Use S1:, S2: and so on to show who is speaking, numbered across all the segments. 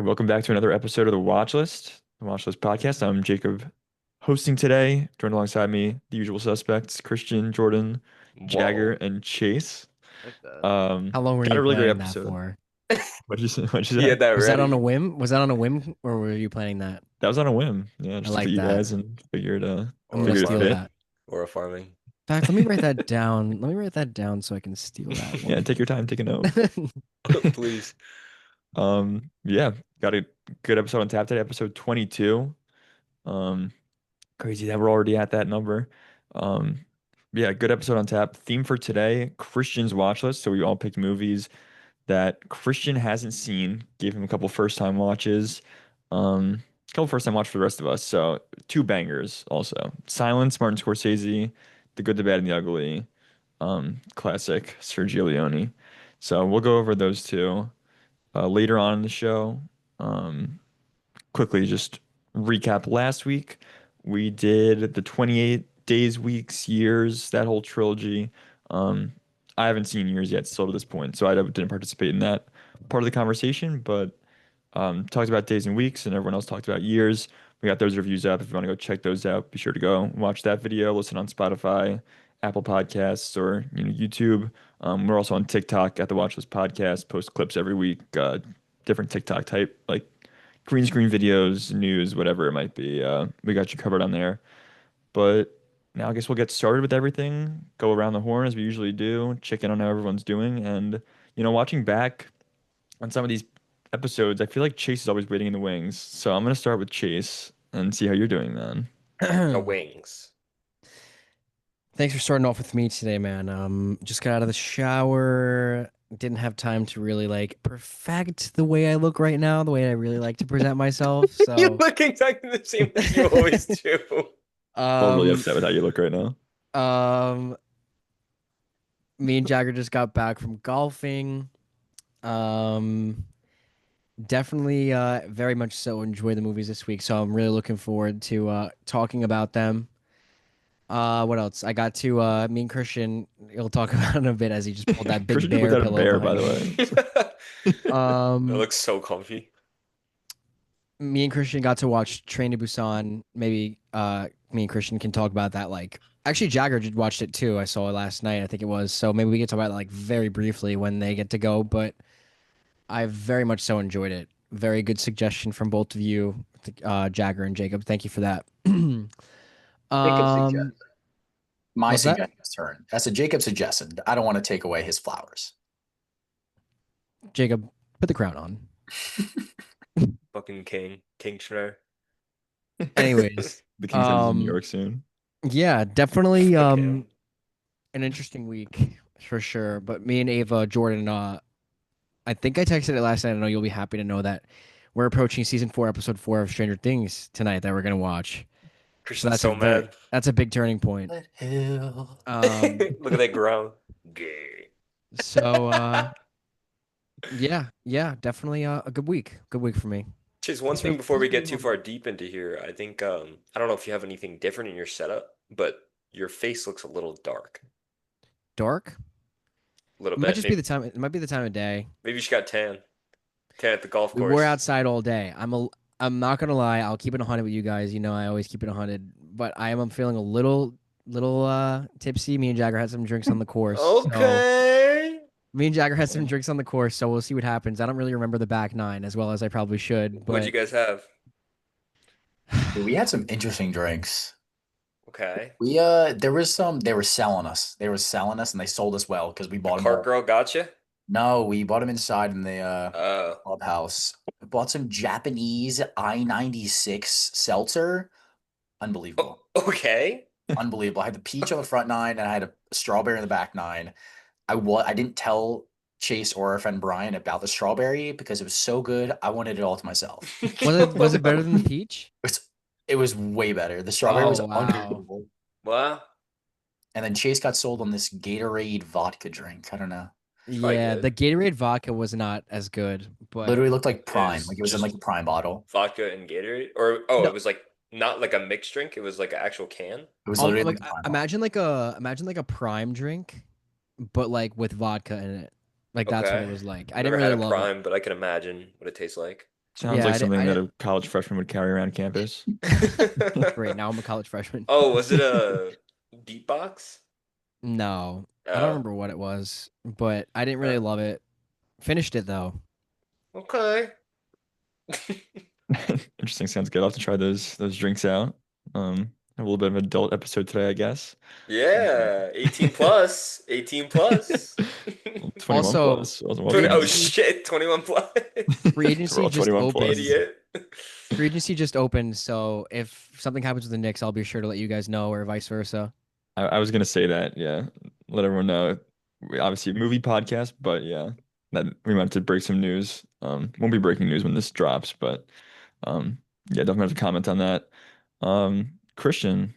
S1: Welcome back to another episode of the Watchlist podcast. I'm Jacob, hosting today. Joined alongside me, the usual suspects: Christian, Jordan, Jagger,
S2: Whoa.
S1: and Chase.
S2: Like that.
S3: How long were
S1: Got
S3: you
S1: a really great
S3: planning that
S1: episode.
S3: for?
S1: What'd you say? What'd you
S2: He
S1: say?
S2: had that
S3: Was that on a
S2: ready.
S3: whim? Was that on a whim, or were you planning that?
S1: That was on a whim. Yeah,
S3: I
S1: just look at
S3: like
S1: you
S3: that.
S1: guys and figured
S3: I'm
S2: Or a
S3: gonna
S1: figured it
S3: steal
S2: farming.
S1: fit.
S3: that.
S2: Or a farming.
S3: In fact, let me write that down. Let me write that down so I can steal that
S1: Yeah,
S3: one.
S1: take your time, take a note.
S2: Please.
S1: Yeah, got a good episode on tap today, episode 22. Um, Crazy that we're already at that number. Um, yeah, good episode on tap. Theme for today, Christian's watch list. So we all picked movies that Christian hasn't seen. Gave him a couple first time watches. A couple first time watch for the rest of us. So two bangers also. Silence, Martin Scorsese, The Good, the Bad, and the Ugly. Classic Sergio Leone. So we'll go over those two later on in the show. Um, Quickly just recap last week. We did the 28 days, weeks, years, that whole trilogy. Um, I haven't seen years yet, still to this point, so I didn't participate in that part of the conversation, but talked about days and weeks, and everyone else talked about years. We got those reviews up. If you want to go check those out, be sure to go watch that video. Listen on Spotify, Apple Podcasts, or YouTube. We're also on TikTok at the Watchlist Podcast. Post clips every week, different TikTok type like green screen videos, news, whatever it might be. We got you covered on there. But now I guess we'll get started with everything. Go around the horn as we usually do. Check in on how everyone's doing, and watching back on some of these episodes, I feel like Chase is always waiting in the wings. So I'm gonna start with Chase and see how you're doing, man.
S2: The wings.
S3: Thanks for starting off with me today, man. Just got out of the shower. Didn't have time to really perfect the way I look right now, the way I really like to present myself.
S2: You
S3: So,
S2: look exactly the same as you always do.
S1: Well, I'm really
S3: um,
S1: upset with how you look right now.
S3: um, me and Jagger just got back from golfing. Um, Definitely, very much so enjoy the movies this week. So I'm really looking forward to talking about them. What else? I got to me and Christian. He'll talk about it in a bit as he just pulled that big
S1: Christian just looked
S3: bear
S1: at a
S3: pillow
S1: bear, by
S3: behind
S1: the
S3: me.
S1: way.
S2: It
S3: Um,
S2: looks so comfy.
S3: Me and Christian got to watch Train to Busan. Maybe me and Christian can talk about that. Actually, Jagger just watched it too. I saw it last night. I think it was. So maybe we can talk about it very briefly when they get to go. But I very much so enjoyed it. Very good suggestion from both of you, Jagger and Jacob. Thank you for that.
S4: Jacob suggested.
S3: um,
S4: My
S3: what's that?
S4: suggestion is turn. That's a Jacob suggestion. I don't want to take away his flowers.
S3: Jacob, put the crown on.
S2: Fucking king. King Schnur.
S3: Anyways,
S1: The King's Head is in New York soon.
S3: yeah, definitely
S2: Fuck him.
S3: an interesting week for sure. But me and Ava, Jordan, I think I texted it last night. I know you'll be happy to know that we're approaching season 4, episode 4 of Stranger Things tonight that we're gonna watch. So
S2: Christian's so mad.
S3: that's a big turning point.
S4: Let hell.
S2: Look at that ground. Gay.
S3: So yeah, definitely a good week. Good week for me.
S2: Chase, one thing before we get too far deep into here, I think I don't know if you have anything different in your setup, but your face looks a little dark.
S3: Dark?
S2: A little
S3: It might
S2: bit.
S3: just be the time. It might be the time of day.
S2: Maybe you just got tan. Tan at the golf
S3: We
S2: course.
S3: were outside all day. I'm not gonna lie. I'll keep it 100 with you guys. You know, I always keep it 100. But I'm feeling a little tipsy. Me and Jagger had some drinks on the course. So
S2: Okay.
S3: me and Jagger had some drinks on the course. So we'll see what happens. I don't really remember the back nine as well as I probably should.
S2: What'd you
S3: But
S2: guys have?
S4: We had some interesting drinks.
S2: Okay.
S4: There was some they were selling us. They were selling us and they sold us well because we bought them.
S2: Cart girl gotcha?
S4: No, we bought them inside in the
S2: Oh.
S4: clubhouse. We bought some Japanese I-96 seltzer. Unbelievable.
S2: Okay.
S4: Unbelievable. I had the peach on the front nine and I had a strawberry in the back nine. I didn't tell Chase or our friend Brian about the strawberry because it was so good. I wanted it all to myself.
S3: was it better than the peach?
S4: It was way better. The strawberry was
S3: Oh, wow.
S4: unbelievable.
S2: Wow.
S4: And then Chase got sold on this Gatorade vodka drink. I don't know.
S3: Yeah,
S2: good.
S3: the Gatorade vodka was not as good, but
S4: Literally looked like Prime.
S2: Is
S4: Like it was in
S2: just-
S4: like a Prime bottle.
S2: Vodka and Gatorade? Or
S3: No.
S2: it was like not like a mixed drink, it was like an actual can.
S4: It was literally
S3: like
S4: like a Prime bottle.
S3: imagine like a prime drink, but like with vodka in it. Like that's what
S2: Okay.
S3: it was like. I
S2: I've
S3: didn't
S2: never
S3: really
S2: had a
S3: love it.
S2: Prime, but I can imagine what it tastes like.
S1: Sounds
S3: Yeah,
S1: like
S3: I
S1: something that
S3: did.
S1: a college freshman would carry around campus.
S3: Great. Now I'm a college freshman.
S2: Oh, was it a beatbox?
S3: No, I don't
S2: Oh,
S3: remember what it was, but I didn't really
S2: okay.
S3: love it. Finished it though.
S2: Okay.
S1: Interesting. Sounds good. I'll have to try those drinks out. A little bit of an adult episode today, I guess.
S2: Yeah, 18 plus. 18 plus.
S1: 21
S3: Also,
S1: plus. Wasn't
S3: free
S1: welcome.
S2: Oh
S3: agency
S2: shit, 21 plus.
S3: free
S1: We're
S3: agency
S1: all
S3: just
S1: 21
S3: opened.
S1: plus.
S2: Idiot.
S3: Free agency just opened, so if something happens with the Knicks, I'll be sure to let you guys know, or vice versa.
S1: I was gonna say that, yeah. Let everyone know. We obviously a movie podcast, but yeah, that we might have to break some news. Won't be breaking news when this drops, but yeah, definitely have to comment on that. Christian,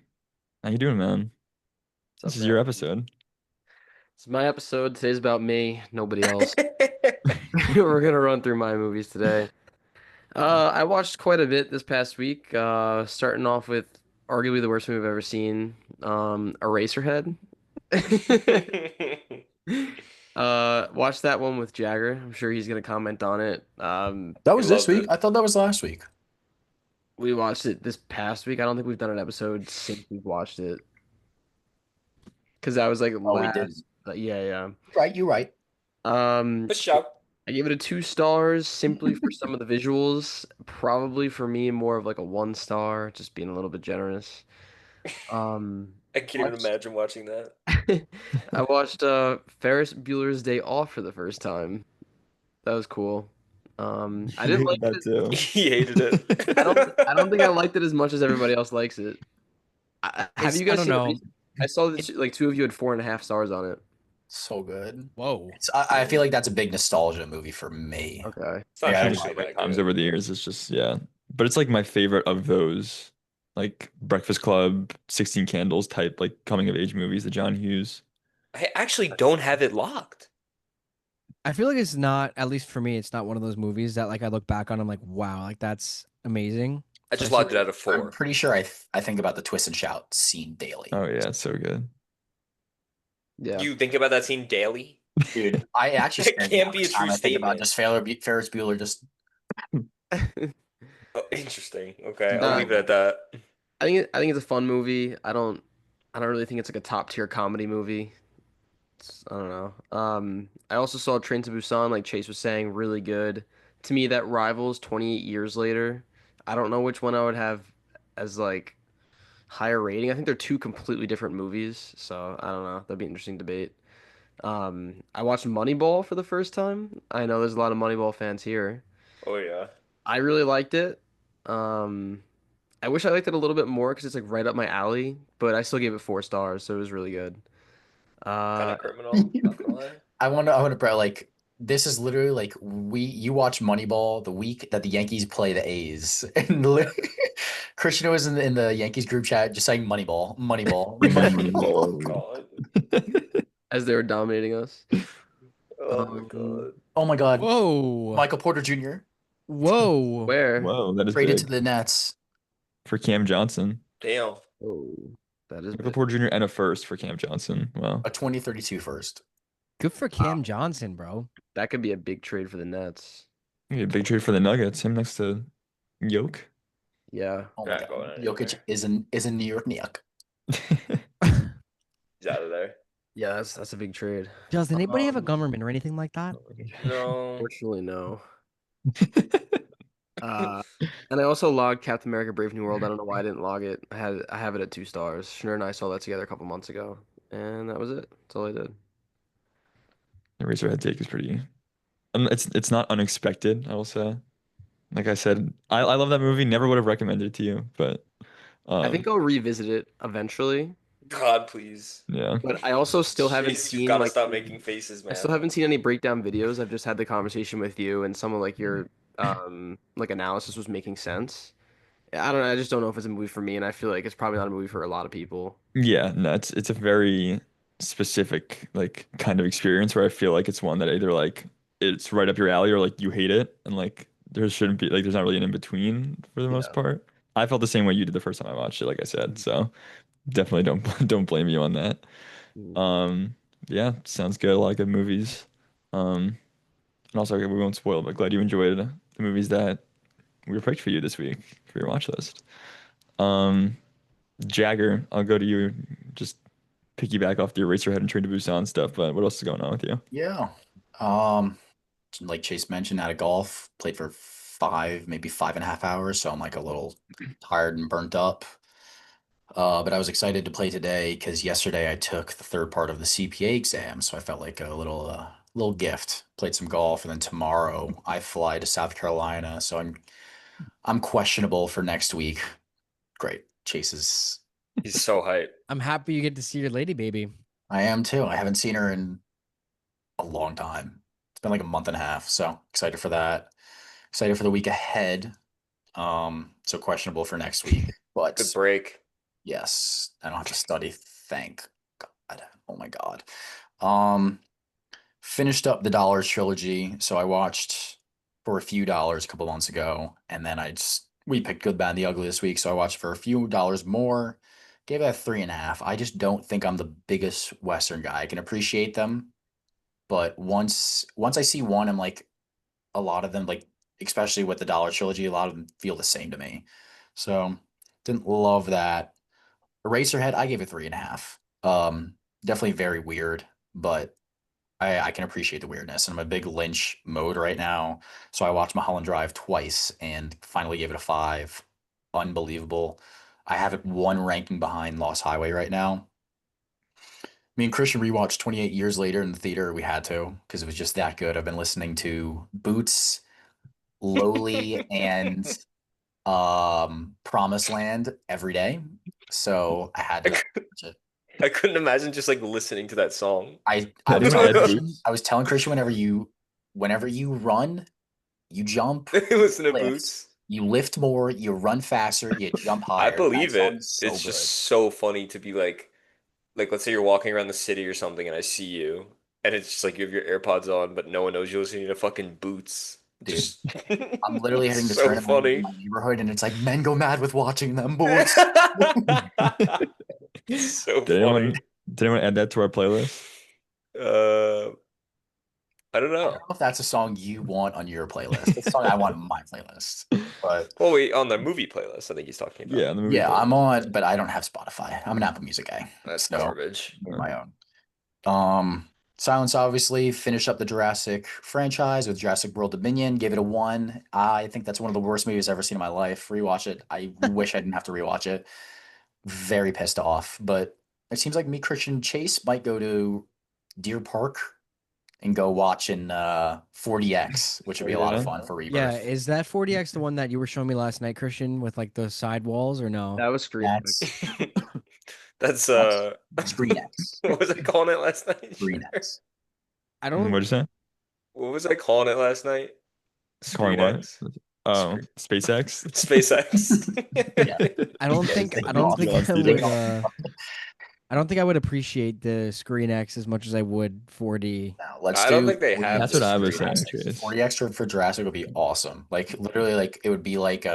S1: how you doing, man?
S5: What's
S1: This
S5: up,
S1: is your
S5: man?
S1: episode.
S5: It's my episode. Today's about me, nobody else. We're gonna run through my movies today. I watched quite a bit this past week. Starting off with arguably the worst movie I've ever seen, Eraserhead. Watched that one with Jagger. I'm sure he's gonna comment on it.
S4: That
S2: He
S4: was this
S2: loved
S4: week.
S2: it.
S4: I thought that was last week.
S5: We watched it this past week. I don't think we've done an episode since we've watched it because that was like
S4: Oh, we did.
S5: last. Yeah,
S4: Right, you're right.
S5: yeah. Um,
S2: Good shout.
S5: I gave it a 2 stars simply for some of the visuals. Probably for me, more of like a 1 star, just being a little bit generous. Um,
S2: I can't even imagine watching that.
S5: I watched Ferris Bueller's Day Off for the first time. That was cool. I didn't like
S1: That
S5: it.
S1: too.
S2: He hated it.
S5: I don't think I liked it as much as everybody else likes it. Have you
S3: I
S5: guys
S3: don't
S5: seen it
S3: know.
S5: recently? I saw that like 2 of you had 4.5 stars on it.
S4: So good.
S3: Whoa.
S4: I feel like that's a big nostalgia movie for me.
S5: Okay.
S2: It's not
S4: Yeah,
S1: I've
S4: I
S1: seen it
S2: actually
S1: so many
S2: that
S1: times
S2: good.
S1: over the years. It's just yeah, but it's like my favorite of those, like Breakfast Club, 16 Candles type, like coming of age movies. The John Hughes.
S2: I actually don't have it locked.
S3: I feel like it's not, at least for me, it's not one of those movies that like I look back on, I'm like, wow, like that's amazing.
S2: I just
S4: Especially-
S2: logged it out of
S4: I'm
S2: 4.
S4: pretty sure I think about the twist and shout scene daily.
S1: Oh yeah, it's so good.
S5: Yeah.
S2: You think about that scene daily?
S4: Dude, I actually
S2: That
S4: spend
S2: can't
S4: that
S2: be a
S4: much time
S2: true
S4: I think about
S2: statement.
S4: just Ferris Bueller just
S2: Oh, interesting. Okay,
S5: Nah.
S2: I'll leave it at that.
S5: I think it's a fun movie. I don't really think it's like a top tier comedy movie. I don't know. I also saw Train to Busan, like Chase was saying, really good. To me, that rivals 28 Years Later. I don't know which one I would have as like higher rating. I think they're two completely different movies, so I don't know. That'd be an interesting debate. I watched Moneyball for the first time. I know there's a lot of Moneyball fans here.
S2: Oh yeah.
S5: I really liked it. Um, I wish I liked it a little bit more because it's like right up my alley, but I still gave it 4 stars, so it was really good.
S2: Kind
S5: Uh,
S2: of criminal, not gonna lie.
S4: I want to bro, like this is literally like you watch Moneyball the week that the Yankees play the A's, and Christian was in the Yankees group chat just saying Moneyball, Moneyball,
S2: Oh
S4: Moneyball.
S2: god.
S5: as they were dominating us.
S2: Oh my god.
S4: Oh my God,
S3: Whoa.
S4: Michael Porter Jr.
S3: Whoa.
S5: Where?
S1: Whoa, that is
S4: traded
S1: big
S4: to the Nets.
S1: for Cam Johnson.
S2: Damn.
S5: Oh, that is
S1: Michael
S5: big.
S1: Porter Jr. and a first for Cam Johnson. Wow.
S4: A 2032 first.
S3: Good for Cam Johnson, bro.
S5: That could be a big trade for the Nets.
S1: A big trade for the Nuggets. Him next to Yoke.
S5: Yeah.
S4: Oh my
S2: Not
S4: God,
S2: going
S4: Jokic
S2: anywhere.
S4: is in New York, New York.
S2: He's out of there.
S5: Yeah, that's a big trade.
S3: Does anybody have a
S4: Um,
S3: government or anything like that?
S2: No.
S5: Fortunately, no. And I also logged Captain America: Brave New World. I don't know why I didn't log it. I have it at 2 stars. Schnur and I saw that together a couple months ago, and that was it. That's all I did.
S1: The Razorhead take is pretty. It's not unexpected, I will say. Like I said, I love that movie. Never would have recommended it to you, but
S5: I think I'll revisit it eventually.
S2: God, please.
S1: yeah.
S5: But I also still haven't
S2: Chase, you
S5: seen
S2: gotta
S5: like
S2: stop making faces,
S5: I
S2: man.
S5: still haven't seen any breakdown videos. I've just had the conversation with you, and some of like your like analysis was making sense. I don't know. I just don't know if it's a movie for me, and I feel like it's probably not a movie for a lot of people.
S1: Yeah, no, it's a very specific like kind of experience where I feel like it's one that either like it's right up your alley or like you hate it and like there shouldn't be like there's not really an in between for the most
S5: Yeah.
S1: part. I felt the same way you did the first time I watched it, like I said. So definitely don't don't blame you on that.
S5: Mm.
S1: Yeah, sounds good. A lot of good movies. And also we won't spoil, but glad you enjoyed the movies that we picked for you this week for your watch list. Um, Jagger, I'll go to you. Just piggyback off the Eraserhead and Train to Busan stuff. But what else is going on with you?
S4: Yeah. Like Chase mentioned, out of golf, played for maybe 5.5 hours, so I'm like a little tired and burnt up. But I was excited to play today because yesterday I took the third part of the CPA exam, so I felt like a little gift. Played some golf, and then tomorrow I fly to South Carolina, so I'm questionable for next week. Great. Chase is.
S2: He's so hyped.
S3: I'm happy you get to see your lady baby.
S4: I am too. I haven't seen her in a long time. It's been like a month and a half, so excited for that. Excited for the week ahead. So questionable for next week, but
S2: Good break.
S4: yes, I don't have to study. Thank God. Oh my God. Um, Finished up the Dollars trilogy. So I watched For a Few Dollars a couple months ago, and then we picked Good, Bad, and the Ugly this week. So I watched For a Few Dollars more. Gave it a 3.5. I just don't think I'm the biggest Western guy. I can appreciate them, but once I see one, I'm like, a lot of them, like especially with the Dollar trilogy, a lot of them feel the same to me. So didn't love that. Eraserhead, I gave it 3.5. Definitely very weird, but I can appreciate the weirdness. And I'm a big Lynch mode right now. So I watched Mulholland Drive twice and finally gave it a 5. Unbelievable. I have it one ranking behind Lost Highway right now. Me and Christian rewatched 28 Years Later in the theater. We had to because it was just that good. I've been listening to Boots, Lowly, and Promised Land every day. So I had to watch it.
S2: I couldn't imagine just like listening to that song.
S4: I
S1: That
S4: was
S1: is
S4: telling
S1: bad
S4: Christian,
S1: boots.
S4: I was telling Christian whenever you run, you jump,
S2: Listen to
S4: lift.
S2: Boots.
S4: You lift more, you run faster, you jump
S2: I
S4: higher. That
S2: believe
S4: song
S2: it.
S4: is so
S2: It's
S4: good.
S2: just so funny to be like let's say you're walking around the city or something and I see you and it's just like you have your AirPods on, but no one knows you're listening to fucking Boots.
S4: Dude,
S2: Just
S4: I'm literally heading to
S2: so
S4: tournament in
S2: funny.
S4: my neighborhood, and it's like men go mad with watching them boots.
S2: So
S1: Did anyone
S2: funny.
S1: did anyone add that to our playlist?
S2: Uh, I don't
S4: I don't
S2: know.
S4: know if that's a song you want on your playlist. It's a song I want on my playlist. But
S2: Well, wait, on the movie playlist, I think he's talking about.
S1: Yeah, the movie
S4: yeah, I'm
S1: playlist.
S4: on, but I don't have Spotify. I'm an Apple Music guy.
S2: That's
S4: So
S2: garbage.
S4: I made my own. Silence obviously finished up the Jurassic franchise with Jurassic World Dominion, gave it a 1. I think that's one of the worst movies I've ever seen in my life. Rewatch it. I wish I didn't have to rewatch it. Very pissed off. But it seems like me, Christian Chase might go to Deer Park and go watch in 40X, which would
S1: Oh,
S4: be a lot of
S1: yeah.
S4: fun for
S3: Yeah,
S4: Rebirth.
S3: is that 40X the one that you were showing me last night, Christian, with like the side walls or no?
S5: That was Screen
S4: That's
S5: X.
S2: That's
S4: Screen X.
S2: what was I calling it last night?
S4: Screen X.
S3: I
S1: What'd
S3: don't
S1: you say?
S2: What was I calling it last night?
S1: Calling
S2: Screen
S1: what?
S2: X?
S1: Oh,
S2: Screen-
S1: SpaceX.
S2: SpaceX.
S4: Yeah.
S3: I don't
S4: Yes,
S3: think
S4: they
S3: I don't think
S1: lost
S3: I
S1: it.
S3: would I don't think I would appreciate the Screen X as much as I would 4D.
S4: Now, let's
S2: I don't
S4: do
S2: think they have
S4: 40X
S1: That's what
S2: this
S1: I
S4: for
S1: was
S2: Screen
S1: saying,
S2: X.
S4: Jurassic.
S1: Chase.
S4: 40X for Jurassic would be awesome. Like literally, like it would be like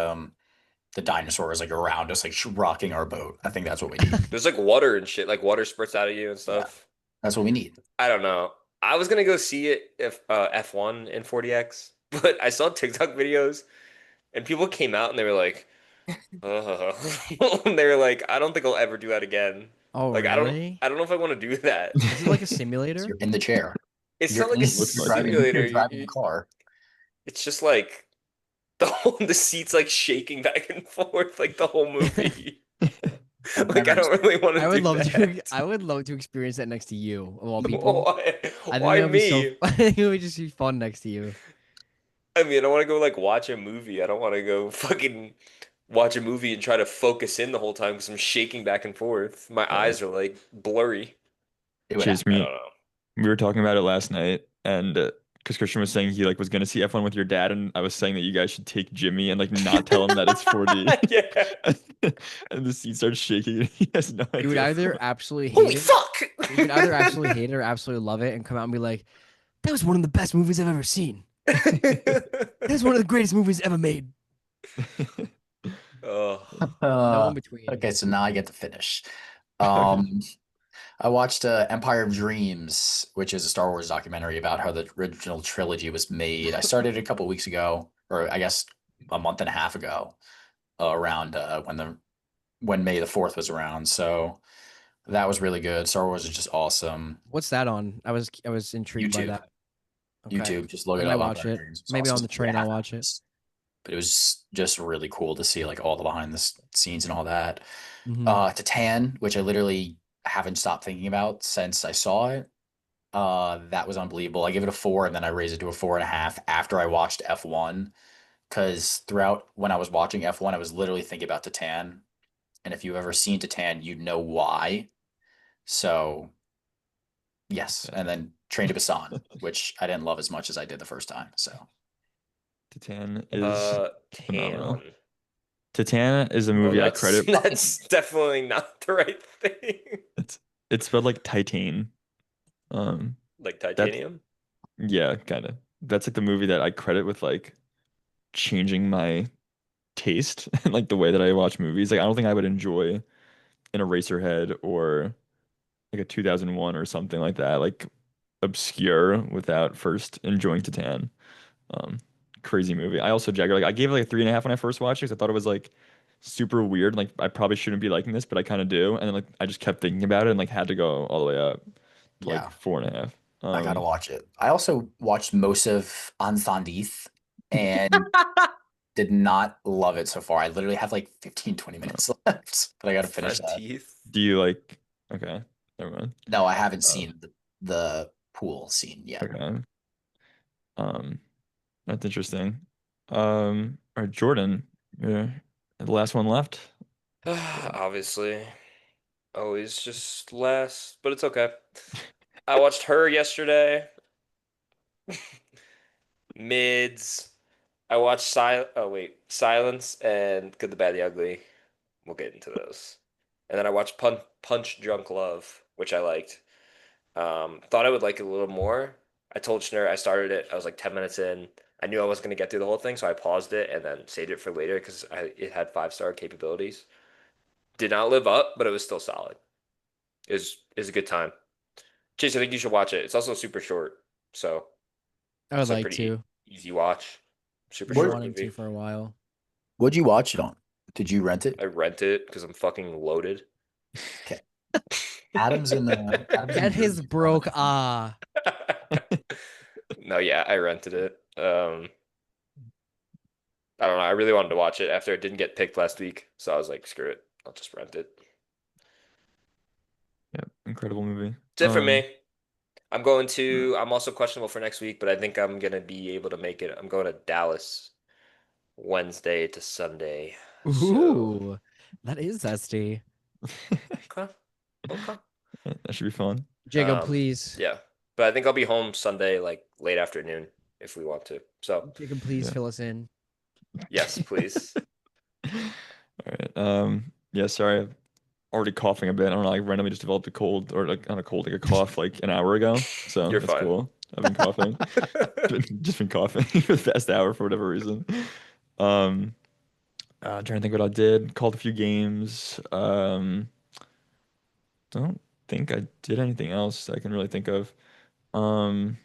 S4: the dinosaurs like around us, like rocking our boat. I think that's what we need.
S2: There's like water and shit, like water spurts out of you and
S4: Yeah.
S2: stuff.
S4: That's what we need.
S2: I don't know. I was gonna go see it if F1 in 40X, but I saw TikTok videos and people came out and they were like, and they were like, I don't think I'll ever do that again.
S3: Oh,
S2: Like
S3: really?
S2: I don't know if I want to do that.
S3: Is it like a
S4: 'Cause
S3: simulator?
S4: you're in the chair.
S2: It's
S4: You're
S2: not like
S4: in,
S2: a
S1: Looks
S4: you're
S1: like it.
S4: driving.
S2: simulator.
S4: You're driving the car.
S2: It's just like the seat's like shaking back and forth like the whole movie.
S4: I've
S2: Like I
S4: never
S2: don't really want to
S3: I would
S2: do
S3: love to
S2: that.
S3: I would love to experience that next to you of all people.
S2: Why,
S3: I think
S2: why
S3: that would be so
S2: me?
S3: I think it would just be fun next to you.
S2: I mean, I want to go like watch a movie. I don't want to go fucking watch a movie and try to focus in the whole time because I'm shaking back and forth. My
S1: Right.
S2: eyes are like blurry.
S4: It would
S1: Chase,
S2: I
S1: me,
S2: don't know.
S1: we were talking about it last night, and because Christian was saying he like was gonna see F1 with your dad, and I was saying that you guys should take Jimmy and like not tell him that it's 4D.
S2: Yeah.
S1: And the seat starts shaking, and he has no
S3: You would
S1: idea.
S3: either absolutely
S2: Holy
S3: hate it.
S2: fuck!
S3: You would either absolutely hate it or absolutely love it and come out and be like, that was one of the best movies I've ever seen. That was one of the greatest movies ever made.
S2: Oh,
S3: No in between.
S4: Okay, so now I get to finish. I watched Empire of Dreams, which is a Star Wars documentary about how the original trilogy was made. I started a couple weeks ago, or I guess a month and a half ago, around when May the 4th was around. So that was really good. Star Wars is just awesome.
S3: What's that on? I was intrigued by
S4: YouTube,
S3: that. Okay.
S4: YouTube, just look
S3: I
S4: it
S3: might
S4: up.
S3: watch
S4: Empire
S3: it.
S4: Dreams. It's
S3: Maybe
S4: awesome.
S3: on
S4: It's
S3: the
S4: three and
S3: train
S4: a
S3: I'll
S4: half
S3: watch it.
S4: hours. But it was just really cool to see like all the behind the scenes and all that.
S3: Hmm.
S4: Titan, which I literally haven't stopped thinking about since I saw it. That was unbelievable. I give it a 4, and then I raised it to a 4.5 after I watched F1. Because throughout when I was watching F1, I was literally thinking about Titan. And if you've ever seen Titan, you'd know why. So yes, and then Train to Busan, which I didn't love as much as I did the first time. So
S1: Titan is phenomenal.
S2: Tan.
S1: Titan is a
S2: Oh,
S1: movie I
S2: that's
S1: credit.
S2: that's definitely not the right thing.
S1: It's spelled like Titan. Um,
S2: Like
S1: that's
S2: titanium?
S1: yeah, kind of. That's like the movie that I credit with like changing my taste and like the way that I watch movies. Like I don't think I would enjoy an Eraserhead or like a 2001 or something like that, like obscure without first enjoying Titan. Um, Crazy movie. I also Jagger, like I gave it like a 3.5 when I first watched it because I thought it was like super weird. Like I probably shouldn't be liking this, but I kind of do. And then like I just kept thinking about it and like had to go all the way up to like
S4: yeah,
S1: 4.5.
S4: I gotta watch it. I also watched most of Ansandith and did not love it so far. I literally have like 15, 20
S1: Uh,
S4: minutes left, but I gotta finish
S2: Front
S4: that.
S2: teeth?
S1: do you like okay, never mind.
S4: No, I haven't
S1: Uh,
S4: seen the pool scene yet.
S1: okay. Um that's interesting. All right, Jordan, you're the last one left.
S2: Obviously. Always just last, but it's okay. I watched Her yesterday. Mids. I watched Silence and Good, the Bad, the Ugly. We'll get into those. And then I watched Punch Drunk Love, which I liked. Thought I would like it a little more. I told Schnur I started it. I was like 10 minutes in. I knew I wasn't going to get through the whole thing, so I paused it and then saved it for later because it had 5-star capabilities. Did not live up, but it was still solid. Is a good time. Chase, I think you should watch it. It's also super short, so
S3: I would
S2: it's a
S3: like
S2: pretty
S3: to.
S2: easy watch. Super
S3: Been
S4: Where
S2: short
S3: wanting to
S2: movie.
S3: for a while.
S4: What'd you watch it on? Did you rent it?
S2: I rent it because I'm fucking loaded.
S4: Okay. Adam's in
S3: Get his
S4: Jersey as well,
S3: broke
S4: isn't he?
S3: ah.
S2: No, yeah, I rented it. I don't know. I really wanted to watch it after it didn't get picked last week, so I was like, screw it, I'll just rent it.
S1: Yeah, incredible movie.
S2: That's it for me. I'm also questionable for next week, but I think I'm gonna be able to make it. I'm going to Dallas Wednesday to Sunday. So,
S3: Ooh, that is zesty.
S2: okay, okay.
S1: That should be fun.
S3: Jacob, please.
S2: Yeah, but I think I'll be home Sunday, like late afternoon, if we want to. So,
S3: Jacob, please
S1: Yeah.
S3: fill us in.
S2: yes, please.
S1: All right. Yeah, sorry, I'm already coughing a bit. I don't know, I randomly just developed a cold or like not a cold, like a cough like an hour ago. So
S2: You're
S1: that's
S2: fine.
S1: cool. I've been coughing. Just been coughing for the past hour for whatever reason. Um, trying to think what I did. Called a few games. Don't think I did anything else I can really think of. Um,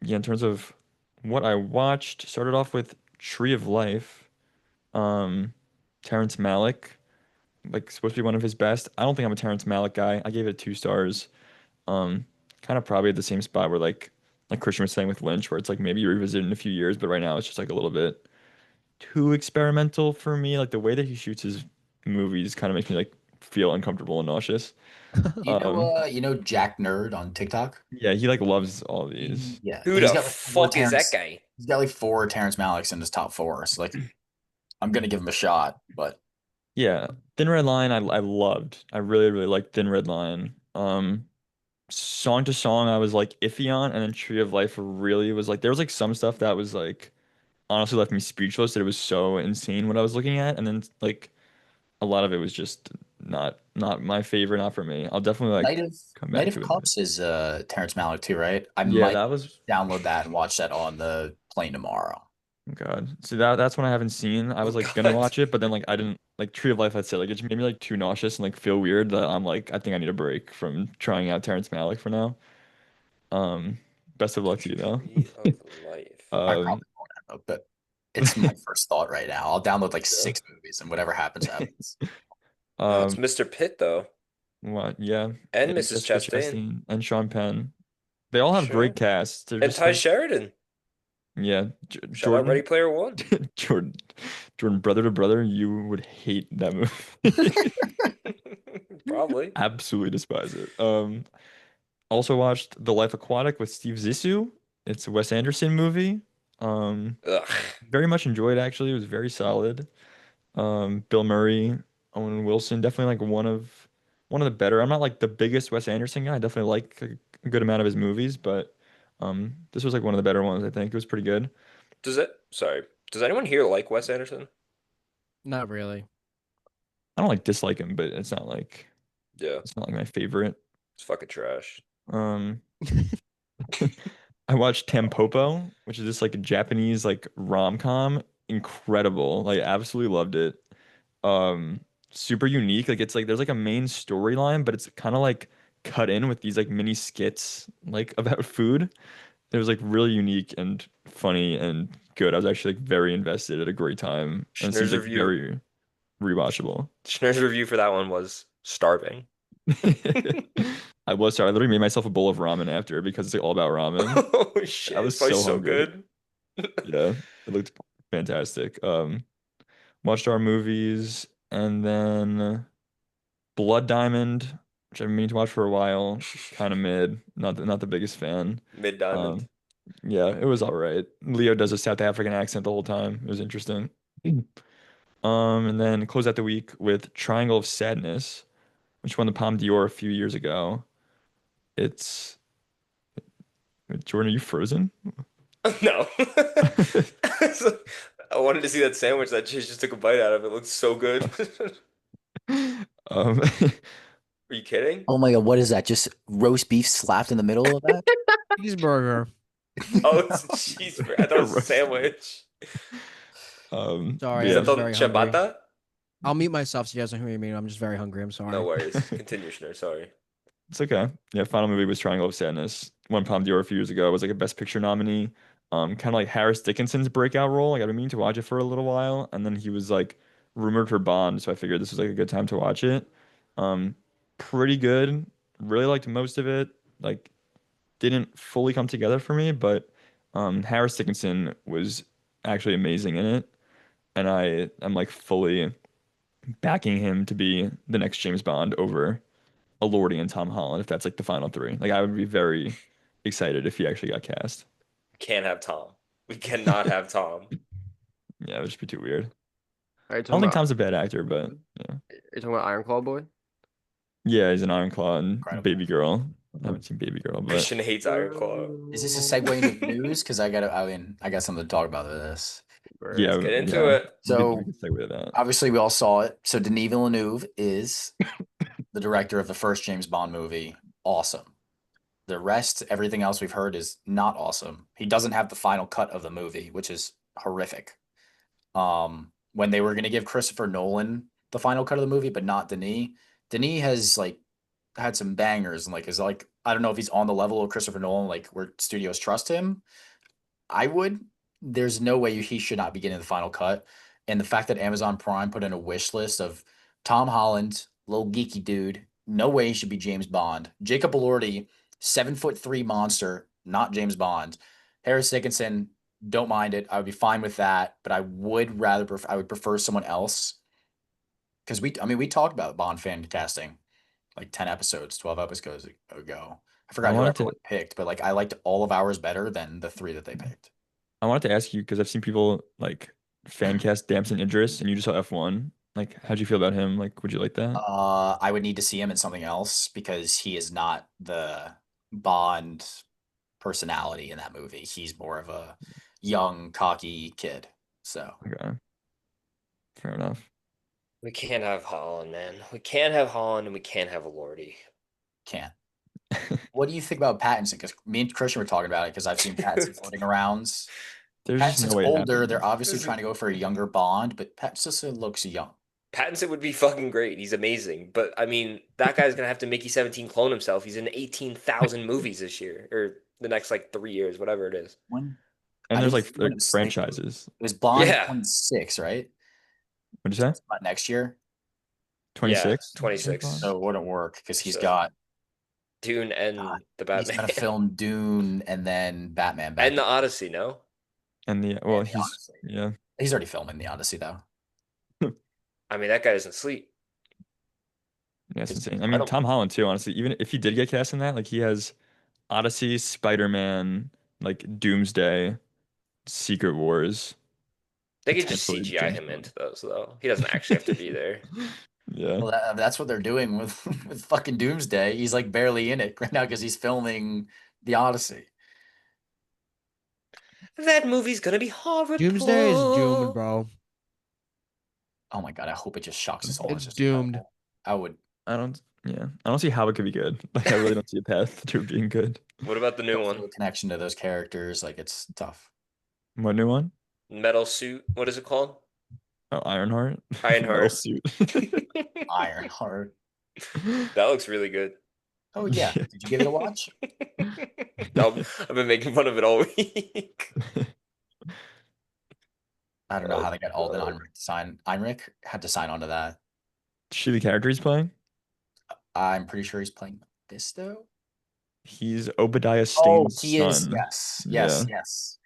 S1: yeah, in terms of what I watched, started off with Tree of Life. Um, Terrence Malick, like supposed to be one of his best. I don't think I'm a Terrence Malick guy. I gave it 2 stars. Um, Kind of probably at the same spot where like Christian was saying with Lynch, where it's like maybe you revisit it in a few years, but right now it's just like a little bit too experimental for me. Like the way that he shoots his movies kind of makes me like feel uncomfortable and nauseous. Um,
S4: You know Jack Nerd on TikTok?
S1: yeah, he like loves all these.
S4: Yeah,
S2: Who
S4: he's
S2: the
S4: got like four
S2: fuck is that
S4: Terrence.
S2: guy?
S4: He's got like four Terrence Malicks in his top four. So like, I'm gonna give him a shot, but
S1: Yeah, Thin Red Line I loved. I really really liked Thin Red Line. Song to Song I was like iffy on, and then Tree of Life really was like there was like some stuff that was like honestly left me speechless that it was so insane what I was looking at, and then like a lot of it was just not my favorite, not for me. I'll definitely
S4: Night
S1: like
S4: of
S1: come
S4: Night
S1: back
S4: of
S1: to it.
S4: Cups is Terrence Malick too, right? I
S1: Yeah,
S4: might
S1: that was
S4: download that and watch that on the plane tomorrow.
S1: oh God. See that's one I haven't seen. I
S2: Oh
S1: was like gonna
S2: God.
S1: watch it, but then like I didn't like Tree of Life. I'd say like it just made me like too nauseous and like feel weird that I'm like I think I need a break from trying out Terrence Malick for now. Um, Best of luck to you though.
S2: Tree of Life.
S4: I
S1: Um,
S4: probably won't end up, but It's my first thought right now. I'll download like
S2: Yeah.
S4: 6 movies and whatever happens happens.
S2: No, it's
S1: Um,
S2: Mr. Pitt though,
S1: what? Yeah,
S2: and
S1: and
S2: Mrs.
S1: Jessica
S2: Chastain.
S1: Chastain and Sean Penn. They all have great
S2: Sure.
S1: casts. They're
S2: And
S1: just
S2: Ty
S1: like,
S2: Sheridan.
S1: yeah,
S2: Shout out Ready
S1: Jordan,
S2: Player One.
S1: Jordan, Jordan, brother to brother. You would hate that movie.
S2: Probably.
S1: Absolutely despise it. Also watched The Life Aquatic with Steve Zissou. It's a Wes Anderson movie. Um,
S2: Ugh.
S1: very much enjoyed actually. It was very solid. Bill Murray, Owen Wilson, definitely like one of the better. I'm not like the biggest Wes Anderson guy. I definitely like a good amount of his movies, but this was like one of the better ones, I think. It was pretty good.
S2: Sorry. Does anyone here like Wes Anderson?
S3: Not really.
S1: I don't like dislike him, but
S2: Yeah,
S1: it's not like my favorite.
S2: it's fucking trash.
S1: Um I watched Tampopo, which is just like a Japanese like rom-com. Incredible. Like absolutely loved it. Um Super unique. Like it's like there's like a main storyline, but it's kind of like cut in with these like mini skits like about food. It was like really unique and funny and good. I was actually like very invested at a great time. And it seems
S2: Schnurr's
S1: like
S2: review.
S1: very rewatchable.
S2: Schnurr's review for that one was starving.
S1: I was sorry. I literally made myself a bowl of ramen after because it's like all about ramen.
S2: Oh
S1: I
S2: shit! It's
S1: was
S2: probably
S1: so
S2: so
S1: hungry.
S2: good.
S1: Yeah, it looked fantastic. Watched our movies and then Blood Diamond, which I've been meaning to watch for a while. Kind of mid, not the biggest fan.
S2: Mid Diamond.
S1: Um, yeah, it was all right. Leo does a South African accent the whole time. It was interesting. And then close out the week with Triangle of Sadness, which won the Palme d'Or a few years ago. It's Jordan, are you frozen?
S2: No. I wanted to see that sandwich that Chase just took a bite out of. It looked so good.
S1: Um,
S2: Are you kidding?
S4: Oh my god, what is that? Just roast beef slapped in the middle of that?
S3: Cheeseburger.
S2: Oh, it's a cheeseburger. I thought it was a
S1: roast beef.
S2: sandwich.
S1: But
S3: Sorry,
S2: Is
S3: I'm
S2: that
S1: yeah,
S3: just
S2: the
S3: very hungry.
S2: ciabatta?
S3: I'll mute myself so you guys don't hear me. I'm just very hungry. I'm
S2: No
S3: sorry.
S2: worries. Continue, Schnur. Sorry.
S1: it's okay. Yeah, final movie was Triangle of Sadness. Won Palme d'Or a few years ago. It was like a Best Picture nominee. Kind of like Harris Dickinson's breakout role. Like I've been meaning to watch it for a little while, and then he was like rumored for Bond, so I figured this was like a good time to watch it. Um, Pretty good. Really liked most of it. Like didn't fully come together for me, but Harris Dickinson was actually amazing in it, and I'm like fully backing him to be the next James Bond over Elordi and Tom Holland if that's like the final three. Like I would be very excited if he actually got cast.
S2: Can't have Tom. We cannot have Tom.
S1: Yeah, it would just be too weird.
S5: Are you
S1: I don't
S5: talking
S1: think
S5: about
S1: Tom's a bad actor, but yeah.
S5: Iron Claw Boy?
S1: Yeah, he's an Iron Claw and
S4: Incredible.
S1: Baby Girl. I haven't seen Baby Girl, but
S2: Christian hates Iron Claw.
S4: Is this a segue into the news? Because I got something to talk about with this.
S2: Let's
S1: yeah,
S2: get into
S1: yeah.
S2: it.
S1: We
S4: So
S1: could segue to that.
S4: obviously we all saw it. So Denis Villeneuve is the director of the first James Bond movie. Awesome. The rest, everything else we've heard is not awesome. He doesn't have the final cut of the movie, which is horrific. When they were going to give Christopher Nolan the final cut of the movie, but not Denis. Denis has like had some bangers and like is like I don't know if he's on the level of Christopher Nolan, like where studios trust him. I would. There's no way he should not be getting the final cut. And the fact that Amazon Prime put in a wish list of Tom Holland, little geeky dude, no way he should be James Bond. Jacob Elordi, 7'3" monster, not James Bond. Harris Dickinson, don't mind it. I would be fine with that, but I would prefer someone else because we talked about Bond fan casting like 10 episodes, 12 episodes ago. I
S1: I
S4: forgot who
S1: wanted to
S4: everyone picked, but like I liked all of ours better than the three that they picked.
S1: I wanted to ask you because I've seen people like fan cast Damson Idris and you just saw F1. Like, how'd you feel about him? Like, would you like that?
S4: I would need to see him in something else because he is not the Bond personality in that movie. He's more of a young, cocky kid. So
S1: Okay, fair enough.
S2: We can't have Holland, man. We can't have Holland and we can't have a Lordy.
S4: can't. What do you think about Pattinson? Because me and Christian were talking about it because I've seen Pattinson floating around.
S1: There's just
S4: Pattinson's
S1: no way it
S4: older. They're
S1: happens.
S4: obviously trying to go for a younger Bond, but Pattinson looks young.
S2: Pattinson would be fucking great. He's amazing. But I mean, that guy's gonna have to Mickey 17 clone himself. He's in 18,000 movies this year. Or the next like 3 years, whatever it is.
S4: When
S1: And
S4: I
S1: there's
S4: think
S1: like,
S4: when it was, like,
S1: franchises.
S4: it was Bond
S2: Yeah.
S4: 26, right?
S1: What'd you say?
S4: About next year.
S1: 26?
S2: 26.
S4: So it wouldn't work because he's
S2: So,
S4: got
S2: Dune
S4: God,
S2: and the
S4: he's
S2: Batman
S4: gonna film Dune and then Batman back
S2: and the Odyssey. No,
S1: And well,
S4: and the
S1: he's,
S4: Odyssey.
S1: yeah.
S4: He's already filming the Odyssey though.
S2: I mean that guy doesn't sleep.
S1: Yeah, it's
S4: It's
S1: insane. I mean,
S4: incredible.
S1: Tom Holland too, honestly. Even if he did get cast in that, like he has Odyssey, Spider-Man, like Doomsday, Secret Wars,
S2: They could just
S1: potentially
S2: CGI
S1: James
S2: him
S1: Bond.
S2: into those though. He doesn't actually have to be there.
S1: Yeah.
S4: Well, that's what they're doing with with fucking Doomsday. He's like barely in it right now because he's filming the Odyssey.
S2: That movie's gonna be horrible.
S3: Doomsday is doomed, bro.
S4: Oh my god, I hope it just shocks us all.
S3: It's
S4: Just
S3: doomed.
S4: incredible. I would.
S1: I don't see how it could be good. Like I really don't see a path to it being good.
S2: What about the new
S4: Don't
S2: one?
S4: feel a connection to those characters. Like it's tough.
S1: What new one?
S2: Metal Suit. What is it called?
S1: Oh, Ironheart. Metal
S2: Ironheart.
S1: suit.
S4: Ironheart.
S2: That looks really good.
S4: Oh yeah.
S1: Yeah.
S4: Did you give it a watch?
S2: I've been making fun of it all week.
S4: I don't know
S2: Oh,
S4: how they got Alden
S2: God.
S4: Einrich to sign. Einrich had to sign onto that.
S1: She the character he's playing?
S4: I'm pretty sure he's playing this though.
S1: He's Obadiah
S4: Oh,
S1: Stane's
S4: he is.
S1: son.
S4: Yes.
S1: Yeah.
S4: Yes.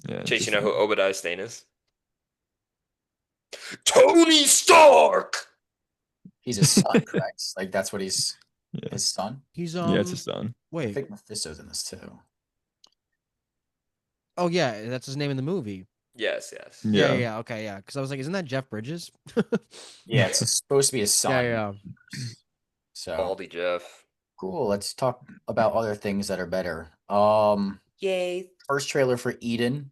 S1: Yeah.
S2: Chase, you know
S1: interesting.
S2: who Obadiah Stane is? Tony Stark.
S4: He's his son, correct? Like that's what he's
S1: Yeah.
S4: his son.
S3: He's
S1: Yeah, it's his son.
S4: I
S3: wait.
S4: think Mephisto's in this too.
S3: Oh yeah, that's his name in the movie.
S2: Yes, yes.
S3: Yeah,
S1: Yeah.
S3: yeah, okay, yeah. Because I was like, isn't that Jeff Bridges?
S4: Yeah, it's supposed to be his son.
S3: Yeah, yeah.
S4: So
S2: Baldy Jeff.
S4: cool. Let's talk about other things that are better.
S2: Yay.
S4: First trailer for Eden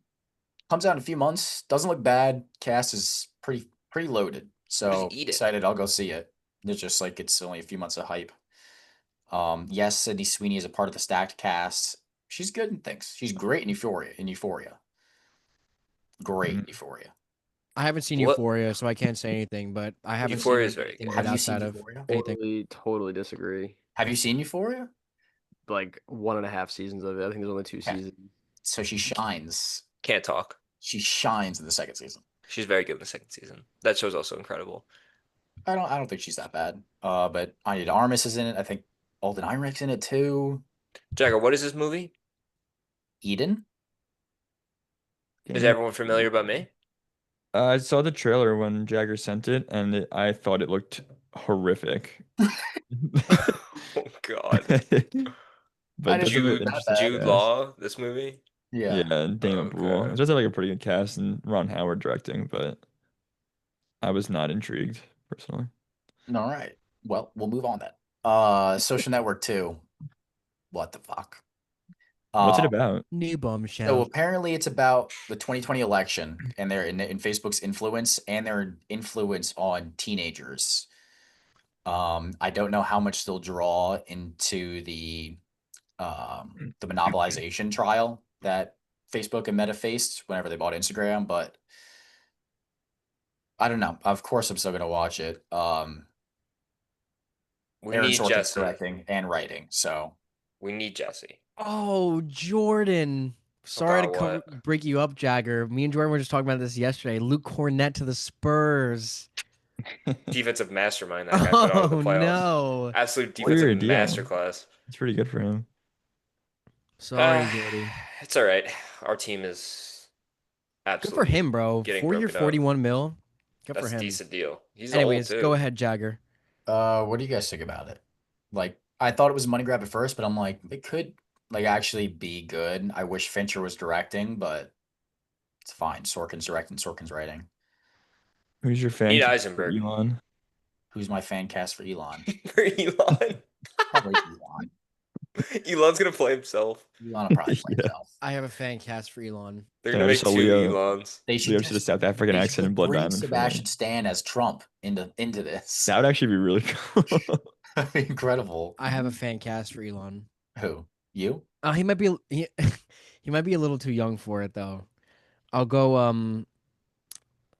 S4: comes out in a few months. Doesn't look bad. Cast is pretty loaded. So
S2: Eden?
S4: excited. I'll go see it. It's just like it's only a few months of hype. Yes, Sydney Sweeney is a part of the stacked cast. She's good in things. She's great in Euphoria. Great in
S1: Mhm.
S4: Euphoria.
S3: I haven't seen
S2: What-
S3: Euphoria, so I can't say anything. But I haven't
S2: Euphoria
S3: seen
S2: is very
S3: anything
S2: good.
S3: good
S4: Have you seen
S3: outside of
S4: Euphoria?
S3: anything.
S5: Totally disagree.
S4: Have you seen Euphoria?
S5: Like 1.5 seasons of it. I think there's only 2
S4: Okay.
S5: seasons.
S4: So she shines.
S2: Can't talk.
S4: She shines in the second season.
S2: She's very good in the second season. That show's also incredible.
S4: I don't think she's that bad. But Anya Taylor-Joy is in it. I think Alden Einrich's in it too.
S2: Jagger, what is this movie?
S4: Eden?
S2: Is everyone familiar but me?
S1: I saw the trailer when Jagger sent it, and I thought it looked horrific.
S2: Oh God.
S1: But
S4: didn't
S1: does it
S4: think
S1: look
S4: it was that
S1: interesting?
S4: bad.
S2: Jude
S1: Yes.
S2: Law, this movie?
S4: Yeah.
S1: Yeah, and Dana Brule.
S2: Okay.
S1: It does have like a pretty good cast and Ron Howard directing, but I was not intrigued personally.
S4: All right. Well, we'll move on then. Social Network 2. What the fuck?
S1: What's it
S4: Uh,
S1: about?
S3: New
S4: So
S3: bombshell.
S4: apparently it's about the 2020 election and their in Facebook's influence and their influence on teenagers. I don't know how much they'll draw into the monopolization trial that Facebook and Meta faced whenever they bought Instagram, but I don't know. Of course, I'm still gonna watch it.
S2: We
S4: Aaron
S2: need
S4: Sorkin's
S2: Jesse.
S4: directing and writing, so
S2: We need Jesse.
S3: Oh, Jordan. Sorry to
S2: About what?
S3: break you up, Jagger. Me and Jordan were just talking about this yesterday. Luke Cornett to the Spurs.
S2: Defensive mastermind, that guy put out of the
S3: Oh
S2: playoffs.
S3: no.
S2: Absolute
S1: What are your
S2: defensive
S1: deal?
S2: masterclass.
S1: It's pretty good for him.
S3: Sorry, Jordy.
S2: It's all right. Our team is
S3: Good
S2: absolutely
S3: for him, bro.
S2: getting
S3: 4 year,
S2: broken up.
S3: 41 mil. Good
S2: That's
S3: for
S2: a
S3: him.
S2: decent deal. He's
S3: Anyways,
S2: old too.
S3: go ahead, Jagger.
S4: what do you guys think about it? Like, I thought it was a money grab at first, but I'm like, it could like actually be good. I wish Fincher was directing, but it's fine. Sorkin's directing, Sorkin's writing.
S1: Who's your fan
S2: Need
S1: cast for
S2: Eisenberg.
S1: Elon?
S4: Who's my fan cast for Elon?
S2: For Elon.
S4: Probably Elon.
S2: Elon's gonna play himself.
S4: Elon will probably play
S1: Yeah.
S4: himself.
S3: I have a fan cast for Elon.
S2: They're
S1: Yeah,
S2: gonna
S1: I
S2: make
S1: just saw
S2: two
S1: Leo.
S2: Elons.
S4: They should
S1: Leo should have
S4: just,
S1: South African
S4: they should
S1: accent and
S4: just
S1: Blood
S4: bring
S1: Diamond for
S4: Sebastian
S1: him.
S4: Stan as Trump into this.
S1: That would actually be really cool.
S4: Incredible.
S3: I have a fan cast for Elon.
S4: Who? You?
S3: He might be he, he might be a little too young for it though. I'll go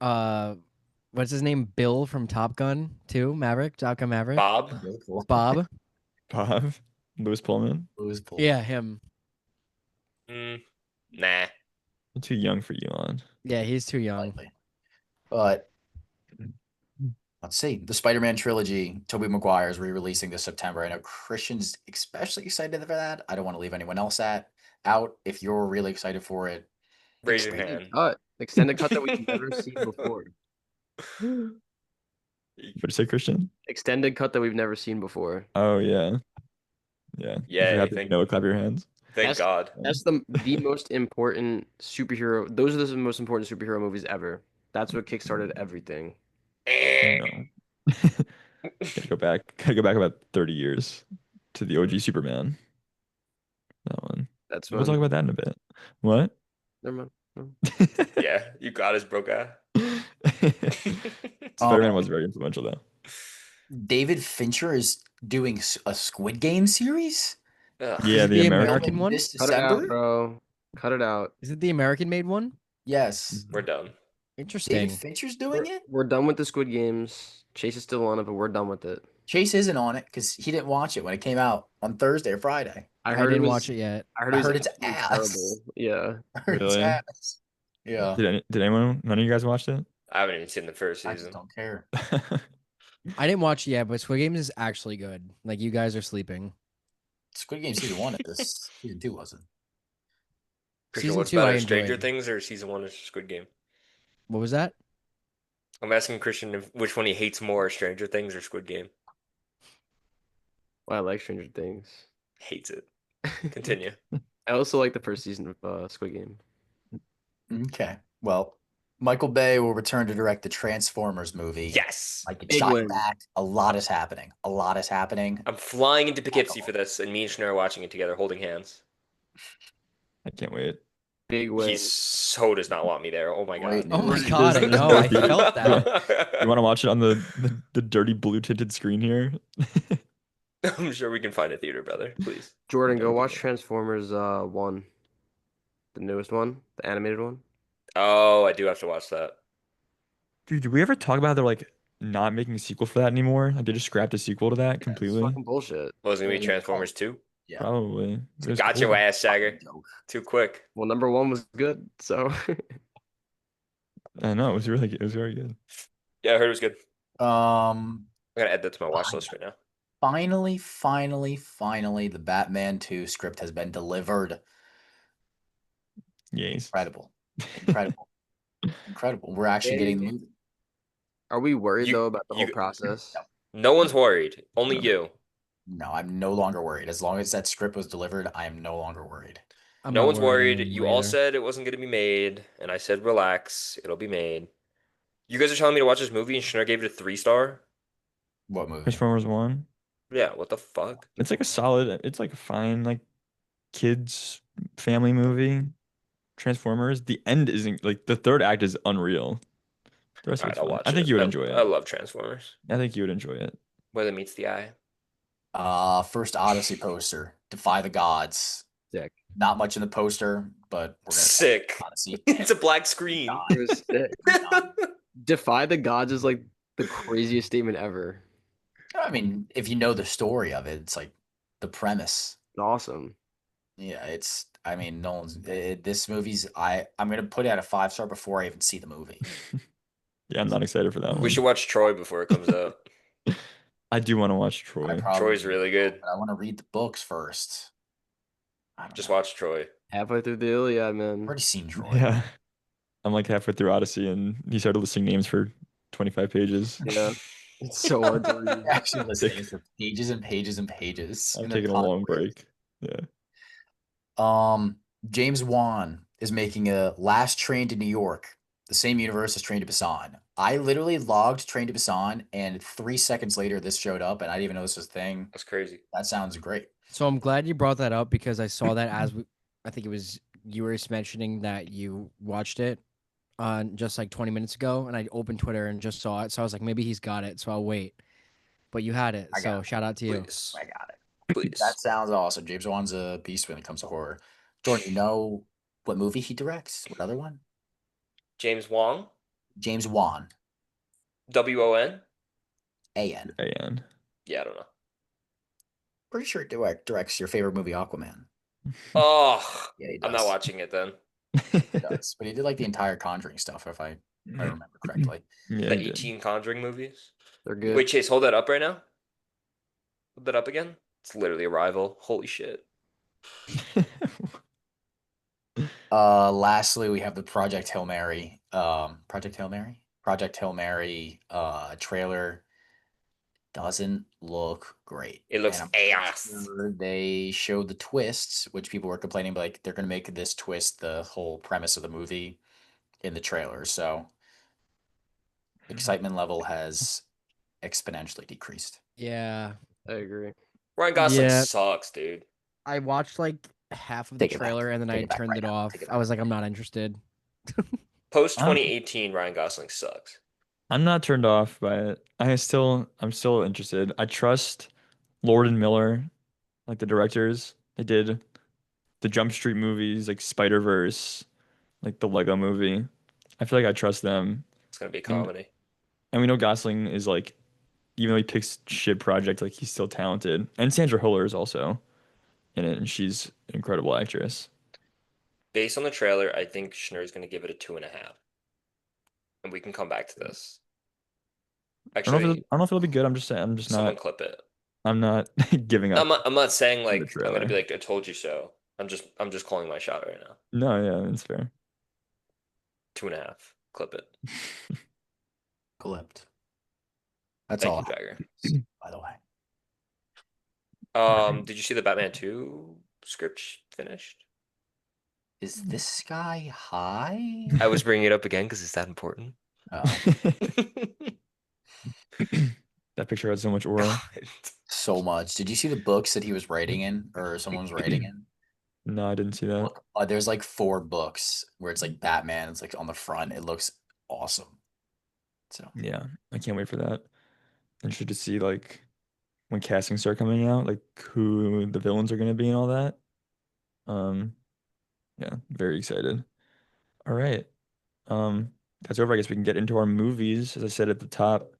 S3: uh what's his name? Bill from Top Gun 2, Maverick, Top Gun Maverick.
S2: Bob.
S4: Really cool.
S3: Bob.
S1: Bob, Louis Pullman.
S4: Louis Pull.
S3: Yeah, him.
S2: Nah.
S1: I'm too young for Elon.
S3: Yeah, he's too young.
S4: Slightly. But let's see. The Spider-Man trilogy, Tobey Maguire is re-releasing this September. I know Christian's especially excited for that. I don't want to leave anyone else out. If you're really excited for it,
S2: Raise your
S4: explain.
S2: hand.
S5: Extended cut that we've never seen before.
S1: What'd you say, Christian?
S5: Extended cut that we've never seen before.
S1: Oh yeah. Yeah. If you're
S2: Yay,
S1: happy to know, clap your hands.
S2: Thank God.
S5: That's the most important superhero. Those are the most important superhero movies ever. That's what kickstarted everything.
S1: No. Gotta go back about 30 years to the OG Superman. That one.
S5: That's
S1: We'll talk
S5: when.
S1: about that in a bit. What?
S5: Never mind. No.
S2: Yeah, you got his bro guy.
S1: Spider-Man was very influential though.
S4: David Fincher is doing a Squid Game series
S2: Ugh.
S1: Yeah,
S3: it
S1: the
S3: the
S1: American
S3: American one?
S4: this
S5: Cut it out,
S4: December.
S5: bro. Cut it out.
S3: Is it the American made one?
S4: Yes,
S2: We're done.
S3: Interesting.
S4: David Fincher's doing it.
S5: We're done with the Squid Games. Chase is still on it, but we're done with it.
S4: Chase isn't on it because he didn't watch it when it came out on Thursday or Friday.
S3: I
S5: heard
S3: didn't
S5: was-
S3: watch it yet.
S5: I heard,
S4: I
S5: it was
S4: heard it's
S5: absolutely
S4: ass.
S5: terrible. Yeah.
S4: I heard it's
S1: Really?
S4: ass. Yeah,
S1: Did anyone? None of you guys watched it?
S2: I haven't even seen the first
S4: I just
S2: season.
S4: don't care.
S3: I didn't watch it yet, but Squid Games is actually good. Like you guys are sleeping.
S4: Squid Game season 1 at this season 2 wasn't.
S2: Christian,
S3: Season
S2: what's
S3: 2 I
S2: better, Stranger
S3: enjoyed.
S2: Things or season 1 of Squid Game?
S3: What was that?
S2: I'm asking Christian which one he hates more, Stranger Things or Squid Game.
S5: Well, I like Stranger Things.
S2: Hates it. Continue.
S5: I also like the first season of Squid Game.
S4: Okay, well, Michael Bay will return to direct the Transformers movie.
S2: Yes.
S4: Like it's
S5: Big
S4: shot
S5: win.
S4: back. A lot is happening.
S2: I'm flying into Poughkeepsie for this, and me and Schnur are watching it together, holding hands.
S1: I can't wait.
S5: Big win.
S2: He so does not want me there. Oh my
S4: Great
S2: God.
S3: Oh my
S4: news.
S3: god, I know. I felt that.
S1: You want to watch it on the dirty blue tinted screen here?
S2: I'm sure we can find a theater, brother. Please.
S5: Jordan, go
S1: Okay.
S5: watch Transformers 1. The newest one, the animated one.
S2: Oh, I do have to watch that.
S1: Dude, did we ever talk about how they're like not making a sequel for that anymore? Like they just scrapped a sequel to that
S5: It's
S1: completely?
S5: fucking bullshit.
S2: Well, it's gonna be
S4: Yeah.
S2: Transformers 2.
S4: Yeah.
S1: Probably. It was
S2: Got
S1: cool.
S2: your ass, Jagger.
S4: Joke.
S2: Too quick.
S5: Well, number 1 was good, so
S1: I know, it was really good. It was very good.
S2: Yeah, I heard it was good.
S4: Um,
S2: I'm gonna add that to my watch list right now.
S4: finally, the Batman 2 script has been delivered.
S1: Yes.
S4: Incredible. Incredible. We're actually getting the movie.
S5: are we worried
S2: You-
S5: though about the whole
S2: you-
S5: process?
S2: No one's worried. Only
S1: No.
S2: you.
S4: No, I'm no longer worried. As long as that script was delivered, I am no longer worried.
S3: I'm
S2: No
S3: not
S2: one's worried.
S3: anymore
S2: You all
S3: either.
S2: said it wasn't gonna be made, and I said relax, it'll be made. You guys are telling me to watch this movie, and Schnur gave it a 3-star?
S4: What movie?
S1: Transformers 1.
S2: Yeah, what the fuck?
S1: It's like a solid, it's like a fine, like kids family movie. Transformers. The end isn't like the third act is unreal. The rest of
S2: Alright,
S1: it's
S2: I'll
S1: fine.
S2: watch
S1: I think
S2: it.
S1: you would enjoy
S2: I
S1: it.
S2: love Transformers.
S1: I think you would enjoy it.
S2: Where it meets the eye.
S4: First Odyssey poster. Defy the Gods.
S5: Sick.
S4: Not much in the poster, but we're gonna
S2: Sick.
S4: Odyssey.
S2: It's a black screen.
S5: It was sick. Defy the gods is like the craziest statement ever.
S4: I mean, if you know the story of it, it's like the premise.
S5: It's awesome.
S4: Yeah, it's. I mean, no one's. This movie's. I'm gonna put it at a 5-star before I even see the movie.
S1: Yeah, I'm not excited for that
S2: We
S1: one.
S2: should watch Troy before it comes out.
S1: I do want to watch
S4: I
S1: Troy.
S4: probably
S2: Troy's
S4: will,
S2: really good.
S4: but I want to read the books first. I don't
S2: Just
S4: know.
S2: watch Troy.
S5: Halfway through the Iliad,
S4: I've
S5: man.
S4: already seen Troy.
S1: Yeah. I'm like halfway through Odyssey and he started listing names for 25 pages.
S5: Yeah. It's so hard to read.
S4: Actually, listening for pages and pages and pages.
S1: I'm
S4: and
S1: taking a
S4: ton of
S1: long
S4: words.
S1: break. Yeah.
S4: James Wan is making a Last Train to New York, the same universe as Train to Busan. I literally logged Train to Busan, and 3 seconds later, this showed up, and I didn't even know this was a thing.
S2: That's crazy.
S4: That sounds great.
S3: So I'm glad you brought that up because I saw that I think it was you were just mentioning that you watched it on just like 20 minutes ago, and I opened Twitter and just saw it. So I was like, maybe he's got it. So I'll wait. But you had it.
S4: I got
S3: So
S4: it.
S3: shout out to you.
S2: Please.
S4: I got it.
S2: Please.
S4: That sounds awesome. James Wan's a beast when it comes to horror. Jordan, you know what movie he directs? What other one?
S2: James Wong?
S4: James Wan,
S2: WON?
S4: A-N.
S1: AN.
S2: Yeah, I don't know.
S4: Pretty sure it directs your favorite movie, Aquaman.
S2: Oh,
S4: Yeah, he
S2: I'm not
S4: does.
S2: watching it then.
S4: He does, but he did like the entire Conjuring stuff, if I remember correctly.
S1: Yeah, he
S2: The
S1: did.
S2: 18 Conjuring movies.
S5: They're good.
S2: Wait, Chase, hold that up right now. Hold that up again. It's literally a rival. Holy shit.
S4: Lastly, we have the Project Hail Mary. Project Hail Mary? Project Hail Mary trailer doesn't look great.
S2: It
S4: And
S2: looks
S4: I'm pretty
S2: ass.
S4: sure they showed the twists, which people were complaining, but like they're gonna make this twist the whole premise of the movie in the trailer. So excitement level has exponentially decreased.
S3: Yeah.
S5: I agree.
S2: Ryan Gosling
S3: Yeah.
S2: sucks, dude.
S3: I watched like half of the
S4: Take it back.
S3: trailer and then
S4: Take
S3: I
S4: it back
S3: turned
S4: right
S3: it
S4: now.
S3: off.
S4: Take it
S3: I was
S4: back.
S3: like, I'm not interested.
S2: Post
S1: I'm
S2: 2018, Ryan Gosling sucks.
S1: I'm not turned off by it. I'm still interested. I trust Lord and Miller, like the directors. They did the Jump Street movies, like Spider-Verse, like the Lego movie. I feel like I trust them.
S2: It's gonna be a
S1: And
S2: comedy.
S1: and we know Gosling is like, even though he picks shit project, like he's still talented. And Sandra Hüller is also in it, and she's an incredible actress.
S2: Based on the trailer, I think Schnur's gonna give it a 2.5. And we can come back to this. Actually,
S1: I don't know if it'll be good. I'm just saying.
S2: someone clip it.
S1: I'm not giving up
S2: I'm not saying
S1: on the
S2: like I'm gonna
S1: trailer.
S2: be like I told you so. I'm just calling my shot right now.
S1: No, yeah, it's fair.
S2: 2.5. Clip it.
S4: Clipped. That's
S2: Thank
S4: all
S2: you,
S4: I
S2: Jagger.
S4: have, by the way.
S2: Did you see the Batman 2 script finished?
S4: Is this guy high?
S2: I was bringing it up again because it's that important.
S4: Oh,
S1: That picture had so much aura.
S2: God.
S4: so much. Did you see the books that he was writing in, or someone was writing in?
S1: No, I didn't see that.
S4: Look, there's like 4 books where it's like Batman. It's like on the front. It looks awesome. So
S1: Yeah, I can't wait for that. Interested to see like when castings start coming out, like who the villains are gonna be and all that. Um, yeah, very excited. All right. That's over. I guess we can get into our movies. As I said at the top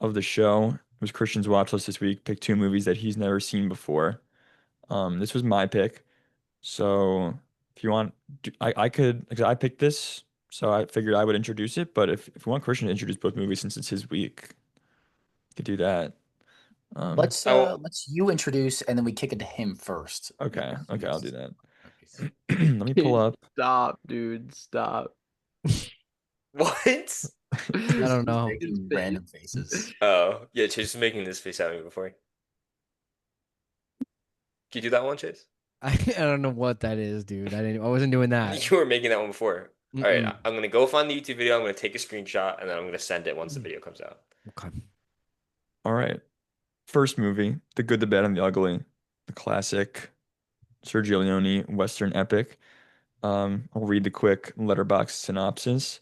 S1: of the show, it was Christian's watch list this week. Pick two movies that he's never seen before. This was my pick. So if you want, I could, because I picked this, so I figured I would introduce it. But if you want Christian to introduce both movies since it's his week, you could do that. Um,
S4: let's you introduce, and then we kick it to him first
S1: okay,
S4: because
S1: okay, I'll do
S4: he's
S1: that.
S4: okay.
S1: Let me pull up.
S5: Stop, dude. Stop.
S2: What?
S3: I don't know.
S4: Making random faces.
S2: Oh, yeah, Chase is making this face at me before. Can you do that one, Chase?
S3: I don't know what that is, dude. I wasn't doing that.
S2: You were making that one before. All right,
S3: Mm-mm.
S2: I'm gonna go find the YouTube video. I'm gonna take a screenshot and then I'm gonna send it once the video comes out.
S3: Okay.
S1: All right. First movie, The Good, the Bad, and the Ugly, the classic Sergio Leone Western epic. I'll read the quick letterbox synopsis.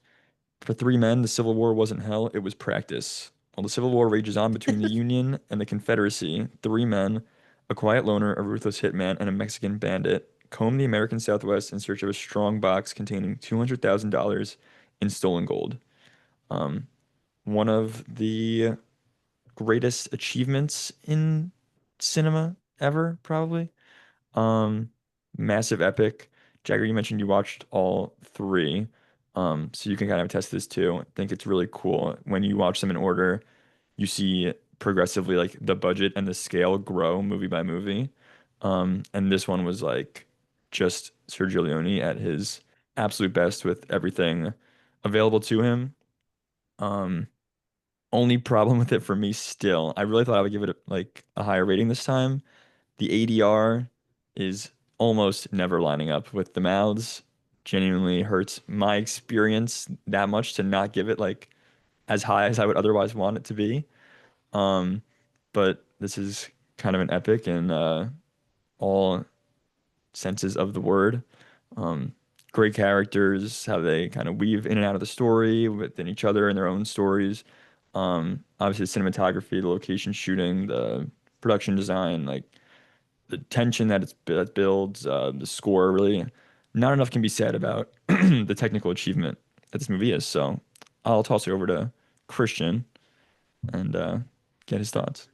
S1: For three men, the Civil War wasn't hell, it was practice. While the Civil War rages on between the Union and the Confederacy, three men, a quiet loner, a ruthless hitman, and a Mexican bandit, comb the American Southwest in search of a strong box containing $200,000 in stolen gold. Um, one of the greatest achievements in cinema ever, probably. Um, Massive epic. Jagger, you mentioned you watched all three. So you can kind of attest to this too. I think it's really cool when you watch them in order, you see progressively like the budget and the scale grow movie by movie. And this one was like just Sergio Leone at his absolute best with everything available to him. Um, Only problem with it for me still, I really thought I would give it like a higher rating this time. The ADR is almost never lining up with the mouths. Genuinely hurts my experience that much to not give it like as high as I would otherwise want it to be. Um, but this is kind of an epic in all senses of the word. Um, Great characters, how they kind of weave in and out of the story within each other and their own stories. Obviously, the cinematography, the location shooting, the production design, like the tension that builds, the score, really, not enough can be said about the technical achievement that this movie is. So I'll toss it over to Christian and get his thoughts.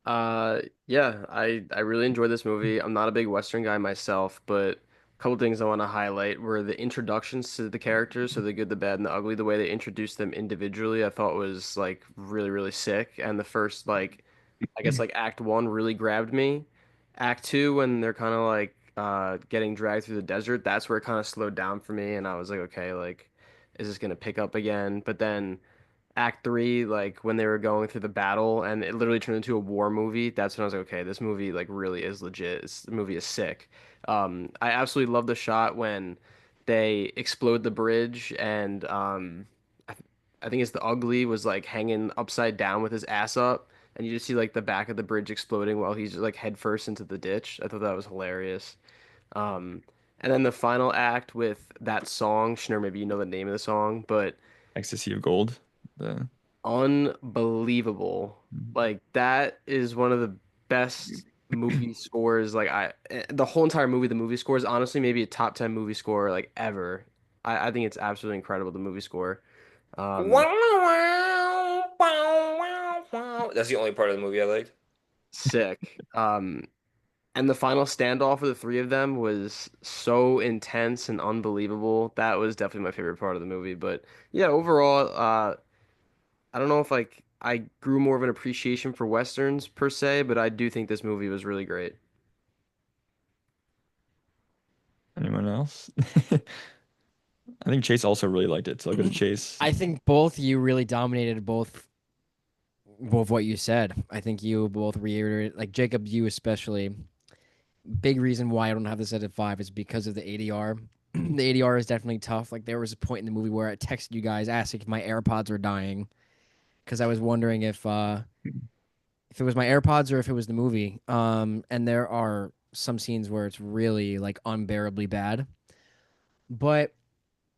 S5: Yeah, I really enjoyed this movie. I'm not a big Western guy myself, but couple things I want to highlight were the introductions to the characters, so the good, the bad, and the ugly. The way they introduced them individually, I thought was like really, really sick. And the first like, I guess like Act One really grabbed me. Act Two, when they're kind of like getting dragged through the desert, that's where it kind of slowed down for me, and I was like, okay, like, is this gonna pick up again? But then Act Three, like when they were going through the battle and it literally turned into a war movie, that's when I was like, okay, this movie like really is legit. The movie is sick. I absolutely love the shot when they explode the bridge and I, th I think it's the ugly was like hanging upside down with his ass up, and you just see like the back of the bridge exploding while he's like head first into the ditch. I thought that was hilarious. Um, and then the final act with that song, Schnur, maybe you know the name of the song, but
S1: Ecstasy of Gold. The
S5: unbelievable. Like that is one of the best movie scores. Like the whole entire movie, the movie score is honestly maybe a top 10 movie score like ever. I think it's absolutely incredible, the movie score. Um,
S2: That's the only part of the movie I liked.
S5: sick. And the final standoff of the three of them was so intense and unbelievable. That was definitely my favorite part of the movie. But yeah, overall, I don't know if like I grew more of an appreciation for Westerns per se, but I do think this movie was really great.
S1: Anyone else? I think Chase also really liked it, so I'll go to Chase.
S3: I think both you really dominated both what you said. I think you both reiterated, like Jacob, you especially. Big reason why I don't have this at a 5 is because of the ADR. The ADR is definitely tough. Like there was a point in the movie where I texted you guys asking if my AirPods were dying because I was wondering if it was my AirPods or if it was the movie. And there are some scenes where it's really like unbearably bad, but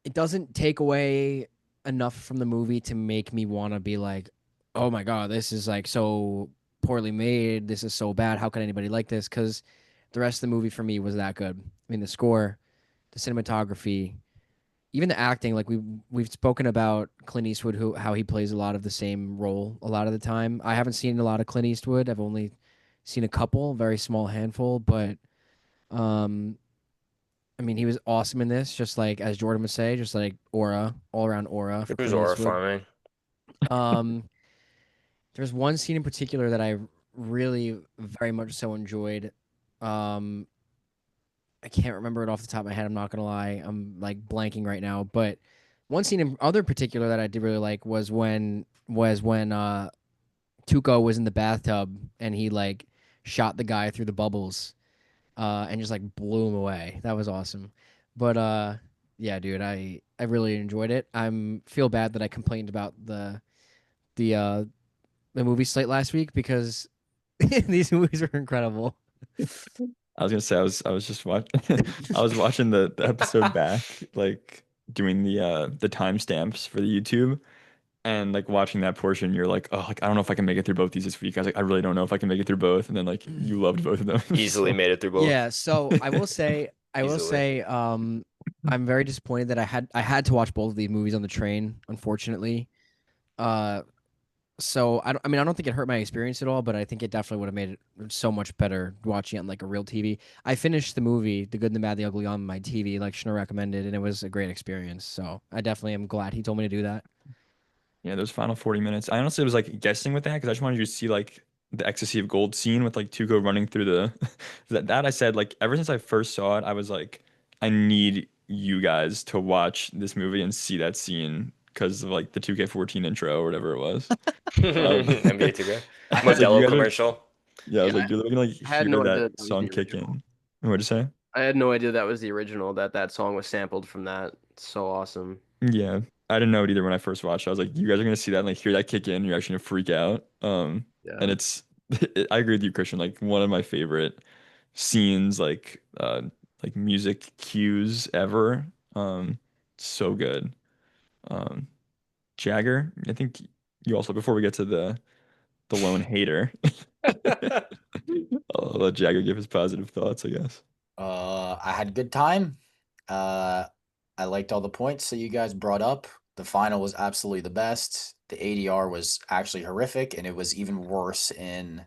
S3: it doesn't take away enough from the movie to make me want to be like, oh my god, this is like so poorly made. This is so bad. How can anybody like this? Because the rest of the movie for me was that good. I mean, the score, the cinematography, even the acting. Like we've spoken about Clint Eastwood, who how he plays a lot of the same role a lot of the time. I haven't seen a lot of Clint Eastwood. I've only seen a couple, very small handful, but um, I mean, he was awesome in this. Just like as Jordan would say, just like aura, all around aura for
S2: It was
S3: Clint Eastwood.
S2: horrifying.
S3: Um, there's one scene in particular that I really very much so enjoyed. Um, I can't remember it off the top of my head. I'm not gonna lie. I'm like blanking right now. But one scene in other particular that I did really like was when Tuco was in the bathtub and he like shot the guy through the bubbles and just like blew him away. That was awesome. But yeah, dude, I really enjoyed it. I'm feel bad that I complained about the uh the movie slate last week because these movies are incredible.
S1: I was gonna say I was just watching I was watching the episode back, like doing the timestamps for the YouTube and like watching that portion, you're like, oh, like I don't know if I can make it through both these this week. I was like, I really don't know if I can make it through both. And then like you loved both of them.
S2: Easily
S1: So
S2: made it through both.
S3: Yeah, so I will
S2: Easily.
S3: say I'm very disappointed that I had to watch both of these movies on the train, unfortunately. Uh so I don't think it hurt my experience at all, but I think it definitely would have made it so much better watching it on like a real TV. I finished the movie, The Good, the Bad, the Ugly on my TV, like Shana recommended, and it was a great experience. So I definitely am glad he told me to do that.
S1: yeah, those final 40 minutes. I honestly was like guessing with that because I just wanted you to see like the ecstasy of gold scene with like Tuco running through the that I said like ever since I first saw it, I was like, I need you guys to watch this movie and see that scene because of like the 2K14 intro or whatever it was. Um,
S2: NBA 2K.
S1: I was like, you
S2: Modelo
S1: guys are,
S2: commercial.
S1: yeah, I was
S5: Yeah,
S1: like, you're gonna like
S5: I had
S1: hear
S5: no idea
S1: that
S5: that was
S1: song
S5: the
S1: kick
S5: original.
S1: in. What'd you say?
S5: I had no idea that was the original, that that song was sampled from that. It's so awesome.
S1: Yeah, I didn't know it either when I first watched it. I was like, you guys are gonna see that and like hear that kick in, you're actually gonna freak out. And
S5: Yeah.
S1: it's I agree with you, Christian. Like one of my favorite scenes, like music cues ever. So good. Um, Jagger, I think you also before we get to the lone hater, I'll let Jagger give his positive thoughts, I guess.
S4: I had a good time. Uh, I liked all the points that you guys brought up. The final was absolutely the best. The ADR was actually horrific, and it was even worse in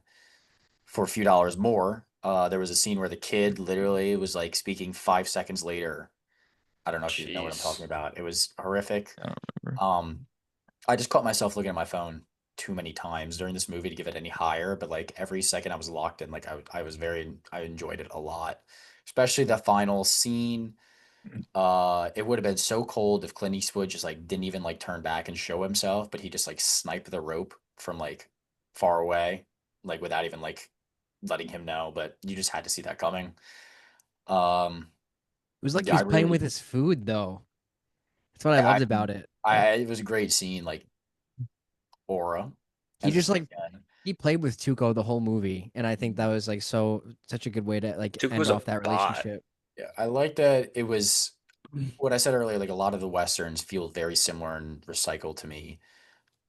S4: For a Few Dollars More. There was a scene where the kid literally was like speaking 5 seconds later. I don't know if you know what I'm talking
S2: Jeez.
S4: about. It was horrific.
S1: I don't remember.
S4: I just caught myself looking at my phone too many times during this movie to give it any higher, but like every second I was locked in, like I enjoyed it a lot, especially the final scene. It would have been so cold if Clint Eastwood just like didn't even like turn back and show himself, but he just like sniped the rope from like far away, like without even like letting him know. But you just had to see that coming. Um,
S3: It was like he
S4: yeah, I
S3: was playing
S4: really,
S3: with his food though. That's what I
S4: I,
S3: loved about it.
S4: it was a great scene, like aura,
S3: He
S4: and
S3: just
S4: just
S3: like
S4: again,
S3: he played with Tuco the whole movie, and I think that
S4: mhm.
S3: was like such a good way to like end
S2: Tuco's a
S3: off that
S2: bot.
S3: relationship.
S4: Yeah, I like that it was what I said earlier. Like a lot of the westerns feel very similar and recycled to me.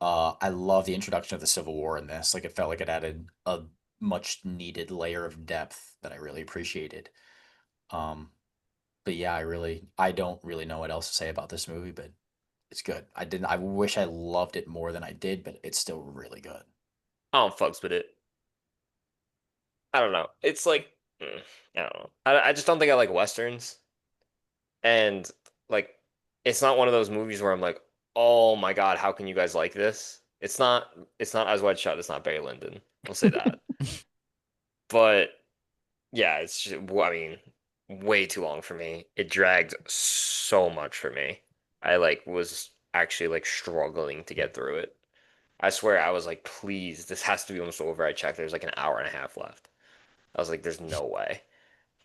S4: I love the introduction of the Civil War in this. Like it felt like it added a much needed layer of depth that I really appreciated. Um, but yeah, I don't really know what else to say about this movie, but it's good. I wish I loved it more than I did, but it's still really good.
S2: I don't fucks with it. I don't know. It's like I don't know. I just don't think I like westerns, and like it's not one of those movies where I'm like, oh my god, how can you guys like this? It's not. It's not Eyes Wide Shut. It's not Barry Lyndon. I'll say that. But yeah, it's just, I mean, way too long for me. It dragged so much for me. I like was actually like struggling to get through it. I swear I was like, please, this has to be almost over. I checked. There's like an hour and a half left. I was like, there's no way.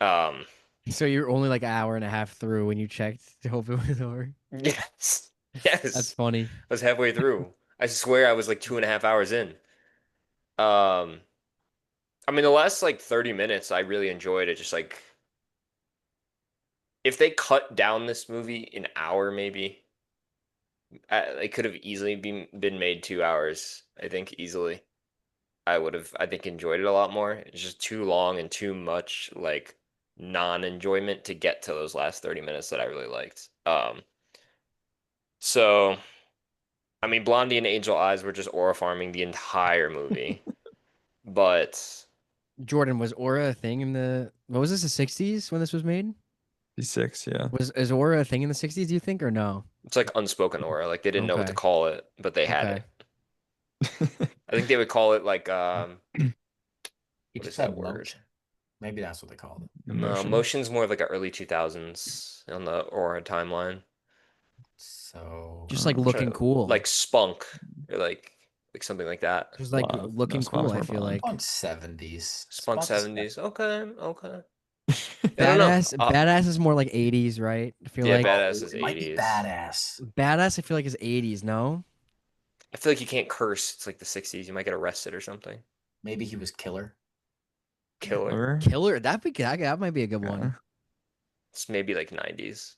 S2: Um,
S3: So you're only like an hour and a half through when you checked to hope it was over.
S2: yes,
S3: That's
S2: yes.
S3: funny.
S2: I was halfway through. I swear I was like 2.5 hours in. Um, I mean, the last like 30 minutes, I really enjoyed it. Just like if they cut down this movie an hour, maybe it could have easily been made 2 hours. I think easily. I would have, I think, enjoyed it a lot more. It's just too long and too much like non-enjoyment to get to those last 30 minutes that I really liked. So I mean, Blondie and Angel Eyes were just aura farming the entire movie, but
S3: Jordan, was Aura a thing in the what was this, the 60s when this was made?
S1: He's six, yeah.
S3: Was is Aura a thing in the 60s, do you think, or no?
S2: it's like unspoken aura. Like they didn't know what to
S3: Okay.
S2: call it, but they had
S3: Okay.
S2: it. I think they would call it like
S4: He
S2: what
S4: just
S2: is that
S4: had
S2: word?
S4: motion. Maybe that's what they called it.
S2: No,
S1: Emotion.
S2: motion's more of like a early 2000s on the aura timeline.
S4: So
S3: Just like
S2: I'm trying
S3: looking
S2: to
S3: cool.
S2: like spunk or like something like that.
S3: Just like
S1: Wow. No,
S3: looking cool,
S1: Spunk's
S3: I
S1: more
S3: feel
S1: Bond.
S3: like.
S4: Spunk 70s.
S2: Spunk
S4: Spunk is
S2: 70s. Okay, okay. I don't know.
S3: Badass is more like 80s, right? I feel
S2: Yeah,
S3: like
S2: badass
S4: oh,
S2: is
S4: it might be
S2: 80s.
S4: badass.
S3: badass I feel like is 80s, no?
S2: I feel like you can't curse. It's like the 60s. You might get arrested or something.
S4: Maybe he was killer.
S2: Killer.
S1: Remember?
S3: Killer, that might be a good
S1: Yeah.
S3: one.
S2: It's maybe like 90s.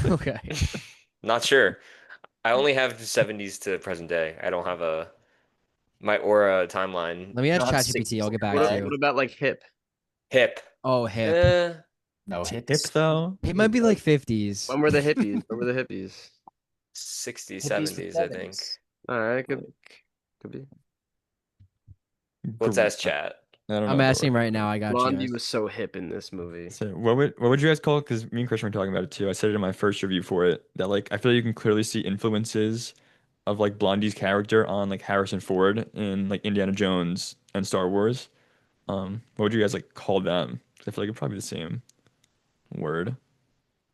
S3: Okay.
S2: Not sure. I only have the 70s to present day. I don't have a my aura timeline.
S3: Let me
S4: You
S3: ask
S4: don't have
S3: ChatGPT,
S4: 60s
S3: I'll
S4: in
S3: get
S4: your
S3: back to
S5: What
S3: you.
S4: head?
S5: about like hip?
S2: Hip.
S3: Oh, hip.
S2: Eh,
S4: No,
S1: Hip
S4: hip's
S1: though?
S3: It might be
S4: good.
S3: like 50s.
S5: When were the hippies? When were the hippies?
S2: 60s,
S4: Hippies the
S2: 70s, I think.
S4: 70s.
S5: All right,
S1: Like
S5: could be.
S2: Let's
S1: gr-
S2: ask chat.
S1: I don't
S3: I'm
S1: know the
S3: asking right now.
S1: word.
S3: I got you
S5: Blondie
S3: guys.
S5: was so hip in this movie.
S1: So what would you guys call it? Because me and Christian were talking about it too. I said it in my first review for it that like I feel like you can clearly see influences of like Blondie's character on like Harrison Ford in like Indiana Jones and Star Wars. What would you guys like call them? 'Cause I feel like it'd probably be the same word.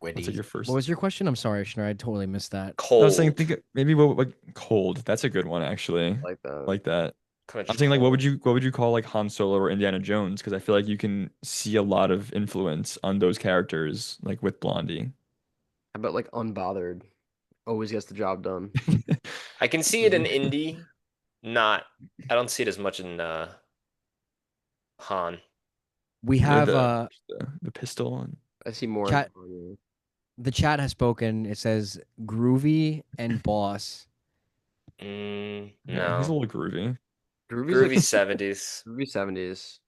S1: What's like
S4: Witty.
S1: your
S3: What
S1: first?
S3: was your question? I'm sorry, Shner. I totally missed that.
S1: I was saying
S2: Cold.
S1: maybe what like cold. That's a good one actually.
S5: Like that.
S1: Like that.
S2: Kind of
S1: I'm
S2: just
S1: saying like
S2: cold.
S1: what would you call like Han Solo or Indiana Jones? Because I feel like you can see a lot of influence on those characters like with Blondie.
S5: How about like unbothered? Always gets the job done.
S2: I can see it in indie. Not. I don't see it as much in Han.
S3: We
S1: Or
S3: have
S1: the pistol and
S5: I see more.
S3: chat the chat has spoken. It says groovy and boss.
S1: yeah, he's a
S2: No.
S1: little groovy.
S5: Groovy's like
S2: Groovy 70s.
S5: Groovy 70s.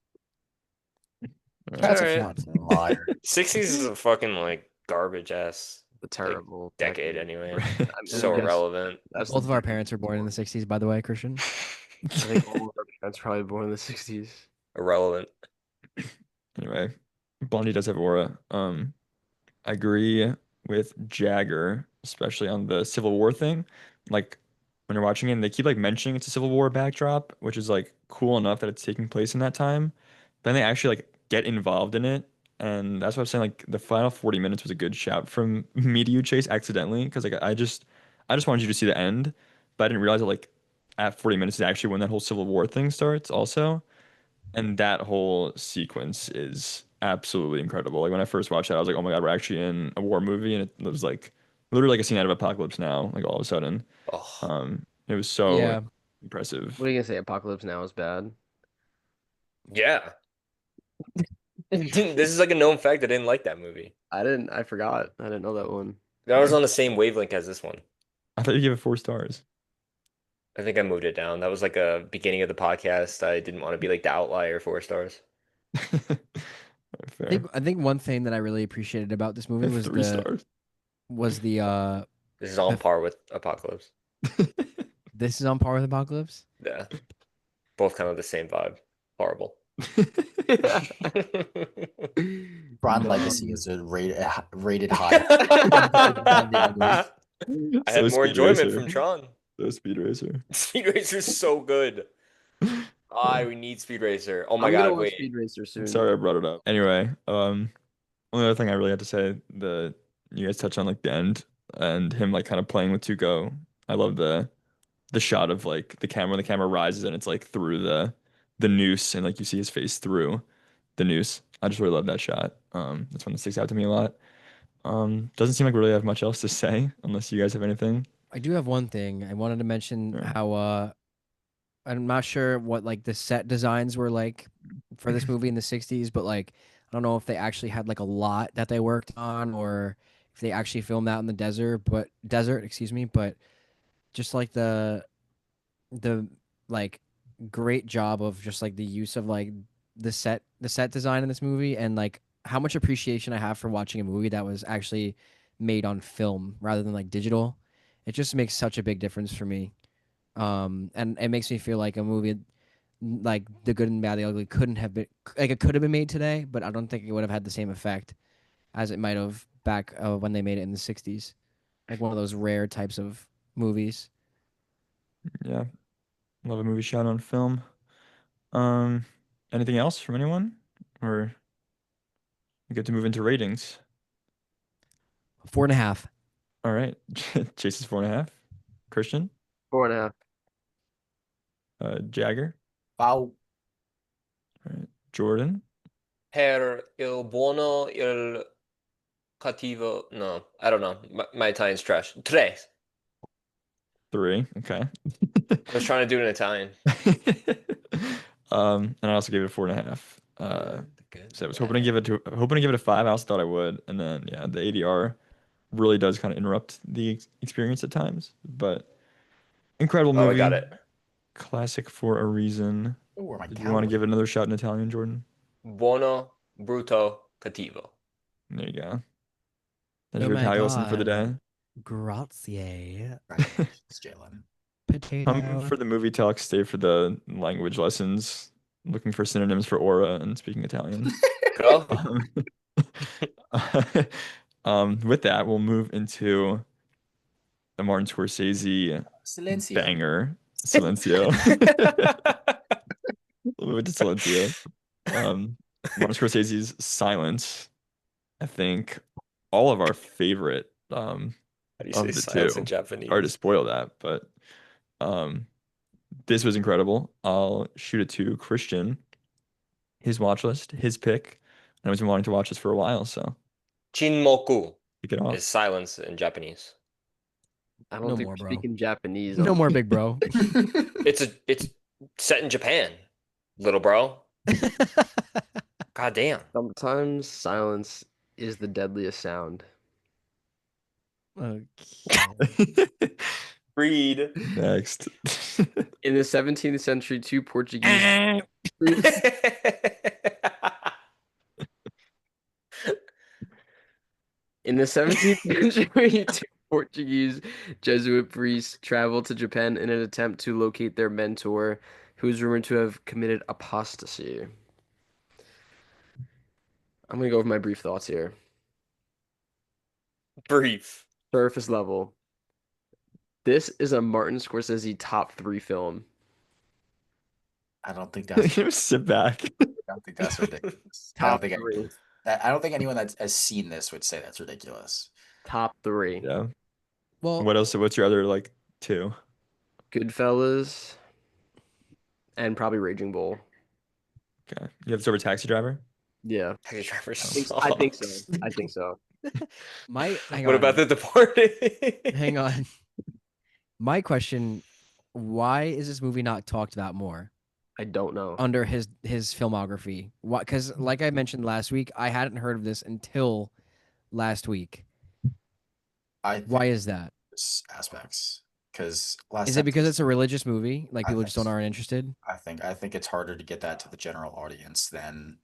S1: All
S2: It's all
S1: right.
S4: That's a
S2: right.
S4: fucking liar.
S2: 60s is a fucking like garbage ass
S5: The
S2: like
S5: terrible
S2: decade anyway. So
S5: Yes,
S2: irrelevant.
S3: Both of our parents were born in the 60s, by the way, Christian.
S5: I think all of our parents probably born in the 60s.
S2: irrelevant.
S1: Anyway, Blondie does have aura. I agree with Jagger, especially on the Civil War thing. Like when you're watching it, and they keep like mentioning it's a Civil War backdrop, which is like cool enough that it's taking place in that time. Then they actually like get involved in it, and that's what I'm saying. Like the final 40 minutes was a good shout from me to you, Chase, accidentally, because like I just wanted you to see the end, but I didn't realize that like at 40 minutes is actually when that whole Civil War thing starts also. And that whole sequence is absolutely incredible. Like when I first watched that, I was like, "Oh my God, we're actually in a war movie!" And it was like literally like a scene out of Apocalypse Now. Like all of a sudden,
S2: Oh,
S1: it was so
S3: Yeah.
S1: impressive.
S5: What are you gonna say? Apocalypse Now is bad?
S2: yeah. This is like a known fact. I didn't like that movie.
S5: I didn't. I forgot. I didn't know that one.
S2: That was on the same wavelength as this one.
S1: I thought you gave it 4 stars.
S2: I think I moved it down. That was like a beginning of the podcast. I didn't want to be like the outlier 4 stars.
S1: Fair.
S3: I think one thing that I really appreciated about this movie was
S1: 3 stars.
S3: the
S2: This is on par with Apocalypse.
S3: this is on par with Apocalypse.
S2: Yeah. Both kind of the same vibe. Horrible.
S4: Bron
S1: No.
S4: Legacy is rated high.
S2: I
S1: So
S2: had more
S1: Speed
S2: enjoyment
S1: Racer.
S2: from Tron.
S1: So Speed Racer.
S2: Speed Racer is so good. Ah, we need Speed Racer. Oh my
S5: I'm gonna
S2: God,
S5: watch
S2: wait.
S5: Speed Racer soon.
S1: Sorry I brought it up. Anyway, only other thing I really had to say, you guys touched on like the end and him like kind of playing with Tuco. I love the shot of like the camera rises and it's like through the noose and like you see his face through the noose. I just really love that shot. That's one that sticks out to me a lot. Doesn't seem like we really have much else to say unless you guys have anything.
S3: I do have one thing. I wanted to mention
S1: Sure.
S3: how I'm not sure what like the set designs were like for this movie in the 60s, but like I don't know if they actually had like a lot that they worked on or if they actually filmed out in the desert, excuse me, but just like the like great job of just like the use of like the set design in this movie and like how much appreciation I have for watching a movie that was actually made on film rather than like digital. It just makes such a big difference for me. And it makes me feel like a movie like The Good and Bad, the Ugly couldn't have been like it could have been made today, but I don't think it would have had the same effect as it might have back when they made it in the 60s. Like one of those rare types of movies.
S1: Yeah, love a movie shot on film. Um, Anything else from anyone? Or we get to move into ratings.
S3: 4.5.
S1: All right. Chase is 4.5. Christian,
S5: 4.5.
S1: Jagger,
S4: Wow.
S1: all right. Jordan,
S2: Per il buono, il cattivo. No, I don't know. My Italian's trash. Tres.
S1: 3. Okay.
S2: I was trying to do it in Italian.
S1: And I also gave it a 4.5.
S2: Good,
S1: So I was hoping to give it a 5. I also thought I would, and then yeah, the ADR really does kind of interrupt the experience at times. But incredible
S2: Oh, I
S1: movie,
S2: got it.
S1: classic for a reason.
S4: Ooh, where are my
S1: Did you want to
S4: calories?
S1: give it another shot in Italian, Jordan?
S2: Buono, brutto, cattivo.
S1: There you go. That's
S3: Oh
S1: your
S3: my
S1: Italian lesson for the
S3: God.
S1: day.
S3: Grazie.
S4: Congratulations, Jalen.
S1: Come
S3: Potato.
S1: for the movie talk, stay for the language lessons. Looking for synonyms for aura and speaking Italian.
S2: Go.
S1: Um, with that, we'll move into the Martin Scorsese
S4: Silencio.
S1: banger, Silencio. We'll move into Silencio. Martin Scorsese's Silence. I think all of our favorite
S2: How do you
S1: of
S2: say
S1: the
S2: silence in
S1: two. Hard to
S2: Japanese?
S1: spoil that, but this was incredible. I'll shoot it to Christian, his watch list, his pick. And I've been wanting to watch this for a while, so
S2: Chinmoku
S1: kick it off.
S2: is silence in Japanese.
S5: I don't
S3: No
S5: think
S3: more,
S5: we're
S3: bro.
S5: speaking Japanese.
S3: No
S5: on
S3: more, big bro.
S2: It's set in Japan, little bro. God damn.
S5: Sometimes silence is the deadliest sound.
S3: Okay.
S2: Read.
S1: Next.
S5: In the 17th century, two Portuguese In the 17th century, two Portuguese Jesuit priests traveled to Japan in an attempt to locate their mentor, who is rumored to have committed apostasy. I'm gonna go with my brief thoughts here.
S2: Brief.
S5: Surface level. This is a Martin Scorsese top 3 film.
S4: I don't think that's.
S1: Sit back.
S4: I don't think that's ridiculous.
S5: Top 3.
S4: I don't think anyone that has seen this would say that's ridiculous.
S5: Top 3.
S1: Yeah.
S3: Well,
S1: What else? What's your other like two?
S5: Goodfellas and probably Raging Bull.
S1: Okay. You have this over Taxi Driver?
S5: Yeah.
S2: Taxi Driver
S5: I think so.
S2: sucks.
S5: I think so.
S3: hang
S2: What
S3: on.
S2: about The Departed?
S3: Hang on. My question: why is this movie not talked about more
S5: I don't know.
S3: under his filmography? Why? Because, like I mentioned last week, I hadn't heard of this until last week.
S4: I think
S3: Why is that?
S4: it's aspects because last
S3: Is it because
S4: Temptation-
S3: it's a religious movie? Like
S4: I
S3: people
S4: think
S3: just don't
S4: so.
S3: aren't interested?
S4: I think it's harder to get that to the general audience than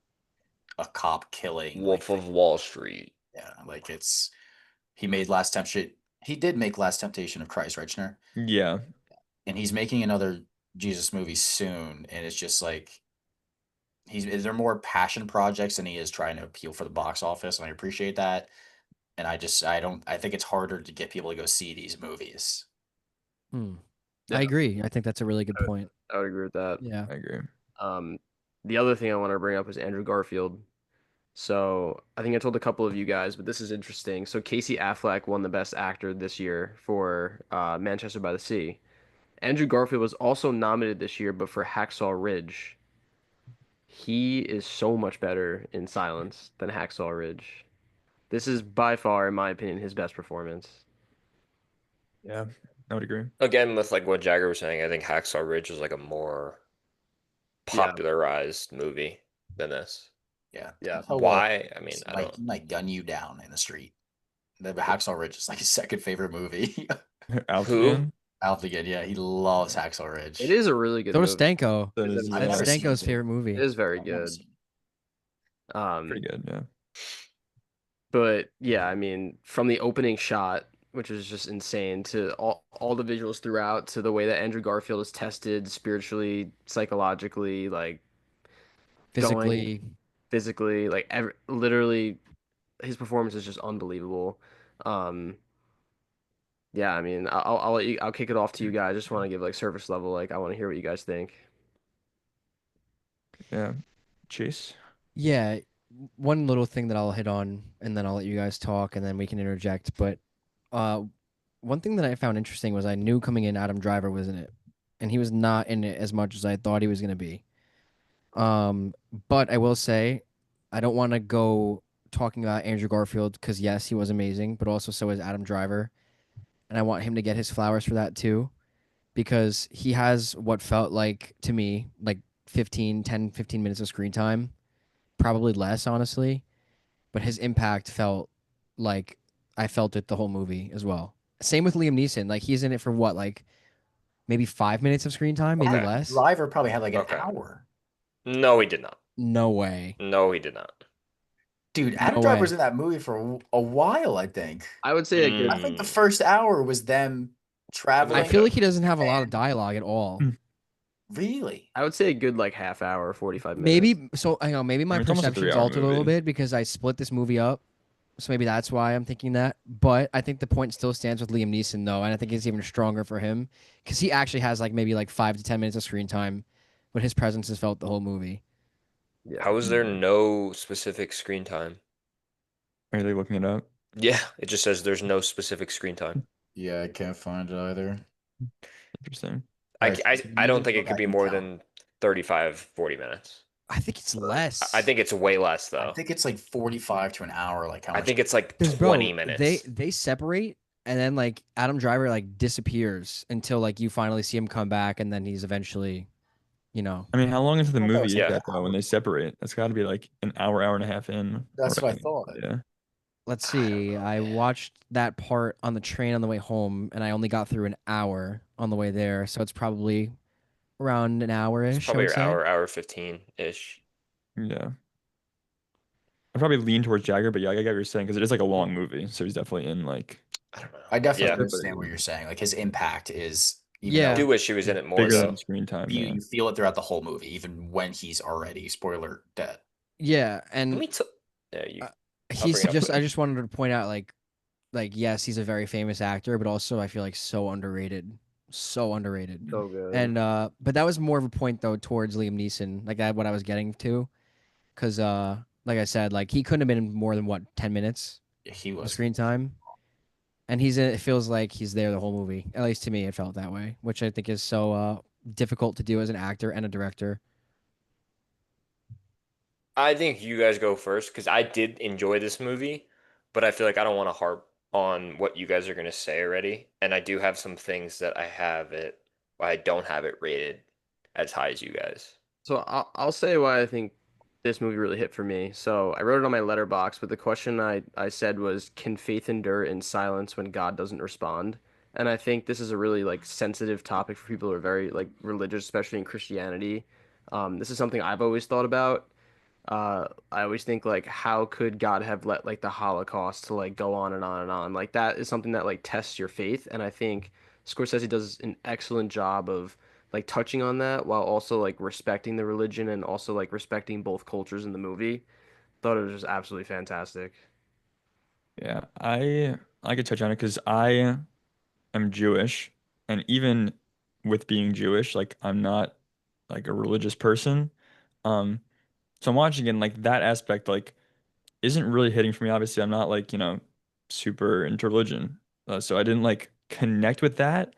S4: a cop killing.
S2: Wolf
S4: like,
S2: of Wall Street.
S4: yeah, like he made Last Temptation. He did make Last Temptation of Christ, right, Schnur?
S1: Yeah.
S4: And he's making another Jesus movie soon, and it's just like they're more passion projects than he is trying to appeal for the box office, and I appreciate that. And I think it's harder to get people to go see these movies.
S3: Hmm.
S5: Yeah.
S3: I agree. I think that's a really good point.
S5: I would agree with that.
S3: Yeah.
S1: I agree.
S5: The other thing I want to bring up is Andrew Garfield. So I think I told a couple of you guys, but this is interesting. So Casey Affleck won the Best Actor this year for Manchester by the Sea. Andrew Garfield was also nominated this year, but for Hacksaw Ridge. He is so much better in Silence than Hacksaw Ridge. This is by far, in my opinion, his best performance.
S1: Yeah. I would agree.
S2: Again, with like what Jagger was saying, I think Hacksaw Ridge is like a more popularized movie than this.
S4: Yeah.
S5: Yeah.
S2: Why? I mean, I
S4: Like
S2: don't.
S4: he might gun you down in the street. The Hacksaw Ridge is like his second favorite movie.
S1: Alf
S2: Who?
S1: again?
S4: Alf again, yeah, he loves Hacksaw Ridge.
S5: It is a really good
S3: So does
S5: movie.
S3: Stanko.
S1: That is,
S4: I've
S3: That's
S4: never seen
S3: Stanko's
S4: it.
S3: favorite movie.
S5: It is very
S4: I've never
S5: good.
S4: seen
S1: pretty good, yeah.
S5: But yeah, I mean, from the opening shot, which is just insane, to all the visuals throughout, to the way that Andrew Garfield is tested spiritually, psychologically, like
S3: Physically.
S5: physically, like literally, his performance is just unbelievable. Yeah, I mean, I'll kick it off to you guys. I just want to give like surface level, like I want to hear what you guys think.
S1: Yeah. Chase?
S3: Yeah, one little thing that I'll hit on, and then I'll let you guys talk, and then we can interject. But one thing that I found interesting was I knew coming in Adam Driver was in it, and he was not in it as much as I thought he was going to be. But I will say, I don't want to go talking about Andrew Garfield because yes, he was amazing, but also so is Adam Driver, and I want him to get his flowers for that too, because he has what felt like to me like 15 minutes of screen time, probably less honestly, but his impact felt like I felt it the whole movie as well. Same with Liam Neeson, like he's in it for what, like maybe 5 minutes of screen time, maybe
S2: Okay.
S3: less.
S4: Driver probably had like an
S2: Okay.
S4: hour.
S2: No, he did not.
S3: No way.
S2: No, he did not.
S4: Dude, Adam
S3: No
S4: Driver
S3: way.
S4: was in that movie for a while, I think.
S5: I would say a good.
S4: I think the first hour was them traveling.
S3: I feel like he doesn't have a lot of dialogue at all.
S4: Really?
S5: I would say a good like half hour, 45 minutes.
S3: Maybe so. Hang on. Maybe my
S1: I mean, it's almost a
S3: perception's
S1: 3-hour
S3: altered a little
S1: movie.
S3: bit because I split this movie up. So maybe that's why I'm thinking that. But I think the point still stands with Liam Neeson though, and I think it's even stronger for him because he actually has like maybe like 5 to 10 minutes of screen time, but his presence is felt the whole movie.
S5: Yeah.
S2: How is there no specific screen time?
S1: Are they looking it up?
S2: Yeah, it just says there's no specific screen time.
S4: Yeah, I can't find it either.
S1: Interesting.
S2: I don't think it could be more than 35, 40 minutes.
S3: I think it's less.
S2: I think it's way less though.
S4: I think it's like 45 to an hour. Like how
S2: I
S4: much?
S2: think it's like
S3: 'Cause,
S2: 20 minutes.
S3: They separate, and then like Adam Driver like disappears until like you finally see him come back, and then he's eventually, you know.
S1: I mean, how long into the
S4: I thought it
S1: movie
S4: was
S1: is
S2: like
S1: that
S4: an
S1: though when
S4: hour.
S1: they separate? That's got to be like an hour, hour and a half in.
S4: That's
S1: or
S4: what I
S1: like-
S4: thought.
S1: Yeah.
S3: Let's
S2: I don't
S3: see.
S2: know,
S3: I
S2: man.
S3: watched that part on the train on the way home, and I only got through an hour on the way there, so it's probably around an
S2: It's
S3: hour-ish.
S2: probably
S3: I
S2: an
S3: would say.
S2: hour 15-ish.
S1: Yeah. I'd probably lean towards Jagger, but yeah, I get what you're saying because it is like a long movie, so he's definitely in like
S2: I don't know.
S4: I definitely
S2: Yeah.
S4: understand what you're saying. Like his impact is even
S3: Yeah.
S2: I
S4: though
S2: do wish he was in it more
S1: bigger
S2: though.
S1: than screen time.
S4: you,
S1: Yeah.
S4: you feel it throughout the whole movie, even when he's already spoiler dead.
S3: Yeah,
S2: Can
S3: and
S2: we Yeah, you.
S3: Uh,
S2: I'll
S3: he's
S2: bring it up.
S3: just I just wanted to point out like yes, he's a very famous actor, but also I feel like so underrated. So underrated.
S5: So good.
S3: And but that was more of a point though towards Liam Neeson, like that what I was getting to. Cause like I said, like he couldn't have been more than what, 10 minutes
S4: Yeah, he
S3: of
S4: was.
S3: screen time. And it feels like he's there the whole movie. At least to me it felt that way, which I think is so difficult to do as an actor and a director.
S2: I think you guys go first because I did enjoy this movie, but I feel like I don't want to harp on what you guys are going to say already. And I do have some things that I don't have it rated as high as you guys.
S5: So I'll say why I think this movie really hit for me. So I wrote it on my letterbox, but the question I said was, can faith endure in silence when God doesn't respond? And I think this is a really like sensitive topic for people who are very like religious, especially in Christianity. This is something I've always thought about. I always think like, how could God have let like the Holocaust to like go on and on and on? Like that is something that like tests your faith, and I think Scorsese does an excellent job of like touching on that while also like respecting the religion and also like respecting both cultures in the movie. Thought it was just absolutely fantastic.
S1: Yeah, I could touch on it because I am Jewish, and even with being Jewish, like I'm not like a religious person. Um, so I'm watching it and like that aspect like isn't really hitting for me. Obviously, I'm not like, super into religion. So I didn't like connect with that.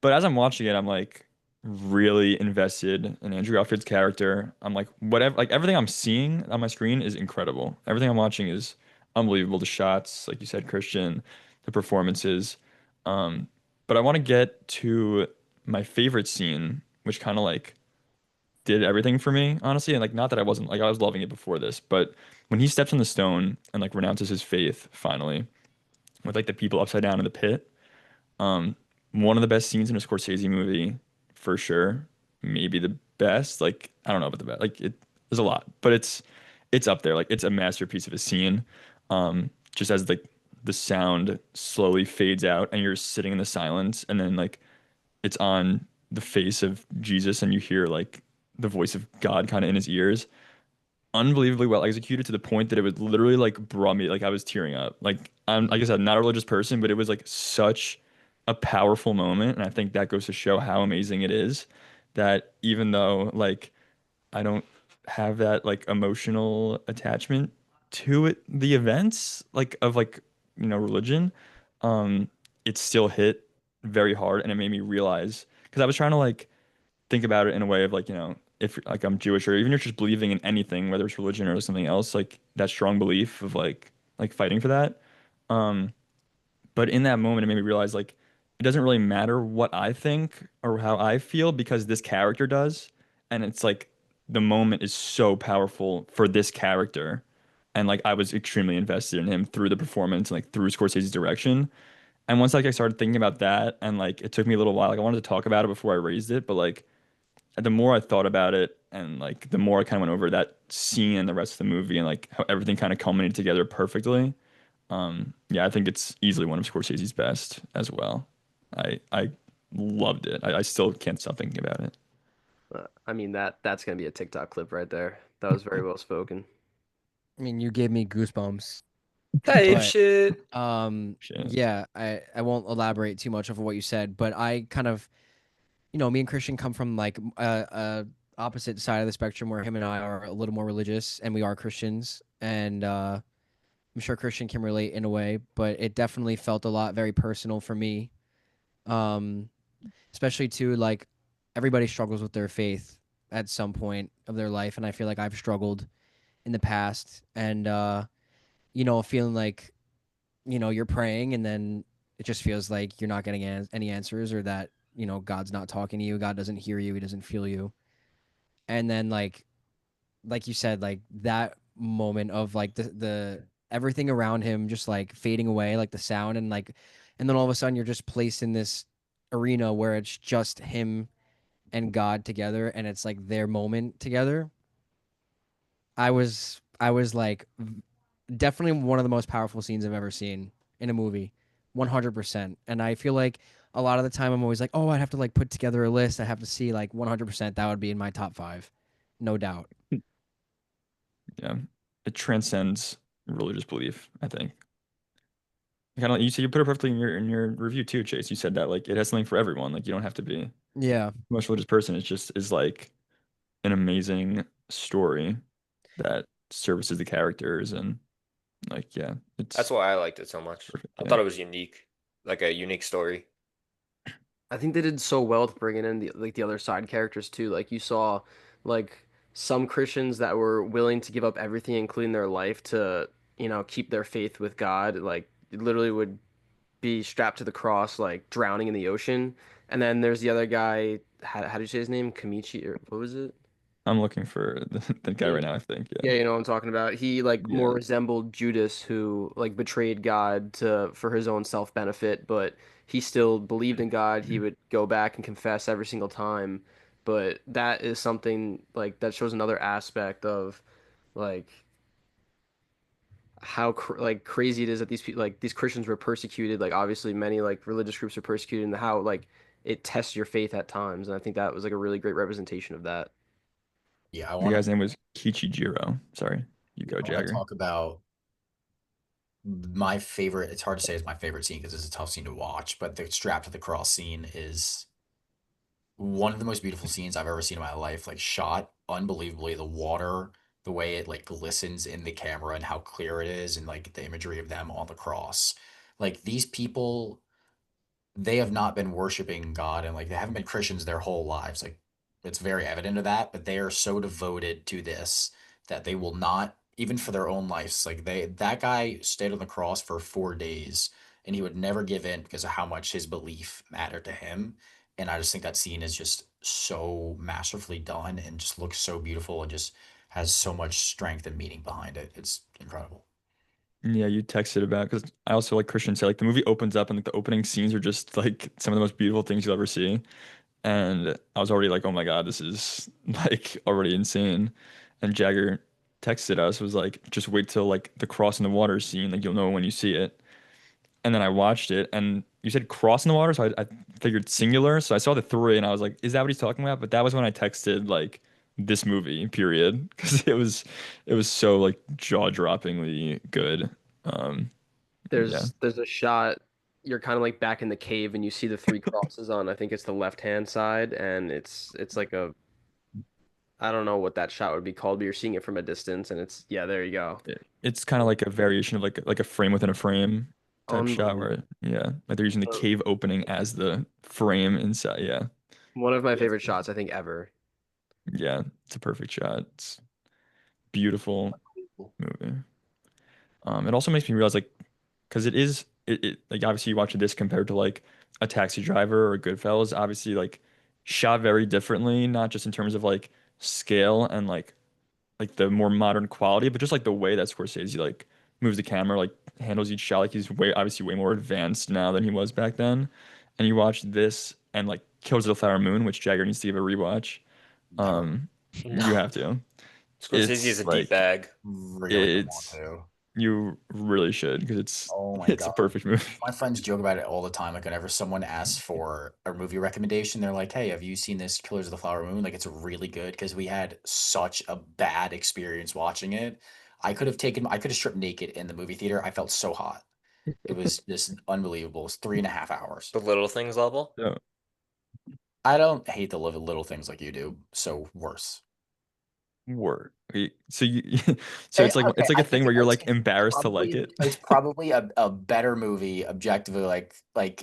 S1: But as I'm watching it, I'm like really invested in Andrew Garfield's character. I'm like, whatever, like everything I'm seeing on my screen is incredible. Everything I'm watching is unbelievable. The shots, like you said, Christian, the performances. Um, but I want to get to my favorite scene, which kind of like did everything for me, honestly. And like, not that I wasn't like, I was loving it before this, but when he steps on the stone and like renounces his faith finally with like the people upside down in the pit. um, One of the best scenes in a Scorsese movie, for sure. Maybe the best. Like, I don't know about the best. Like, there's a lot, but it's up there. Like, it's a masterpiece of a scene. Just as like the sound slowly fades out, and you're sitting in the silence, and then like it's on the face of Jesus, and you hear like the voice of God kind of in his ears, unbelievably well executed to the point that it was literally like brought me like I was tearing up. Like I'm like I said, not a religious person, but it was like such a powerful moment, and I think that goes to show how amazing it is that even though like I don't have that like emotional attachment to the events like of like religion, um, it still hit very hard, and it made me realize because I was trying to like think about it in a way of like, if like I'm Jewish or even if you're just believing in anything, whether it's religion or something else, like that strong belief of like fighting for that. Um, but in that moment, it made me realize like it doesn't really matter what I think or how I feel because this character does. And it's like the moment is so powerful for this character. And like I was extremely invested in him through the performance and like through Scorsese's direction. And once like I started thinking about that and like it took me a little while, like I wanted to talk about it before I raised it, but like the more I thought about it and like the more I kind of went over that scene and the rest of the movie and like how everything kind of culminated together perfectly. Yeah, I think it's easily one of Scorsese's best as well. I loved it. I still can't stop thinking about it.
S5: I mean that's gonna be a TikTok clip right there. That was very well spoken.
S3: I mean, you gave me goosebumps,
S2: Type
S3: but
S2: shit.
S1: Shit.
S3: yeah, I won't elaborate too much over what you said, but I kind of, me and Christian come from like a opposite side of the spectrum where him and I are a little more religious and we are Christians, and I'm sure Christian can relate in a way, but it definitely felt a lot very personal for me. Um, Especially too like everybody struggles with their faith at some point of their life, and I feel like I've struggled in the past, and feeling like you're praying and then it just feels like you're not getting any answers, or that God's not talking to you, God doesn't hear you, he doesn't feel you. And then like you said, like that moment of like the everything around him just like fading away, like the sound, and then all of a sudden you're just placed in this arena where it's just him and God together, and it's like their moment together. I was like definitely one of the most powerful scenes I've ever seen in a movie. 100%. And I feel like a lot of the time I'm always like, "Oh, I'd have to like put together a list. I have to see like 100% that would be in my top 5." No doubt.
S1: Yeah. it transcends religious belief, I think. Kind of, you said you put it perfectly in your review too, Chase. You said that like it has something for everyone. Like you don't have to be the
S3: Yeah.
S1: most religious person. It just is like an amazing story that services the characters and like yeah,
S2: That's
S1: it's
S2: why I liked it so much.
S1: perfect.
S2: I
S1: Yeah.
S2: thought it was unique, like a unique story.
S5: I think they did so well with bringing in the other side characters too. Like you saw, like some Christians that were willing to give up everything, including their life, to keep their faith with God. Like literally would be strapped to the cross, like drowning in the ocean. And then there's the other guy. How do you say his name? Kamichi or what was it?
S1: I'm looking for the guy right now, I think.
S5: Yeah,
S1: Yeah.
S5: you know what I'm talking about. He like
S1: Yeah.
S5: more resembled Judas, who like betrayed God to for his own self benefit, but he still believed in God. He would go back and confess every single time. But that is something like that shows another aspect of like how like crazy it is that these people like these Christians were persecuted. Like obviously many like religious groups are persecuted, and how like it tests your faith at times. And I think that was like a really great representation of that.
S4: Yeah, I
S1: The
S4: want to
S1: guy's name was Kichijiro. Sorry. You go,
S4: I want to
S1: Jagger.
S4: talk about my favorite. It's hard to say it's my favorite scene because it's a tough scene to watch, but the strap to the cross scene is one of the most beautiful scenes I've ever seen in my life. Like shot unbelievably, the water, the way it like glistens in the camera and how clear it is, and like the imagery of them on the cross. Like these people, they have not been worshiping God, and like they haven't been Christians their whole lives. Like it's very evident of that, but they are so devoted to this that they will not, even for their own lives. Like that guy stayed on the cross for 4 days, and he would never give in because of how much his belief mattered to him. And I just think that scene is just so masterfully done and just looks so beautiful and just has so much strength and meaning behind it. It's incredible.
S1: Yeah, you texted about because I also like Christian say like the movie opens up and like the opening scenes are just like some of the most beautiful things you'll ever see. And I was already like, oh my God, this is like already insane. And Jagger texted us, was like, just wait till like the cross in the water scene, like you'll know when you see it. And then I watched it and you said cross in the water, so I figured singular. So I saw the three and I was like, is that what he's talking about? But that was when I texted like this movie, period. Because it was so like jaw-droppingly good. Um, yeah.
S5: There's a shot you're kind of like back in the cave and you see the three crosses on I think it's the left hand side and it's like a I don't know what that shot would be called but you're seeing it from a distance and it's yeah there you go.
S1: It's kind of like a variation of like a frame within a frame type shot
S5: Unbelievable.
S1: where yeah, like they're using the cave opening as the frame inside. Yeah.
S5: One of my
S4: Yes.
S5: favorite shots I think ever.
S1: Yeah, it's a perfect shot. It's beautiful movie. It also makes me realize like because it like obviously you watch this compared to like a Taxi Driver or Goodfellas, obviously like shot very differently, not just in terms of like scale and like the more modern quality, but just like the way that Scorsese like moves the camera, like handles each shot, like he's way obviously way more advanced now than he was back then. And you watch this and like Killers of the Flower Moon, which Jagger needs to give a rewatch.
S4: Never
S1: Um, you
S2: No,
S1: have to.
S2: Scorsese is
S1: It's
S2: a deep
S1: like
S2: bag.
S4: really don't want
S1: it's
S4: to.
S1: you really should because
S4: Oh my
S1: it's a
S4: God.
S1: perfect movie.
S4: My friends joke about it all the time. Like whenever someone asks for a movie recommendation, they're like, "Hey, have you seen this Killers of the Flower Moon?" Like it's really good because we had such a bad experience watching it. I could have stripped naked in the movie theater. I felt so hot. It was just unbelievable. It was 3.5 hours.
S2: The little things level.
S1: So,
S4: I don't hate the little things like you do. So worse.
S1: word. So you so
S4: Okay,
S1: it's like
S4: I
S1: a
S4: think
S1: thing where you're like
S4: it's
S1: embarrassed to like
S4: probably
S1: it.
S4: it's probably a better movie objectively. Like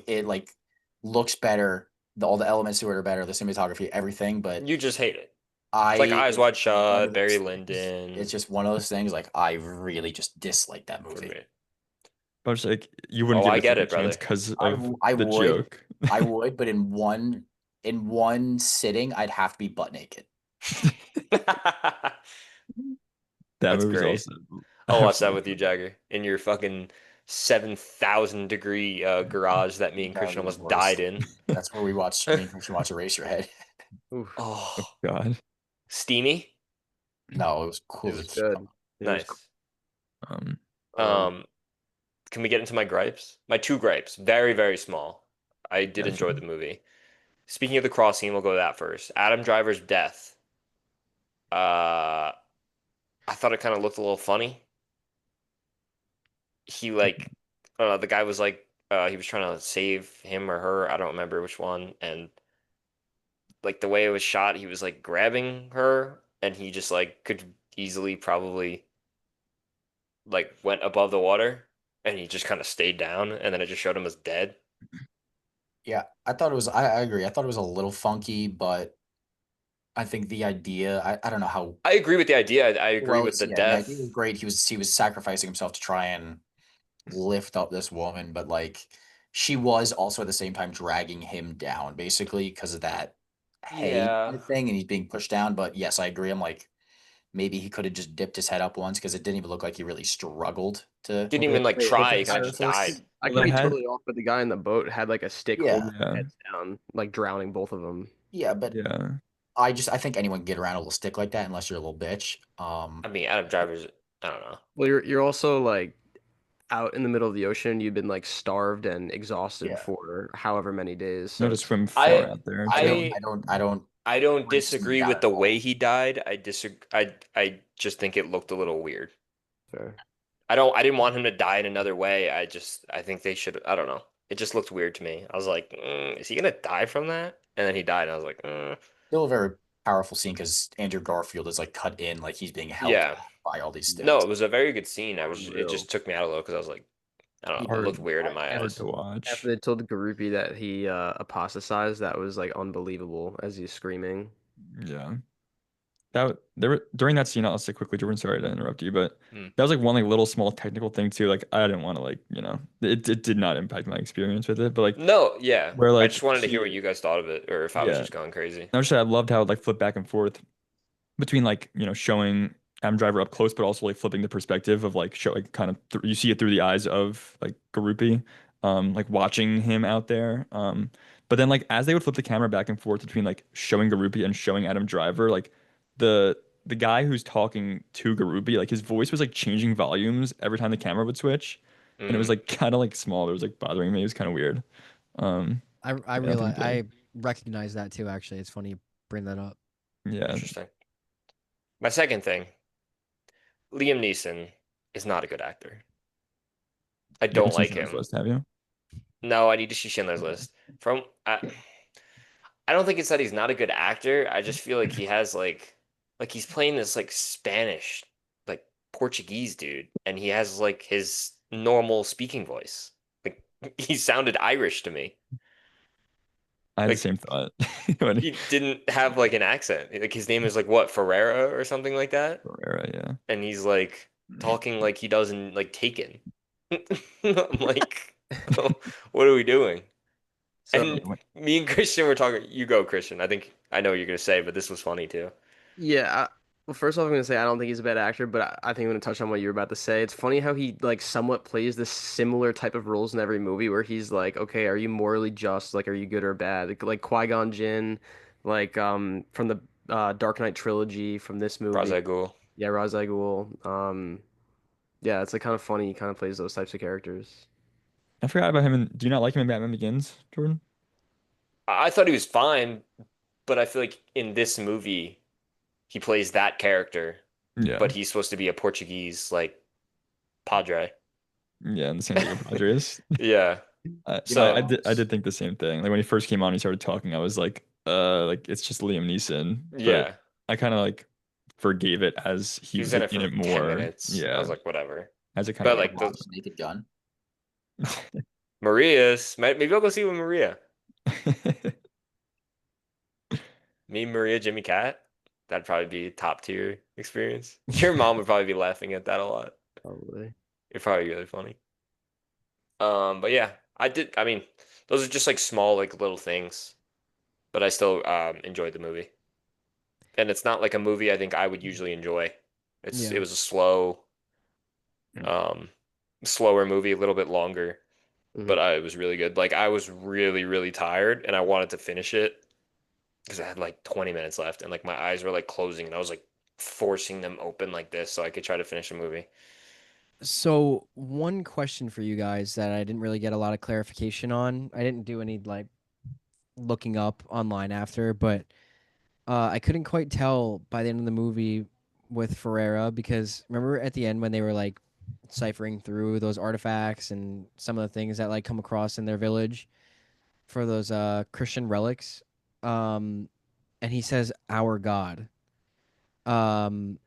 S4: it like looks better. All the elements to it are better. The cinematography, everything. But
S2: You just hate it. It's like
S4: I
S2: Eyes
S4: it's
S2: Wide
S4: one
S2: Shut,
S4: of those
S2: Barry
S4: things.
S2: Lyndon
S4: It's just one of those things. Like I really just dislike that
S2: for
S4: movie.
S2: me.
S1: But it's like you wouldn't
S2: Oh,
S1: give
S2: I
S1: it a
S2: get
S1: second
S2: it,
S1: chance
S2: brother.
S1: because of
S4: I
S1: the
S4: would,
S1: joke.
S4: but in one sitting, I'd have to be butt naked.
S1: That
S2: That's
S1: movie's
S2: great.
S1: also
S2: I'll watch that
S1: absolutely
S2: with you, Jagger, in your fucking 7,000 degree garage that me and
S4: That
S2: Christian
S4: was
S2: almost died
S4: worse.
S2: in.
S4: That's where we watch. Me and Christian watch Eraserhead.
S5: Oof.
S1: oh
S2: Oh,
S1: God.
S2: steamy.
S4: No, it was cool
S5: It
S4: as a
S5: was
S4: cucumber.
S5: good. It was
S2: Nice.
S1: Um,
S5: um
S2: Um, can we get into my gripes? My two gripes, very, very small. I did
S1: yeah,
S2: enjoy
S1: sure.
S2: the movie. Speaking of the cross scene, we'll go to that first. Adam Driver's death. Uh, I thought it kind of looked a little funny. he like the guy was like he was trying to save him or her, I don't remember which one, and like the way it was shot, he was like grabbing her and he just like could easily probably like went above the water and he just kind of stayed down and then it just showed him as dead.
S4: Yeah, I thought it was. I agree. I thought it was a little funky, but I think the idea. I don't know how
S2: I agree with the idea. I agree
S4: well
S2: with
S4: it's.
S2: the
S4: Yeah, the idea was
S2: death.
S4: great. He was sacrificing himself to try and lift up this woman, but like she was also at the same time dragging him down, basically because of that hay kind
S2: Yeah.
S4: of thing, and he's being pushed down. But yes, I agree. I'm like maybe he could have just dipped his head up once because it didn't even look like he really struggled to
S2: Didn't
S1: Well,
S2: even like
S5: Wait,
S4: lift
S2: try.
S4: up
S2: He
S4: the
S2: kind of just
S4: surface.
S2: died.
S5: I
S1: well,
S5: could
S1: they
S5: be
S1: had
S5: totally off, but the guy in the boat had like a stick
S4: Yeah,
S5: holding
S1: yeah,
S5: their heads down, like drowning both of them.
S4: yeah, but
S1: yeah.
S4: I think anyone can get around a little stick like that unless you're a little bitch.
S2: I mean, Adam Driver's, I don't know.
S5: Well, you're also like out in the middle of the ocean. You've been like starved and exhausted
S4: Yeah,
S5: for however many days.
S1: You
S5: So
S1: had to
S5: it's
S1: swim far
S2: I
S1: out there
S4: I don't,
S1: too.
S2: I
S4: I don't, I don't
S2: I don't
S4: critique
S2: disagree
S4: that
S2: with
S4: at
S2: the way
S4: all.
S2: he died. I disagree. I just think it looked a little weird.
S5: fair.
S2: I didn't want him to die in another way. I think they should. I don't know. It just looked weird to me. I was like, is he gonna die from that? And then he died, and I was like,
S4: Still a very powerful scene because Andrew Garfield is like cut in, like he's being held
S2: yeah.
S4: by all these
S2: No,
S4: sticks.
S2: it was a very good scene. It
S5: Unreal.
S2: just took me out a little because I was like, I don't know. It
S4: Yeah,
S2: looked
S1: Hard,
S2: weird in my
S1: hard
S2: eyes.
S1: to
S5: After
S1: watch.
S5: they told Garupi that he apostatized, that was like unbelievable as he's screaming.
S1: Yeah. That there were during that scene, I'll say quickly, Jordan, sorry to interrupt you, but
S2: Hmm.
S1: that was like one like little small technical thing too. Like I didn't want to like, it did not impact my experience with it, but like
S2: No, yeah.
S1: where
S2: I
S1: like
S2: just wanted to hear what
S1: he
S2: you guys thought of it, or if I was
S1: yeah.
S2: just going crazy.
S1: I I loved how it like flipped back and forth between like, showing Adam Driver up close, but also like flipping the perspective of like showing kind of you see it through the eyes of like Garupi, like watching him out there. But then like as they would flip the camera back and forth between like showing Garupi and showing Adam Driver, like the guy who's talking to Garupi, like his voice was like changing volumes every time the camera would switch. And it was
S2: Mm,
S1: like kind of like small. It was like bothering me. It was kind of weird.
S3: I
S1: Yeah, nothing
S3: realize
S1: big.
S3: I recognize that too. Actually, it's funny you bring that up.
S1: Yeah.
S2: interesting. My second thing, Liam Neeson is not a good actor. I
S1: You haven't
S2: don't
S1: seen
S2: like
S1: Schindler's
S2: him.
S1: List, have you?
S2: No, I need to see Schindler's
S1: Okay.
S2: List. I don't think it's that he's not a good actor. I just feel like he has like he's playing this like Spanish, like Portuguese dude, and he has like his normal speaking voice. Like he sounded Irish to me.
S1: I had the
S2: Like
S1: same thought. When
S2: he didn't have like an accent. Like his name is like what, Ferreira or something like that?
S1: Ferreira, yeah.
S2: And he's like talking like he does in like Taken. I'm like, what are we doing?
S5: So
S2: And me and Christian were talking. You go, Christian. I think I know what you're gonna say, but this was funny too.
S5: yeah, well, first off, I'm gonna say I don't think he's a bad actor, but I think I'm gonna touch on what you were about to say. It's funny how he like somewhat plays this similar type of roles in every movie, where he's like, okay, are you morally just? Like, are you good or bad? Like Qui-Gon Jinn, like from the Dark Knight trilogy, from this
S2: Ra's
S5: movie.
S2: al Ghul.
S5: Yeah, Ra's al Ghul. Yeah, it's like kind of funny. He kind of plays those types of characters.
S1: I forgot about him. And do you not like him in Batman Begins, Jordan?
S2: I thought he was fine, but I feel like in this movie he plays that character,
S1: Yeah.
S2: but he's supposed to be a Portuguese like padre.
S1: Yeah, in the San Diego Padres.
S2: Yeah.
S1: I,
S4: You know what
S1: I, I
S2: So
S1: did I did think the same thing. Like when he first came on, he started talking. I was like it's just Liam Neeson. But
S2: yeah,
S1: I kind of like forgave it as he
S2: he was
S1: was
S2: in
S1: like
S2: it
S1: in
S2: for
S1: it
S2: 10
S1: more.
S2: minutes. I
S1: Yeah,
S2: was like, whatever.
S1: as it kind of
S2: But
S1: got
S2: like
S4: watch
S2: the
S1: involved.
S4: Naked Gun?
S2: Maria's, maybe I'll go see it with Maria. Me, Maria, Jimmy Cat. That'd probably be a top tier experience. Your mom would probably be laughing at that a lot.
S5: Probably.
S2: It's probably really funny. But yeah, I did. I mean, those are just like small, like little things, but I still enjoyed the movie. And it's not like a movie I think I would usually enjoy. It
S3: Yeah.
S2: was a um, slower movie, a little bit longer, but
S5: Hmm.
S2: it was really good. Like I was really, really tired, and I wanted to finish it because I had like 20 minutes left, and like my eyes were like closing, and I was like forcing them open like this so I could try to finish the movie.
S3: So one question for you guys that I didn't really get a lot of clarification on. I didn't do any like looking up online after, but I couldn't quite tell by the end of the movie with Ferreira because remember at the end when they were like ciphering through those artifacts and some of the things that like come across in their village for those Christian relics. Um, and he says our God. Um,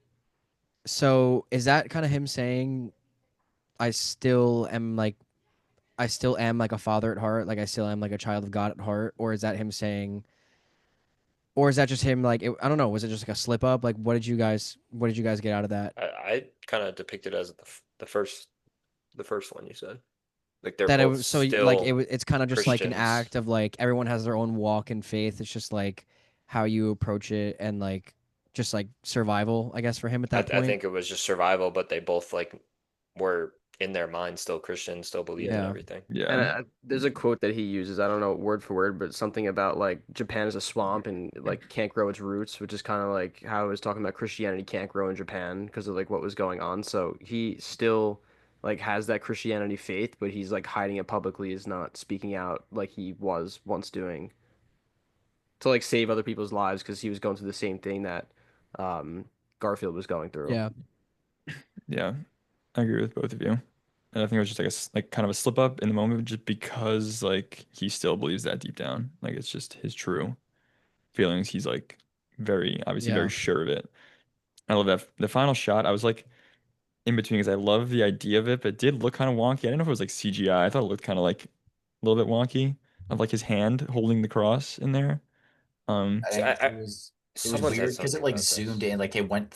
S3: so is that kind of him saying I still am like I still am like a father at heart, like I still am like a child of God at heart, or is that him saying, or is that just him like I don't know, was it just like a slip up? Like what did you guys get out of that?
S2: I kind of depict it as the first one you said. Like they're
S3: That it
S2: both
S3: was so like
S2: still
S3: it's kind of just like an
S2: Christians.
S3: act of like everyone has their own walk in faith. It's just like how you approach it and like just like survival, I guess, for him at that
S2: I
S3: point.
S2: think it was just survival, but they both like were in their mind still Christians, still believed in
S3: Yeah.
S2: everything.
S5: And
S1: Yeah.
S5: there's a quote that he uses. I don't know word for word, but something about like Japan is a swamp and like can't grow its roots, which is kind of like how I was talking about Christianity can't grow in Japan because of like what was going on. So he still like has that Christianity faith, but he's like hiding it publicly, is not speaking out like he was once doing to like save other people's lives because he was going through the same thing that um, Garfield was going through.
S3: Yeah.
S1: Yeah. I agree with both of you. And I think it was just like like kind of a slip up in the moment just because like he still believes that deep down. Like it's just his true feelings. He's like very obviously very
S3: Yeah.
S1: sure of it. I love that the final shot. I was like in between because I love the idea of it, but it did look kind of wonky. I didn't know if it was like CGI. I thought it looked kind of like a little bit wonky of like his hand holding the cross in there.
S4: I
S2: So
S4: think it was
S2: someone said
S4: weird because it
S2: something
S4: like
S2: about
S4: zoomed
S2: this.
S4: in, like it went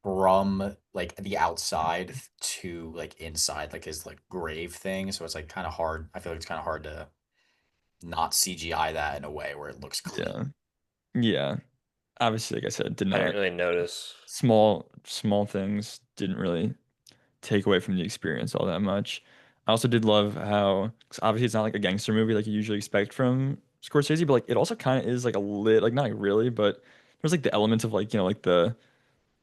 S4: from like the outside to like inside, like his like grave thing. So it's like kind of hard. I feel like it's kind of hard to not CGI that in a way where it looks
S1: Yeah.
S4: clean.
S1: Yeah. Obviously, like I said, did
S2: I didn't
S1: not
S2: really notice.
S1: small things didn't really take away from the experience all that much. I also did love how 'cause obviously it's not like a gangster movie like you usually expect from Scorsese, but like it also kind of is like a lit like not like really, but there's like the elements of like like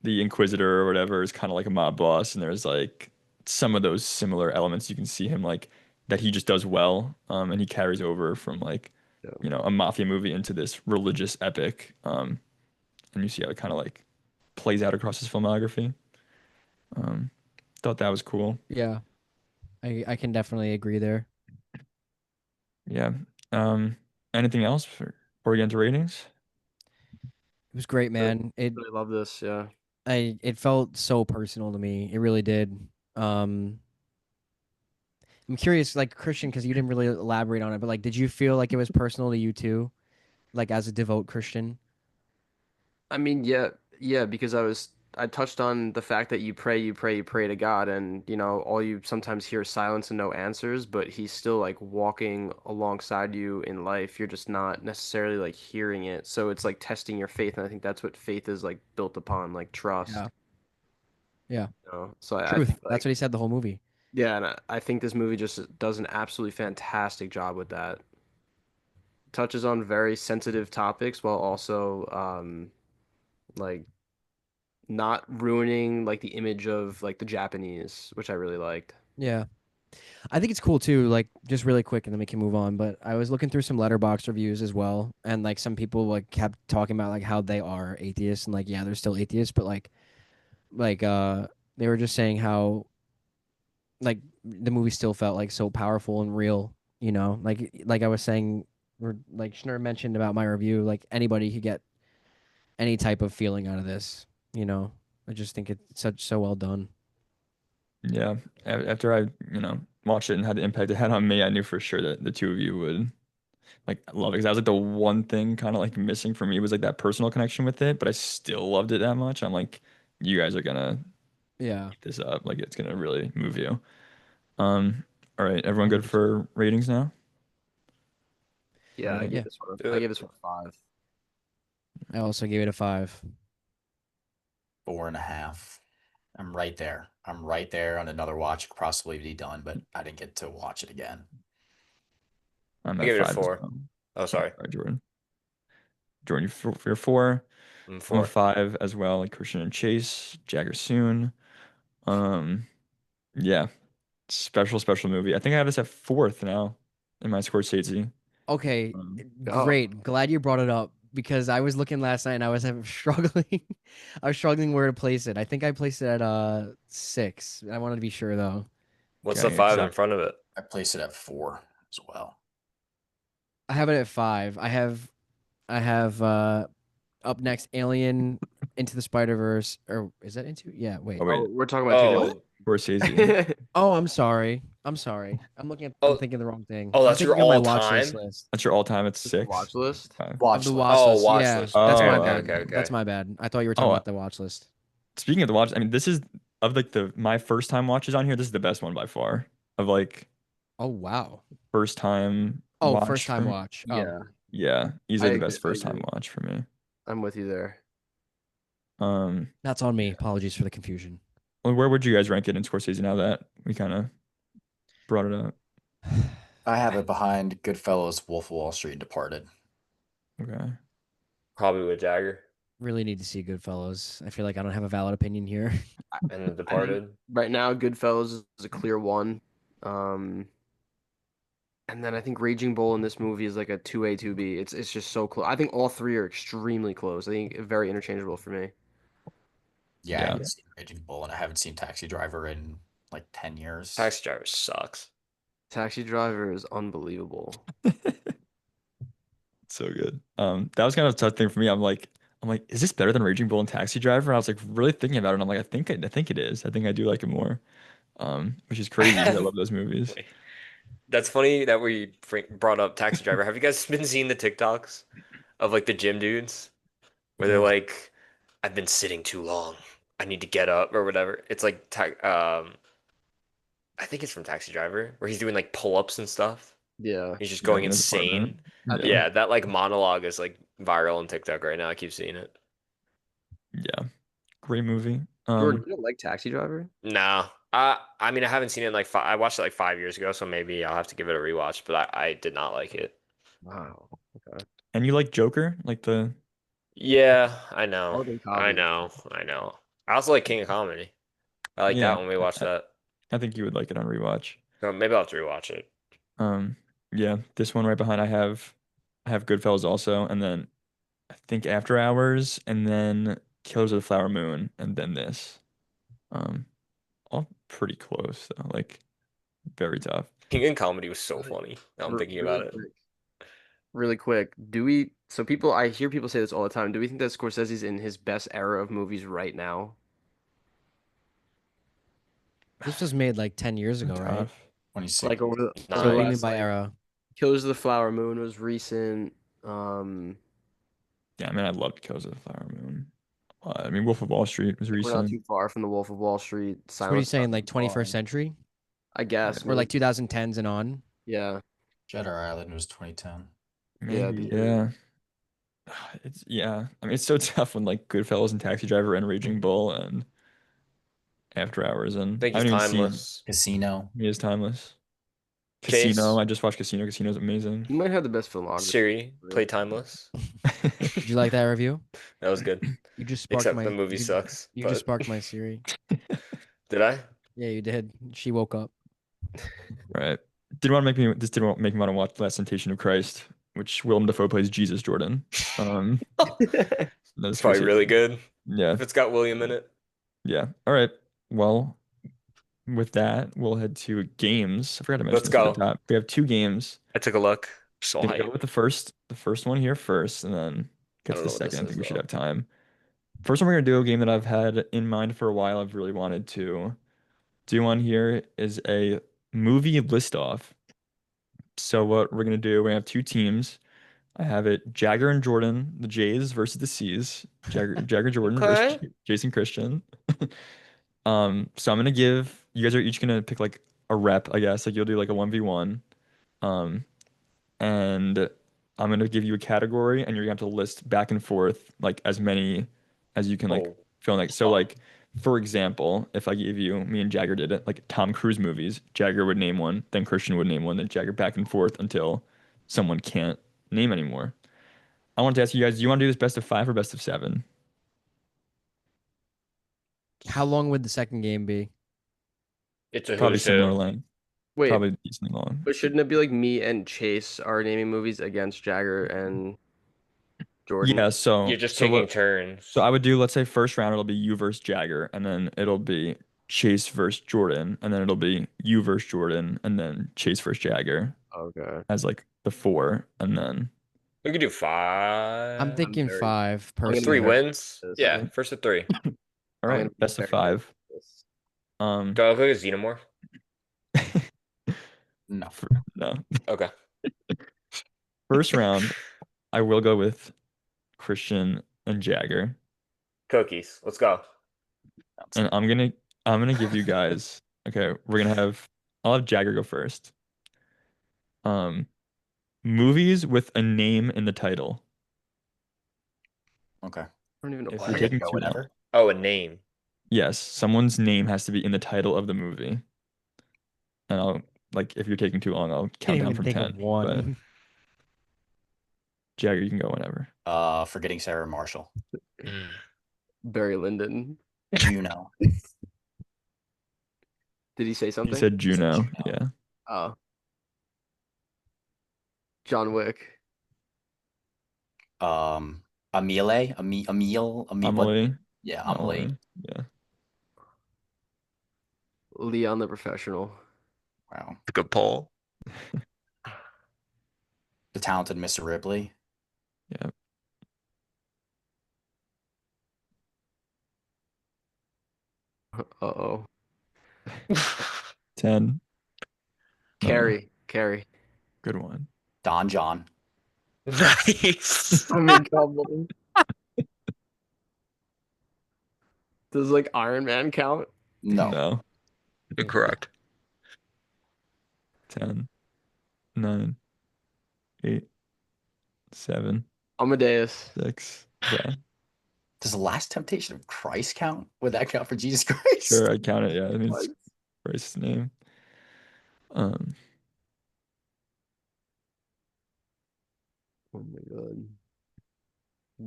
S1: the Inquisitor or whatever is kind of like a mob boss, and there's like some of those similar elements you can see him like that he just does well, and he carries over from like
S5: Yeah.
S1: a mafia movie into this religious epic, and you see how it kind of like plays out across his filmography. Um, thought that was cool.
S3: Yeah. I can definitely agree there.
S1: Yeah. Um, anything else before we get into ratings?
S3: It was great,
S5: Really,
S3: man.
S5: really love this. Yeah.
S3: It felt so personal to me. It really did. Um I'm curious, like Christian, because you didn't really elaborate on it, but like, did you feel like it was personal to you too, like as a devout Christian?
S5: I mean, yeah, yeah, because I touched on the fact that you pray to God, and all you sometimes hear is silence and no answers, but he's still like walking alongside you in life. You're just not necessarily like hearing it. So it's like testing your faith, and I think that's what faith is like built upon, like trust.
S3: Yeah. Yeah.
S5: So I
S3: Truth.
S5: think
S3: That's
S5: like
S3: what he said the whole movie.
S5: yeah, and I think this movie just does an absolutely fantastic job with that. Touches on very sensitive topics while also like not ruining like the image of like the Japanese, which I really liked.
S3: Yeah. I think it's cool too, like just really quick and then we can move on. But I was looking through some letterbox reviews as well, and like some people like kept talking about like how they are atheists and like yeah, they're still atheists, but like they were just saying how like the movie still felt like so powerful and real, like I was saying or like Schnur mentioned about my review, like anybody could get any type of feeling out of this, you know. I just think it's so well done.
S1: Yeah. After I, watched it and had the impact it had on me, I knew for sure that the two of you would like love it. Because that was like the one thing kind of like missing for me was like that personal connection with it, but I still loved it that much. I'm like, you guys are gonna
S3: Yeah.
S1: eat this up. Like it's gonna really move you. Um, all right, everyone good
S3: 100%.
S1: for ratings now? All
S5: Yeah,
S1: right.
S3: Yeah.
S2: Do
S5: I
S2: it.
S5: gave this one a 5.
S3: I also gave it a 5.
S4: 4.5. I'm right there. I'm right there on another watch. Could possibly be done, but I didn't get to watch it again.
S1: I'm
S2: I
S1: at
S2: give it a
S1: 5 as
S2: 4.
S1: well.
S2: Oh,
S1: All
S2: sorry.
S1: right, Jordan. Jordan, you're 4.
S2: I'm
S1: I'm a
S2: 4.
S1: 5 as well, like Christian and Chase, Jagger soon. Um, yeah, special movie. I think I have this at fourth now in my Scorsese.
S3: Okay,
S1: Um,
S5: Oh,
S3: great. Glad you brought it up because I was looking last night and I was struggling. I was struggling where to place it. I think I placed it at 6. I wanted to be sure though.
S2: What's the
S1: Okay,
S2: 5
S1: so
S2: in front of it?
S4: I placed it at 4 as well.
S3: I have it at 5. I have up next Alien Into the Spider-Verse, or is that into? Yeah, wait.
S1: oh wait,
S5: Oh, we're talking about two
S2: Oh,
S1: Scorsese.
S3: Oh, I'm sorry. I'm sorry. I'm
S2: oh,
S3: thinking the wrong thing.
S2: oh,
S3: I'm
S2: that's your
S3: thinking of my
S2: all
S3: watch list
S2: time.
S3: list.
S1: That's your all-time. It's
S5: Just the
S1: 6.
S5: watch list.
S1: Okay.
S3: Of the
S4: Watch
S3: watch
S4: list.
S2: Oh,
S3: list.
S2: watch
S3: Yeah.
S2: list.
S3: That's
S2: Okay,
S3: my
S1: Oh,
S2: okay,
S3: bad.
S2: okay, okay.
S3: That's my bad. I thought you were talking
S1: oh.
S3: about the watch list.
S1: Speaking of the watch, I mean, this is of like my first time watches on here. This is the best one by far. Of like
S3: Oh wow.
S1: first time
S3: Oh, first
S1: watch for
S3: time
S1: me.
S3: watch. Oh.
S5: Yeah,
S1: Yeah,
S5: I
S1: easily the
S5: agree.
S1: best
S5: I
S1: first time
S5: agree.
S1: watch for me.
S5: I'm with you there.
S3: That's on me. Apologies for the confusion.
S1: Well, where would you guys rank it in Scorsese now that we kind of brought it up?
S4: I have it behind Goodfellas, Wolf of Wall Street, and Departed.
S1: Okay.
S2: Probably with Jagger
S3: Really need to see Goodfellas. I feel like I don't have a valid opinion here.
S2: and The
S5: I think
S2: Departed.
S5: right now, Goodfellas is a clear one. And then I think Raging Bull in this movie is like a 2A, 2B. It's just so close. I think all three are extremely close. I think very interchangeable for me.
S4: Yeah, I
S1: Yeah.
S4: haven't seen Raging Bull, and I haven't seen Taxi Driver in like 10 years.
S2: Taxi Driver sucks.
S5: Taxi Driver is unbelievable.
S1: So good. That was kind of a tough thing for me. I'm like, is this better than Raging Bull and Taxi Driver? And I was like really thinking about it. And I'm like, I think it is. I think I do like it more. Which is crazy because I love those movies.
S2: That's funny that we brought up Taxi Driver. Have you guys been seeing the TikToks of like the gym dudes where they're
S3: No.
S2: like, "I've been sitting too long. I need to get up" or whatever? It's like I think it's from Taxi Driver where he's doing like pull-ups and stuff.
S5: Yeah.
S2: He's just
S1: Yeah,
S2: going
S1: in his apartment.
S2: insane.
S5: I
S1: Yeah.
S2: Yeah, that like monologue is like viral on TikTok right now. I keep seeing it.
S1: Yeah. Great movie.
S5: Jordan, you don't like Taxi Driver?
S2: No, I mean I haven't seen it in like I watched it like 5 years ago, so maybe I'll have to give it a rewatch. But I did not like it.
S5: Wow. Okay.
S1: And you like Joker? Like the
S2: Yeah, I know,
S5: Morgan
S2: I
S5: Cobb.
S2: know, I know. I also like King of Comedy. I like
S1: yeah.
S2: that when we watched
S1: I,
S2: that.
S1: I think you would like it on rewatch.
S2: So maybe I'll have to rewatch it.
S1: Um, yeah, this one right behind I have Goodfellas also, and then I think After Hours, and then Killers of the Flower Moon, and then this. Um, all pretty close though, like very tough.
S2: King of Comedy was so funny. Now I'm thinking about
S5: Really
S2: it.
S5: quick. Really quick. I hear people say this all the time. Do we think that Scorsese's in his best era of movies right now?
S3: This was made like 10 years ago, right?
S1: Tough.
S4: 26.
S5: Like over the
S3: So what do you mean
S5: last,
S3: by
S5: like,
S3: era?
S5: Killers of the Flower Moon was recent. Um,
S1: Yeah, I mean, I loved Killers of the Flower Moon. I mean, Wolf of Wall Street was
S5: like we're not
S1: recent.
S5: too far from The Wolf of Wall Street.
S3: So what are you
S5: Silence.
S3: saying, like
S5: Not too
S3: 21st
S5: far.
S3: century?
S5: I guess.
S3: Or like
S5: Maybe.
S3: 2010s and on?
S5: Yeah.
S4: Shutter Island was 2010.
S5: Yeah.
S1: Maybe, yeah. I mean, it's so tough when like Goodfellas and Taxi Driver and Raging Bull and After Hours,
S2: I
S1: and
S2: think
S1: I
S2: he's
S1: haven't even seen
S2: timeless.
S4: Casino.
S1: He is Timeless. Casino,
S2: Chase,
S1: I just watched Casino. Casino's amazing.
S5: He might have the best filmography.
S2: Siri,
S5: Really.
S2: play timeless.
S3: Did you like that review?
S2: That was good.
S3: You just sparked
S2: Except
S3: my
S2: the movie sucks.
S3: you
S2: But
S3: just sparked my Siri.
S2: did I?
S3: Yeah, you did. She woke up.
S1: Right. Didn't make me want to watch Last Temptation of Christ, which Willem Dafoe plays Jesus Jordan.
S2: It's
S1: That's
S2: probably
S1: Scorsese.
S2: really good
S1: Yeah.
S2: if it's got William in it.
S1: Yeah. All right. Well, with that, we'll head to games. I forgot to mention
S2: Let's
S1: this at the
S2: go.
S1: top. We have two games.
S2: I took a look. So
S1: Gonna go
S2: hype.
S1: with the first one here first, and then
S2: I
S1: get to
S2: don't
S1: the
S2: know what this
S1: second. I think
S2: is
S1: we should
S2: though.
S1: have time. First one we're gonna do, a game that I've had in mind for a while. I've really wanted to do on here is a movie list off. So what we're gonna do, we have two teams. I have it Jagger and Jordan, the Jays versus the C's. Jagger Jordan versus
S2: Okay.
S1: Jason Christian. So I'm gonna give you guys are each gonna pick like a rep, I guess. Like you'll do like a 1v1. Um, and I'm gonna give you a category, and you're gonna have to list back and forth like as many as you can like
S2: Oh,
S1: fill in. Like so,
S2: fuck.
S1: like for example, if I gave you me and Jagger did it, like Tom Cruise movies, Jagger would name one, then Christian would name one, then Jagger back and forth until someone can't name anymore. I want to ask you guys, do you want to do this best of 5 or best of 7?
S3: How long would the second game be?
S2: It's a
S1: Probably
S2: who's
S1: similar
S2: who.
S1: length,
S5: Wait,
S1: probably decently long.
S5: but shouldn't it be like me and Chase are naming movies against Jagger and Jordan.
S1: Yeah, so
S2: You're just
S1: so
S2: taking
S1: what
S2: turns.
S1: so I would do, let's say, first round it'll be you versus Jagger, and then it'll be Chase versus Jordan, and then it'll be you versus Jordan, and then Chase versus Jagger
S5: Okay.
S1: as like the four, and then
S2: We could do
S3: I'm
S2: 5.
S3: thinking
S5: very-
S3: 5
S5: I'm gonna be
S2: 3
S3: personally.
S5: very
S2: wins.
S5: this.
S2: Yeah,
S1: Okay.
S2: first of 3.
S1: all
S5: I'm
S1: right,
S5: gonna be
S1: best of
S5: very good
S1: 5.
S5: at this.
S1: Um,
S2: Do I look like a xenomorph?
S4: No.
S1: no.
S2: Okay.
S1: First round, I will go with Christian and Jagger,
S2: Cookies. Let's go.
S1: and I'm gonna give you guys. Okay, I'll have Jagger go first. Um, movies with a name in the title.
S4: Okay.
S5: I don't even know
S1: If
S5: why.
S1: you're
S4: I get to
S1: taking
S4: go
S1: too long,
S4: whenever.
S2: Oh, a name.
S1: yes, someone's name has to be in the title of the movie, and I'll like if you're taking too long, I'll
S3: Can't
S1: count down
S3: even
S1: from
S3: think
S1: 10.
S3: of
S1: But
S3: one.
S1: Jagger, you can go whenever.
S4: Forgetting Sarah Marshall.
S2: Mm.
S5: Barry Lyndon.
S4: Juno.
S5: Did he say
S1: You
S5: something?
S1: said Juno,
S4: Juno.
S1: yeah.
S5: Oh. John Wick.
S4: Emile.
S1: Amelie,
S4: Yeah, Amelie.
S1: Amelie, yeah.
S5: Leon the Professional.
S4: Wow.
S2: Good poll.
S4: The Talented Mr. Ripley.
S1: Yeah.
S5: Uh-oh.
S1: 10.
S5: Carrie. Carrie.
S1: Good one.
S4: Don John.
S2: Nice.
S5: I'm in trouble. Does like Iron Man count?
S4: No.
S1: No.
S2: Incorrect.
S1: 10, 9, 8, 7,
S5: Amadeus.
S1: 6. Okay.
S4: Does the Last Temptation of Christ count? Would that count for Jesus Christ?
S1: Sure, I count it. Yeah, I mean it's
S5: What?
S1: Christ's name. Um,
S5: Oh my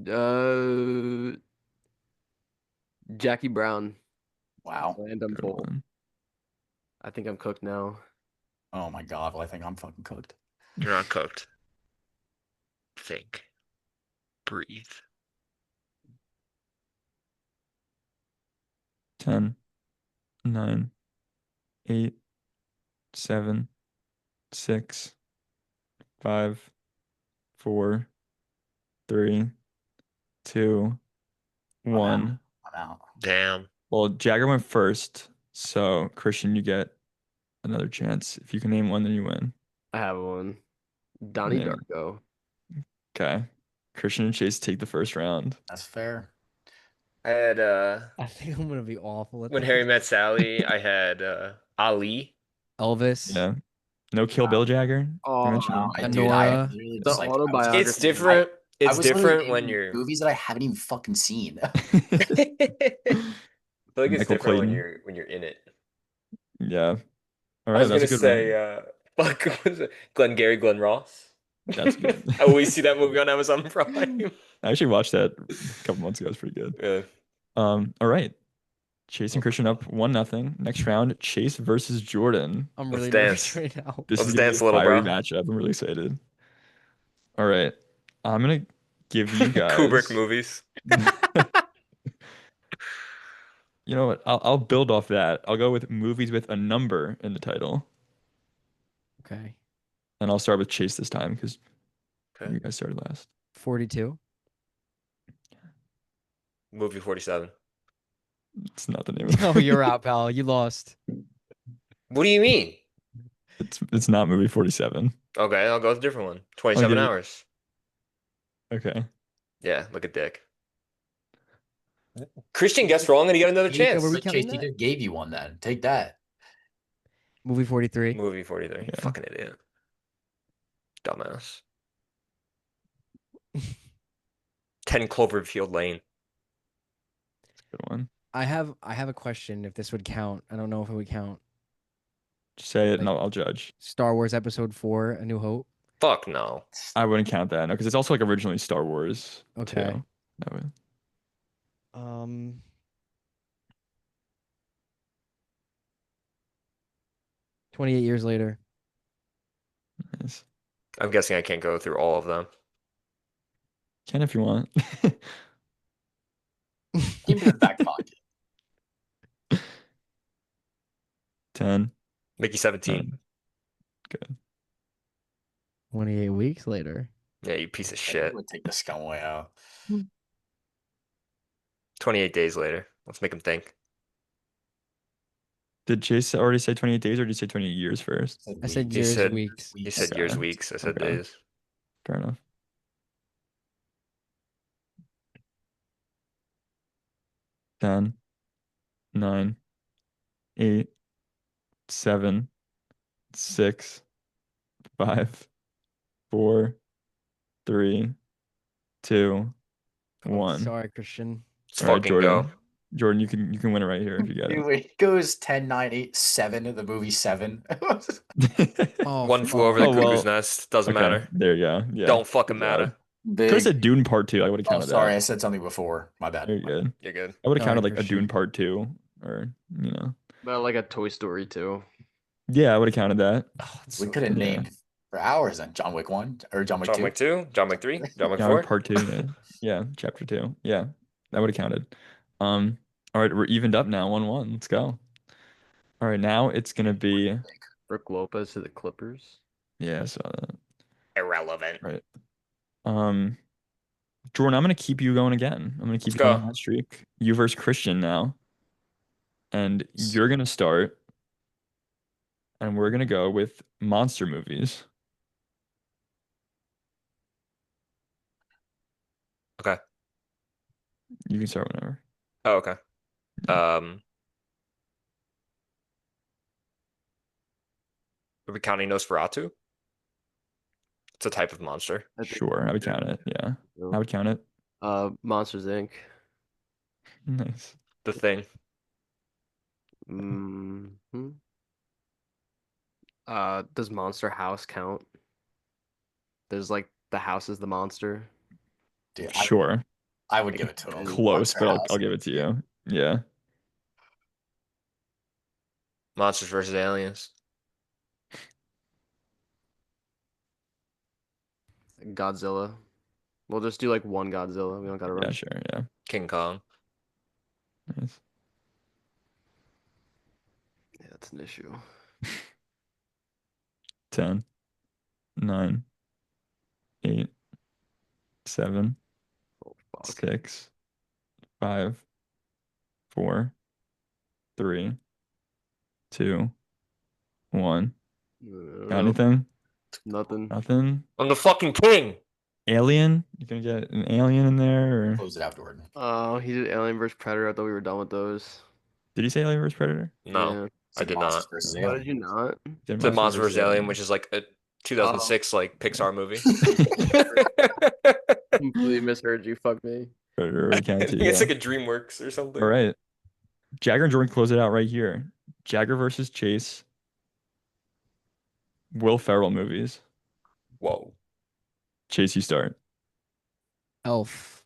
S5: god. Jackie Brown.
S4: Wow.
S5: And I'm
S1: good
S5: full.
S1: one.
S5: I think I'm cooked now.
S4: Oh my God. Well, I think I'm fucking cooked.
S2: You're not cooked. Think. Breathe.
S1: 10, 9, 8, 7, 6, 5, 4, 3, 2,
S4: I'm out.
S1: 1.
S4: I'm out.
S2: Damn.
S1: Well, Jagger went first, so Christian, you get another chance. If you can name one, then you win.
S5: I have one. Donnie
S1: Name it.
S5: Darko.
S1: Okay. Christian and Chase take the first round.
S4: That's fair.
S2: I had
S3: I think I'm gonna be awful at
S2: when
S3: this.
S2: Harry Met Sally, I had Ali.
S3: Elvis.
S1: Yeah. No Kill Bill Jagger? You
S5: Oh,
S1: mentioned
S4: No,
S1: him?
S4: I dude, I
S3: Nora.
S4: was really
S5: the
S4: just like
S5: autobiography.
S2: It's different.
S4: I
S2: It's
S4: was literally
S2: different when
S4: naming
S2: you're.
S4: movies that I haven't even fucking seen.
S2: I feel like it's
S1: Michael
S2: different
S1: Clayton.
S2: when you're in it.
S1: Yeah. All
S2: I
S1: right,
S2: was
S1: that's a
S2: gonna
S1: good
S2: say,
S1: round.
S2: fuck, what was it? Glengarry Glen Ross.
S1: That's good.
S2: I always see that movie on Amazon Prime.
S1: I actually watched that a couple months ago. It's pretty good.
S2: Really?
S1: All right. Chase and
S2: Oh my
S1: Christian up
S2: God.
S1: 1-0. Next round, Chase versus Jordan.
S3: I'm
S2: Let's
S3: really
S2: dance.
S3: nervous right now.
S1: This
S2: Let's
S1: is gonna be
S2: dance
S1: a
S2: a little,
S1: fiery
S2: bro.
S1: matchup. I'm really excited. All right. I'm gonna give you
S2: Kubrick
S1: guys.
S2: movies.
S1: You know what? I'll build off that. I'll go with movies with a number in the title.
S3: Okay.
S1: And I'll start with Chase this time because
S2: Okay.
S1: you guys started last.
S3: 42.
S2: Movie 47.
S1: It's not the name of the
S3: Oh,
S1: movie.
S3: you're out, pal. You lost.
S2: What do you mean?
S1: It's not movie 47.
S2: Okay, I'll go with a different one.
S1: I'll
S2: 27
S1: give you.
S2: hours.
S1: Okay.
S2: Yeah, look at Dick. Christian gets wrong and he got another
S3: Wait,
S2: chance.
S3: were we
S4: Like,
S3: counting
S4: Chase, he
S3: that?
S4: just gave you one then. Take that.
S3: Movie 43.
S2: Movie 43.
S1: Yeah.
S2: Fucking idiot. Dumbass. 10 Cloverfield Lane.
S1: Good one.
S3: I have a question if this would count. I don't know if it would count.
S1: Just say it and
S3: Like-
S1: I'll judge.
S3: Star Wars Episode 4, A New Hope.
S2: Fuck no.
S1: I wouldn't count that, no, because it's also like originally Star Wars
S3: Okay.
S1: too. That would.
S3: Um 28 years later.
S1: Nice.
S2: I'm guessing I can't go through all of them.
S1: Can if you want.
S4: Keep it in the back pocket.
S1: 10,
S2: Mickey 17.
S1: 9. Good.
S3: 28 weeks later.
S2: Yeah, you piece of
S4: I
S2: shit.
S4: would take the scum way out.
S2: 28 days later. Let's make him think.
S1: Did Chase already say 28 days or did he say 28 years first?
S3: I said
S2: He
S3: years,
S2: said-
S3: weeks.
S2: He said
S1: Okay.
S2: years, weeks. I said
S1: Okay.
S2: days.
S1: Fair enough. 10, 9, 8, 7, 6, 5, 4, 3, 2,
S3: I'm
S1: 1.
S3: sorry, Christian.
S2: Let's
S1: All right,
S2: fucking
S1: Jordan.
S2: go.
S1: Jordan, you can win it right here if you get
S4: Dude, it goes 10, 9, 8, 7. The movie 7.
S1: it.
S3: Oh,
S2: One flew over the
S1: Oh,
S2: cuckoo's
S1: well,
S2: nest. Doesn't
S1: okay,
S2: matter.
S1: there you go. Yeah.
S2: Don't fucking
S1: good job.
S2: matter.
S1: Could have said Dune Part 2. I would have
S4: Oh,
S1: counted
S4: sorry. I
S1: that.
S4: said something before. My bad.
S1: Very good.
S2: You're good.
S1: I would have
S3: All
S1: counted
S3: right,
S1: like a Dune
S3: Christian.
S1: Part 2 or, you know.
S5: But like a Toy Story too.
S1: Yeah, I would have counted that.
S2: Oh, it's
S4: We
S2: so
S4: could have
S2: good.
S1: Yeah.
S4: named for hours then. John Wick 1 or John Wick
S2: John
S4: 2.
S2: Wick 2, John Wick 3, John Wick
S1: Yeah,
S2: 4.
S1: Part 2. Yeah. Yeah, Chapter 2. Yeah, that would have counted. All right, we're evened up now. 1-1. Let's go. All right, now it's gonna be
S5: Brooke Lopez to the Clippers.
S1: yeah. I saw that.
S2: Irrelevant.
S1: Right. Jordan, I'm gonna keep you going again. I'm gonna keep
S2: Let's
S1: you on the
S2: go.
S1: hot streak. You versus Christian now, and you're gonna start, and we're gonna go with monster movies.
S2: Okay.
S1: You can start whenever.
S2: Oh, okay. Are we counting Nosferatu? It's a type of monster.
S5: I think-
S1: Sure, I would count it. Yeah, I would count it.
S5: Monsters Inc.
S1: Nice.
S2: The Thing.
S5: hmm Does Monster House count? There's like the house is the monster.
S4: Dude,
S1: Sure.
S4: I would give it to him.
S1: Close, but
S4: Monster
S1: I'll give it to you. Yeah.
S2: Monsters versus Aliens.
S5: Godzilla. We'll just do like one Godzilla. We don't gotta
S1: Yeah,
S5: run.
S1: sure. Yeah.
S2: King Kong.
S1: Nice.
S5: Yeah, that's an issue.
S1: 10, 9, 8, 7,
S5: Oh, fuck.
S1: 6, 5, 4, 3, 2, 1. Got anything?
S5: Nothing.
S1: Nothing?
S2: I'm the fucking king.
S1: Alien? You gonna get an alien in there? Or
S4: Close it afterward.
S5: Oh, he did Alien vs Predator. I thought we were done with those.
S1: did he say Alien vs Predator?
S2: No,
S5: Yeah.
S2: I did
S4: Monsters
S2: not.
S4: versus
S5: Why
S4: Aliens.
S5: did you not?
S1: Did
S2: The Monsters vs. Alien,
S1: Alien.
S2: which is like a 2006 like Pixar movie.
S5: Completely misheard you. Fuck me.
S1: Predator
S2: I
S1: would count
S2: think
S1: too,
S2: it's
S1: yeah.
S2: like a DreamWorks or something.
S1: All right. Jagger and Jordan close it out right here. Jagger versus Chase. Will Ferrell movies.
S2: Whoa.
S1: Chase, you start.
S3: Elf.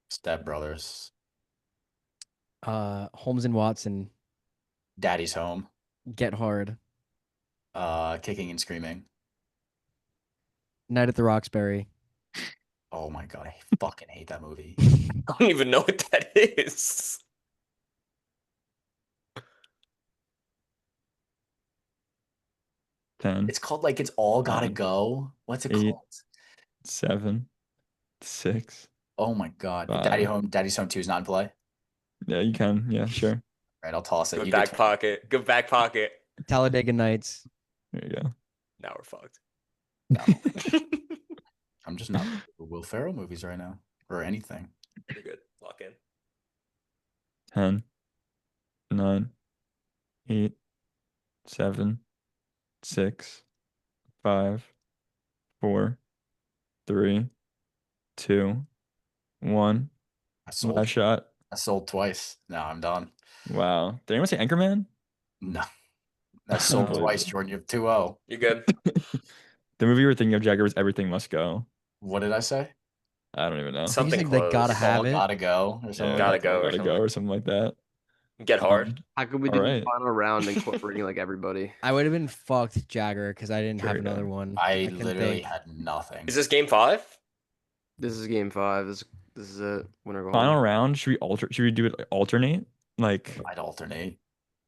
S4: Step Brothers.
S3: Holmes and Watson.
S4: Daddy's Home.
S3: Get Hard.
S4: Kicking and Screaming.
S3: Night at the Roxbury.
S4: Oh my god, I fucking hate that movie.
S2: I don't even know what that is.
S1: 10,
S4: It's called like It's All Gotta
S1: 9,
S4: Go. What's it
S1: 8.
S4: called?
S1: 7, 6.
S4: Oh my god.
S1: 5.
S4: Daddy's Home 2 is not in play.
S1: Yeah, you can. Yeah, sure.
S4: Right, I'll toss it.
S2: Good
S4: You
S2: back
S4: did
S2: pocket. Good back pocket.
S3: Talladega Nights.
S1: There you go.
S2: Now we're fucked.
S4: I'm just not for Will Ferrell movies right now. Or anything.
S2: You're good. Lock in.
S1: 10, 9, 8, 7, 6, 5, 4, 3, 2, 1. Last shot.
S4: I sold twice. No, I'm done.
S1: Wow. Did anyone say Anchorman?
S4: No. I sold
S1: Unbelievable.
S4: twice, Jordan. You have 2-0.
S2: You good?
S1: The movie you were thinking of, Jagger, was Everything Must Go.
S4: What did I say?
S1: I don't even know.
S3: I think
S2: Something
S3: you said they gotta
S2: close.
S3: have
S4: All
S3: it.
S4: Gotta Go or
S1: Yeah,
S4: something.
S2: Gotta Go or
S1: Gotta
S2: something.
S1: Go or something like that.
S2: Get hard.
S5: How could we
S1: All
S5: do
S1: right.
S5: the final round incorporating like everybody?
S3: I would have been fucked, Jagger, because I didn't
S1: Sure,
S3: have
S1: yeah.
S3: another one.
S4: I
S3: couldn't
S4: literally
S3: think.
S4: had nothing.
S2: Is this game 5?
S5: This is game 5. This is it. Winner go
S1: Final
S5: home.
S1: round. Should we do it like alternate? Like
S4: I'd alternate.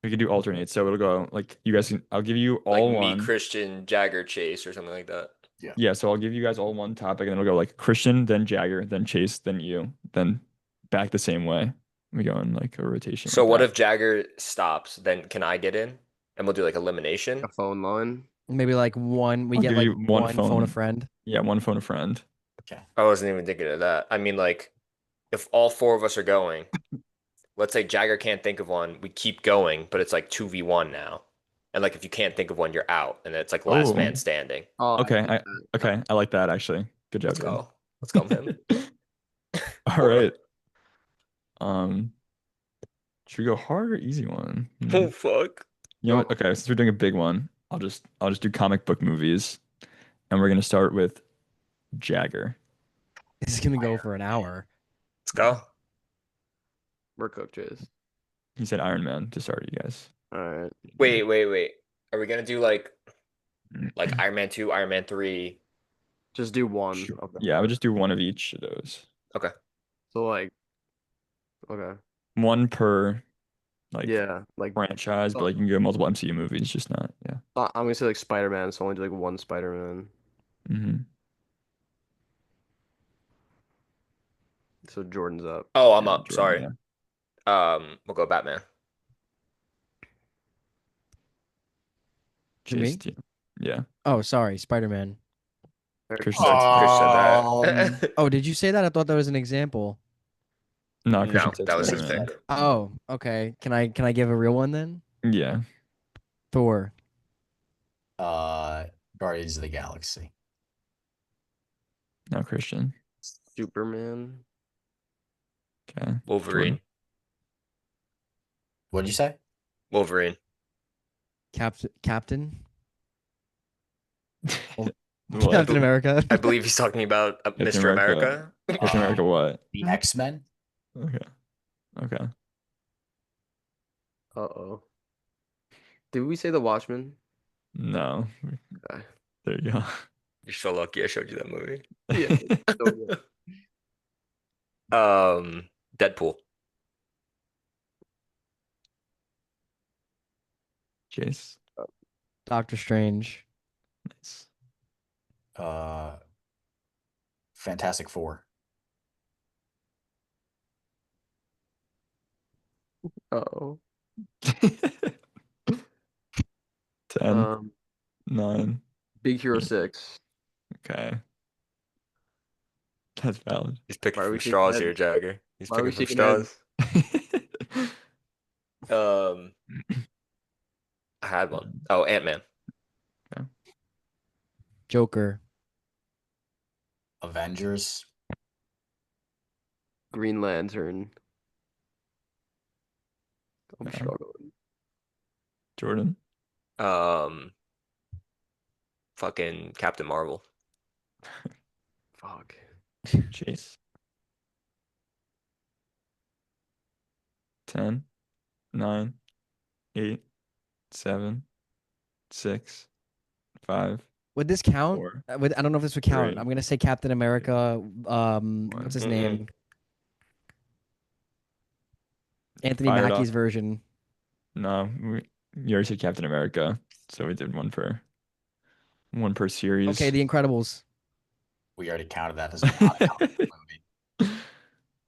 S1: we could do alternate. So it'll go like you guys can. I'll give you
S2: Like
S1: all
S2: me,
S1: one.
S2: Christian, Jagger, Chase, or something like that.
S1: Yeah. So I'll give you guys all one topic, and then it'll go like Christian, then Jagger, then Chase, then you, then back the same way. We go in like a rotation
S2: So
S1: like
S2: what
S1: that.
S2: if Jagger stops? Then can I get in? And we'll do like elimination.
S5: A phone line.
S3: Maybe like one. We
S1: I'll
S3: get
S1: give
S3: like
S1: you one
S3: one phone a
S1: phone.
S3: friend.
S1: Yeah, one phone a friend.
S4: Okay.
S2: I wasn't even thinking of that. I mean, like, if all 4 of us are going, let's say Jagger can't think of one, we keep going, but it's like 2v1 now. And like if you can't think of one, you're out. And it's like last
S1: Oh,
S2: man standing.
S5: Oh,
S1: okay.
S5: hate that.
S1: Okay. I like that actually. Good job,
S2: Let's
S1: dude.
S2: go. Let's go, man.
S1: All right. Um, should we go hard or easy one?
S2: Oh fuck.
S1: You know what? Okay, since we're doing a big one, I'll just do comic book movies, and we're gonna start with Jagger.
S3: This is gonna go for an hour.
S2: Let's go.
S5: We're cooked, Chase.
S1: He said Iron Man to start, you guys.
S5: All right.
S2: Wait. Are we gonna do like Iron Man 2, Iron Man 3?
S5: Just do one.
S1: Sure.
S5: Okay.
S1: Yeah, I would just do one of each of those.
S2: Okay.
S5: So like, okay.
S1: One per like
S5: Yeah, like
S1: franchise, but like you can go multiple MCU movies, just not. Yeah.
S5: I'm gonna say like Spider-Man, so only do like one Spider-Man.
S1: Mm-hmm.
S5: So Jordan's up.
S2: Oh, I'm
S1: Yeah,
S2: up.
S1: Jordan,
S2: Sorry. We'll go Batman.
S3: To me?
S1: Chase, yeah.
S3: Oh, sorry, Spider-Man.
S1: Christian
S2: Chris said
S4: Um,
S2: that.
S3: Oh, did you say that? I thought that was an example.
S1: No,
S2: No,
S1: Christian said
S2: that was his
S1: Spider-Man.
S2: pick.
S3: Oh, okay. Can I give a real one then?
S1: Yeah.
S3: Thor.
S4: Guardians of the Galaxy.
S1: No, Christian.
S5: Superman.
S1: Okay.
S2: Wolverine.
S4: What'd you say?
S2: Wolverine.
S3: Captain.
S1: What?
S3: Captain America.
S2: I believe he's talking about
S1: Captain
S2: Mr.
S1: America.
S2: America.
S1: Captain America what?
S4: The X-Men.
S1: Okay. Okay.
S5: Uh-oh. Did we say The Watchmen?
S1: No.
S5: Okay.
S1: There you go.
S2: You're so lucky I showed you that movie.
S5: Yeah. So good.
S2: Deadpool.
S1: Chase.
S3: Doctor Strange.
S1: Nice.
S4: Fantastic Four.
S5: Uh-oh.
S1: 10, 9.
S5: Big Hero 6.
S1: Okay. That's valid.
S2: He's picking
S5: Why are
S2: from
S5: we shaking
S2: straws
S5: heads?
S2: here, Jagger. He's
S5: Why are we
S2: picking from
S5: shaking
S2: straws. I had one. Oh, Ant-Man.
S3: Joker.
S4: Avengers.
S5: Green Lantern. I'm
S1: Yeah.
S5: struggling.
S1: Jordan.
S2: Fucking Captain Marvel.
S5: Fuck.
S1: Chase. 10, 9, 8, 7, 6, 5.
S3: Would this count?
S1: 4.
S3: I don't know if this would count.
S1: Three.
S3: I'm gonna say Captain America. What's his
S2: Mm-mm.
S3: name? Anthony
S1: Fire it
S3: Mackie's
S1: up.
S3: version.
S1: No, you already said Captain America, so we did one per series.
S3: Okay, The Incredibles.
S4: We already counted that as a not a comic book movie.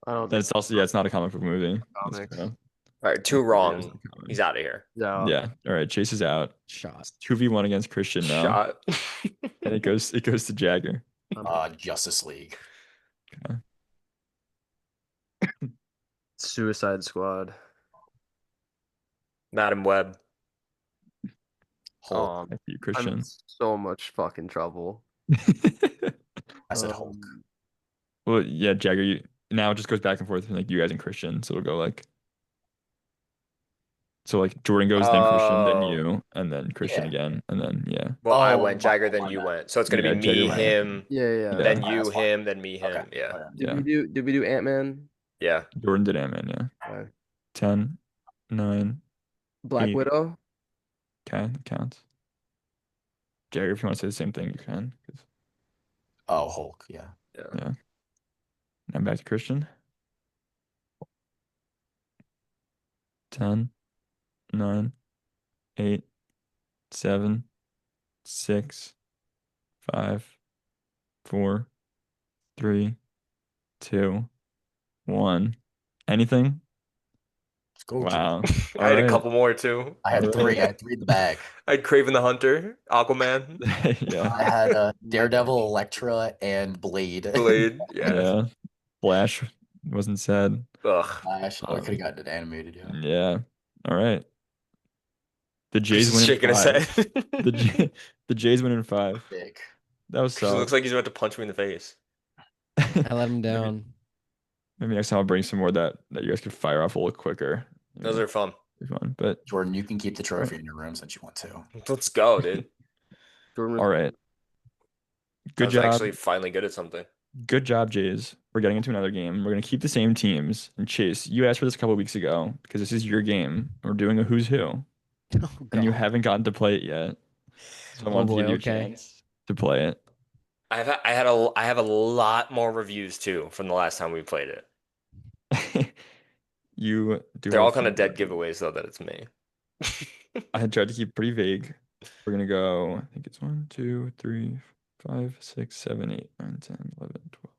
S5: I don't
S1: That's also it's not a comic book movie. That's
S5: Comics.
S1: correct.
S2: All right, 2
S1: Yeah, it's
S2: wrong.
S1: not a comic.
S2: He's out of here.
S5: Yeah.
S1: Yeah. All right. Chase is out.
S3: Shot.
S1: 2v1 against Christian now,
S2: Shot.
S1: and it goes to Jagger.
S4: Justice League.
S5: Suicide Squad.
S2: Madam Web.
S4: Hulk.
S1: Thank you,
S5: I'm
S1: Christian.
S5: in so much fucking trouble.
S4: I said Hulk.
S1: Well, yeah, Jagger. Now it just goes back and forth between like you guys and Christian, so it'll go like. So like Jordan goes, then Christian, then
S2: Oh.
S1: you, and then Christian
S4: Yeah.
S1: again, and then yeah.
S2: Well, I
S4: Oh,
S2: went Jagger,
S4: my
S2: then you
S4: bad.
S2: went. So it's gonna
S1: Yeah,
S2: be
S1: Jagger
S2: me,
S1: went.
S2: him,
S5: Yeah.
S1: Yeah.
S2: then
S4: Oh,
S2: you,
S4: that's fine.
S2: him, then me, him.
S4: Okay.
S2: Yeah.
S4: Okay.
S1: Yeah.
S5: Did we do Ant-Man?
S2: Yeah.
S1: Jordan did Ant-Man, yeah.
S5: Okay.
S1: 10, 9.
S5: Black
S1: 8.
S5: Widow?
S1: Okay, that counts. Jagger, if you want to say the same thing, you can. 'Cause-
S4: Oh, Hulk. Yeah.
S2: Yeah.
S1: Yeah. Now back to Christian. 10, 9, 8, 7, 6, 5, 4, 3, 2, 1. Anything?
S4: Let's go, Jordan.
S1: Wow.
S2: I
S1: All
S2: had a
S1: right.
S2: couple more too.
S4: I
S1: All
S4: had three.
S1: right.
S4: I had three in the bag.
S2: I had Craven the Hunter, Aquaman,
S1: Yeah.
S4: I had Daredevil, Elektra, and Blade.
S2: Blade. Yeah.
S1: Yeah. Flash wasn't said.
S2: Ugh.
S4: Flash. Oh, I could have
S1: Um,
S4: gotten it animated, yeah.
S1: yeah. All right. The
S2: Chris
S1: Jays
S2: is
S1: win in
S2: shaking his head.
S1: 5. The Jays win in 5.
S4: Dick.
S1: That was
S2: Chris looks
S1: solid.
S2: like he's about to punch me in the face.
S3: I let him
S1: Maybe
S3: down.
S1: maybe next time I'll bring some more that you guys could fire off a little quicker.
S2: Those are fun.
S1: Be fun. But
S4: Jordan, you can keep the
S1: all
S4: trophy
S1: right.
S4: in your room since you want to.
S2: Let's go, dude.
S5: Jordan
S1: All right.
S2: I
S1: Good
S2: was
S1: job.
S2: actually finally good at something.
S1: Good job, Jays. We're getting into another game. We're gonna keep the same teams. And Chase, you asked for this a couple weeks ago because this is your game. We're doing a who's who,
S3: Oh
S1: and you
S3: God.
S1: haven't gotten to play it yet. So I
S3: Oh
S1: wanted to
S3: boy.
S1: give you a
S3: Okay.
S1: chance to play it.
S2: I have a lot more reviews too from the last time we played it.
S1: You do
S2: They're
S1: have a
S2: all kind
S1: few
S2: of dead
S1: reviews.
S2: giveaways though that it's me.
S1: I had tried to keep it pretty vague. We're gonna go, I think it's 1, 2, 3, 5, 6, 7, 8, 9, 10, 11, 12.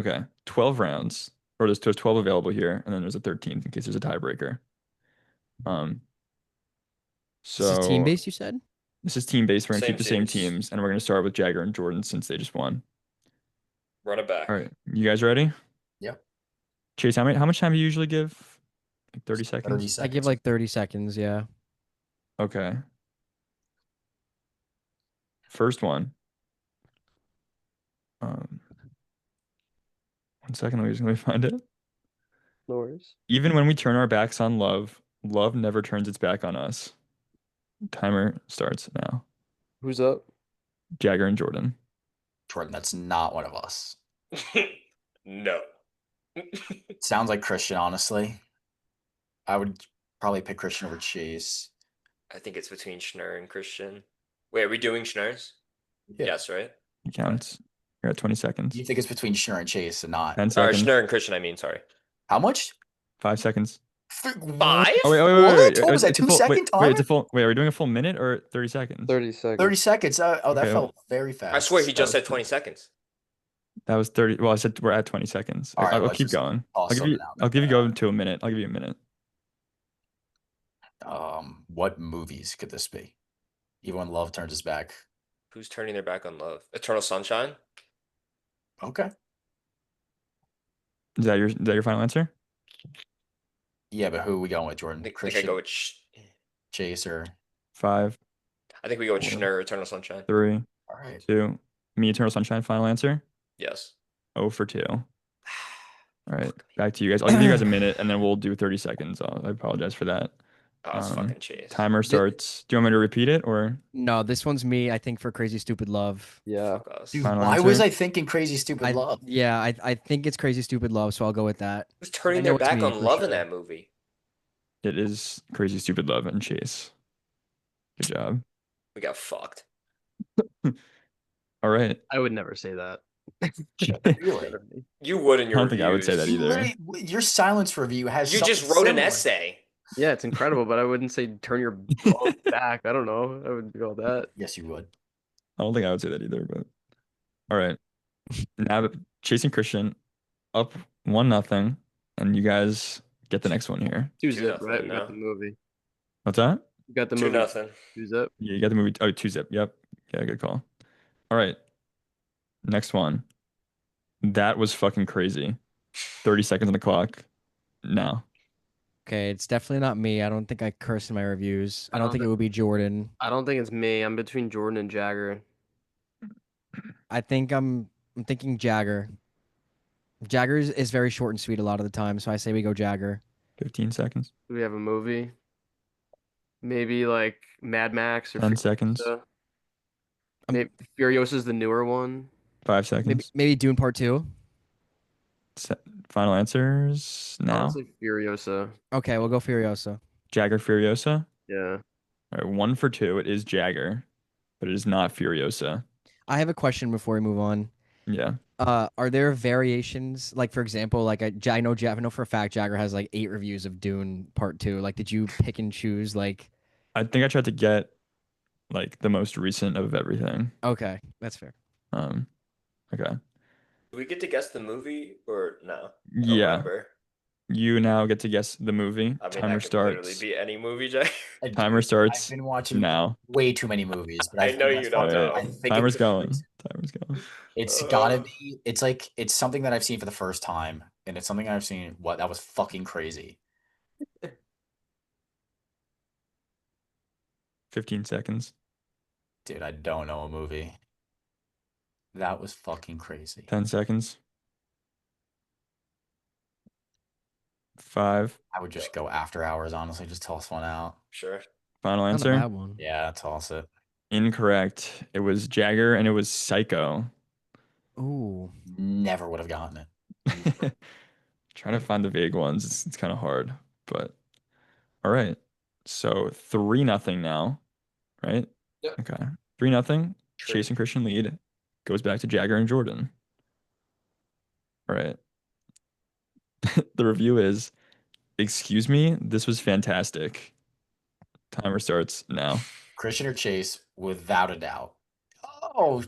S1: Okay, 12 rounds. Or there's 12 available here, and then there's a 13th in case there's a tiebreaker. Um,
S3: This is team
S1: so
S3: based, you said?
S1: this is team based. We're gonna
S2: Same
S1: keep the same
S2: teams.
S1: teams, and we're gonna start with Jagger and Jordan since they just won.
S2: Run it back.
S1: All right, you guys ready?
S4: Yep.
S1: Chase, how much time do you usually give? Like 30
S4: 30
S1: seconds?
S3: I give
S4: seconds.
S3: like 30 seconds, yeah.
S1: Okay. First one. 1 second, let me find it.
S5: No worries.
S1: Even when we turn our backs on love, love never turns its back on us. Timer starts now.
S5: Who's up?
S1: Jagger and Jordan.
S4: Jordan, that's not one of us.
S2: No.
S4: Sounds like Christian, honestly. I would probably pick Christian over Chase.
S2: I think it's between Schnur and Christian. Wait, are we doing Schnur's?
S4: Yeah.
S2: Yes, right?
S1: It counts. You're at 20 seconds.
S4: You think it's between Schnur and Chase and not.
S1: 10
S2: Or
S1: seconds.
S2: Schnur and Christian, I mean, sorry.
S4: How much?
S1: 5 seconds.
S2: 5?
S1: Oh, wait.
S4: What was that,
S1: It's a full,
S4: 2-second
S1: wait,
S4: timer?
S1: it's a full, wait, are we doing a full minute or 30 seconds?
S5: 30 seconds.
S4: 30 seconds. Oh, that
S1: Okay.
S4: felt very fast.
S2: I swear he just
S1: was
S2: said 20 seconds.
S1: That was 30. Well, I said we're at 20 seconds.
S4: All right,
S1: I'll
S4: let's
S1: keep
S4: just
S1: going.
S4: toss something out
S1: I'll give you
S4: there.
S1: go to a minute. I'll give you a minute.
S4: What movies could this be? Even when love turns its back.
S2: Who's turning their back on love? Eternal Sunshine?
S4: Okay.
S1: Is that your final answer?
S4: Yeah, but who are we going with,
S2: I
S4: Jordan?
S2: think I
S4: Christian,
S2: go with
S4: Chase, or
S1: 5,
S2: I think we go with
S1: 4,
S2: Schnur, Eternal Sunshine.
S1: 3,
S4: all right.
S1: 2. Me, Eternal Sunshine, final answer.
S2: Yes.
S1: 0 for 2. All right, back to you guys. I'll give you guys a minute, and then we'll do 30 seconds. I apologize for that.
S2: Oh, it's fucking Chase.
S1: Timer starts. Do you want me to repeat it or
S3: No, this one's me, I think, for Crazy Stupid Love.
S5: Yeah.
S2: Fuck us.
S4: Dude,
S1: Final
S4: why was
S1: answer?
S4: I thinking Crazy Stupid Love?
S3: Yeah, I think it's Crazy Stupid Love, so I'll go with that.
S2: Who's
S3: I
S2: turning
S3: know
S2: their
S3: it's
S2: back
S3: me,
S2: on
S3: for
S2: love in
S3: sure.
S2: that movie?
S1: it is Crazy Stupid Love and Chase? Good job.
S2: We got fucked.
S1: All right.
S5: I would never say that.
S4: Really?
S2: You would in
S1: I
S2: your
S1: don't think I would say that
S2: reviews.
S4: You
S1: either.
S4: literally, your silence review has
S2: You just
S4: something
S2: wrote an
S4: similar.
S2: essay.
S5: Yeah, it's incredible, but I wouldn't say turn your love back. I don't know. I wouldn't go with that.
S4: Yes, you would.
S1: I don't think I would say that either, but all right. Now Chase and Christian up 1-0, and you guys get the next one here.
S5: 2-zip,
S2: 2-0
S5: right? We
S2: now.
S5: got the movie.
S1: What's that?
S5: We got the
S2: 2
S5: movie.
S2: nothing.
S5: 2-zip.
S1: Yeah, you got the movie. Oh, 2-zip. Yep. Yeah, good call. All right. Next one. That was fucking crazy. 30 seconds on the clock. Now.
S3: Okay, it's definitely not me. I don't think I curse in my reviews. I
S5: I
S3: don't
S5: don't
S3: think it would be Jordan.
S5: I don't think it's me. I'm between Jordan and Jagger.
S3: I think I'm thinking Jagger. Jagger is very short and sweet a lot of the time, so I say we go Jagger.
S1: 15 seconds.
S5: Do we have a movie? Maybe like Mad Max or
S1: 10 seconds.
S5: Furiosa. Maybe Furiosa's the newer one.
S1: 5 seconds.
S3: Maybe Dune Part 2.
S1: Final answers now.
S5: Honestly, Furiosa.
S3: Okay, we'll go Furiosa.
S1: Jagger Furiosa.
S5: Yeah.
S1: All right, 1 for 2. It is Jagger, but it is not Furiosa.
S3: I have a question before we move on.
S1: Yeah.
S3: Are there variations? Like, for example, like I know for a fact Jagger has like 8 reviews of Dune Part 2. Like, did you pick and choose? Like,
S1: I think I tried to get like the most recent of everything.
S3: okay, that's fair.
S1: Um, okay.
S2: Do we get to guess the movie or no? I don't
S1: Yeah,
S2: remember.
S1: you now get to guess the movie.
S2: I mean,
S1: Timer
S2: that could literally
S1: starts.
S2: be any movie, Jay.
S1: Timer
S4: Dude, I've
S1: starts
S4: been watching
S1: now.
S4: way too many movies, but I
S2: I know
S4: think that's
S2: you don't
S1: All
S4: fucking.
S1: right.
S4: I
S2: know.
S4: think
S1: Timer's
S4: it's
S1: going. Timer's going.
S4: it's gotta
S2: Uh,
S4: be. It's something that I've seen for the first time, and it's something I've seen. What that was fucking crazy,
S1: 15 seconds.
S4: dude. I don't know a movie. That was fucking crazy.
S1: 10 seconds. 5.
S4: I would just go after hours. Honestly, just toss one out.
S2: sure.
S1: Final
S3: Not a
S1: answer.
S3: bad one.
S4: Yeah, toss it.
S1: Incorrect. It was Jagger and it was Psycho.
S3: Ooh,
S4: Never would have gotten it.
S1: Trying to find the vague ones. It's kind of hard, but all right. So 3-0 now, right?
S2: Yep.
S1: Okay. 3-0.
S2: True.
S1: Chase and Christian lead. Goes back to Jagger and Jordan. All right. The review is, excuse me, this was fantastic. Timer starts now.
S4: Christian or Chase, without a doubt. Oh,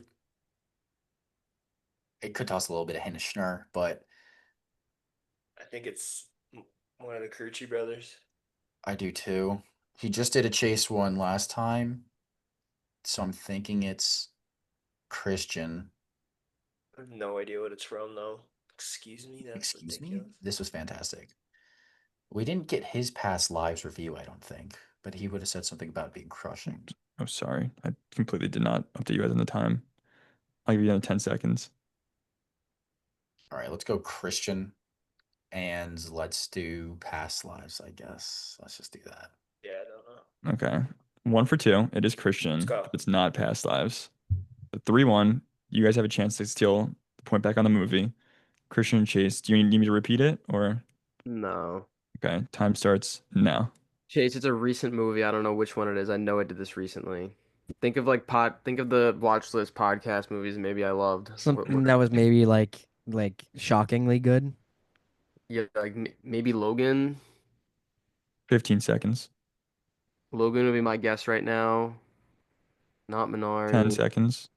S4: it could toss a little bit of hint of Schnur, but
S2: I think it's one of the Crucci brothers.
S4: I do too. He just did a Chase one last time, so I'm thinking it's Christian.
S2: I have no idea what it's from, though. Excuse me, that's
S4: Excuse me?
S2: ridiculous.
S4: This was fantastic. We didn't get his past lives review, I don't think, but he would have said something about being crushing.
S1: Oh, sorry. I completely did not update you guys on the time. I'll give you another 10 seconds.
S4: All right, let's go Christian, and let's do past lives, I guess. Let's just do that.
S2: Yeah, I don't know.
S1: Okay. 1 for 2. It is Christian.
S2: Let's go.
S1: But it's not past lives. 3-1. You guys have a chance to steal the point back on the movie. Christian and Chase, do you need me to repeat it or?
S5: No.
S1: Okay. Time starts now.
S5: Chase, it's a recent movie. I don't know which one it is. I know I did this recently. Think of the Watchlist podcast movies maybe I loved.
S3: something that was maybe like shockingly good.
S5: Yeah, like maybe Logan.
S1: 15 seconds.
S5: Logan would be my guess right now. Not
S1: 10
S5: Minari.
S1: seconds.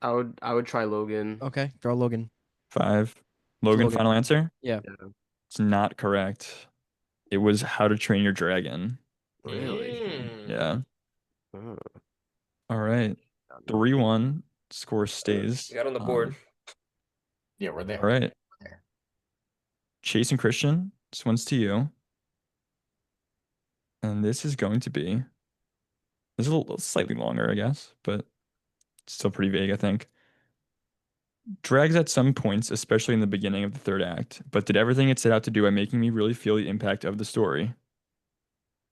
S5: I would try Logan.
S3: Okay, throw Logan.
S1: 5. Logan,
S3: Logan.
S1: final answer?
S3: Yeah.
S5: Yeah.
S1: It's not correct. It was How to Train Your Dragon.
S5: Really?
S1: Yeah.
S5: Oh.
S1: All right. 3-1. Score stays.
S2: You got on the board.
S4: Yeah, we're there.
S1: All right.
S4: We're there.
S1: Chase and Christian, this one's to you. And this is going to be, this is a little slightly longer, I guess, but still pretty vague, I think. Drags at some points, especially in the beginning of the third act, but did everything it set out to do by making me really feel the impact of the story.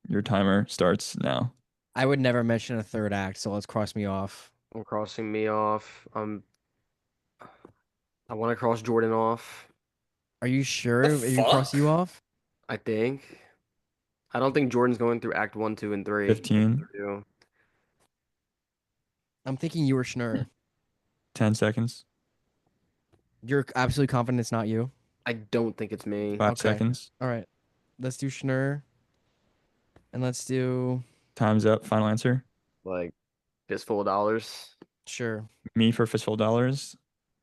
S1: Your timer starts now.
S3: I would never mention a third act, so let's cross me off.
S5: I'm crossing me off. I want to cross Jordan off.
S3: Are you sure?
S2: The
S3: Are you cross
S2: fuck?
S3: you off?
S5: I think. I don't think Jordan's going through Act 1, 2, and 3.
S1: 15.
S3: I'm thinking you were Schnur.
S1: 10 seconds.
S3: You're absolutely confident it's not you?
S5: I don't think it's me.
S1: 5
S3: Okay.
S1: seconds.
S3: All right. Let's do Schnur. And let's do
S1: Time's up. Final answer.
S5: Like, fistful of dollars.
S3: sure.
S1: Me for Fistful of Dollars.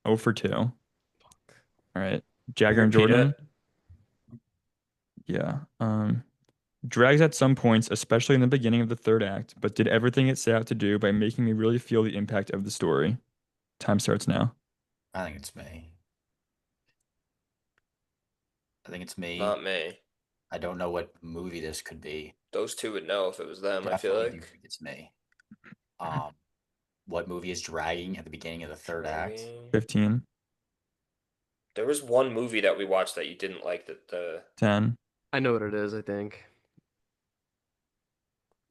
S1: 0 for 2. All right. Jagger and
S2: Repeat
S1: Jordan.
S2: it.
S1: Yeah. Drags at some points, especially in the beginning of the third act, but did everything it set out to do by making me really feel the impact of the story. Time starts now.
S4: I think it's me. I think it's me.
S2: Not me.
S4: I don't know what movie this could be.
S2: Those two would know if it was them, I feel
S4: Definitely do
S2: like.
S4: think it's me. What movie is dragging at the beginning of the third act?
S1: 15,
S2: There was one movie that we watched that you didn't like the
S1: 10,
S5: I know what it is, I think.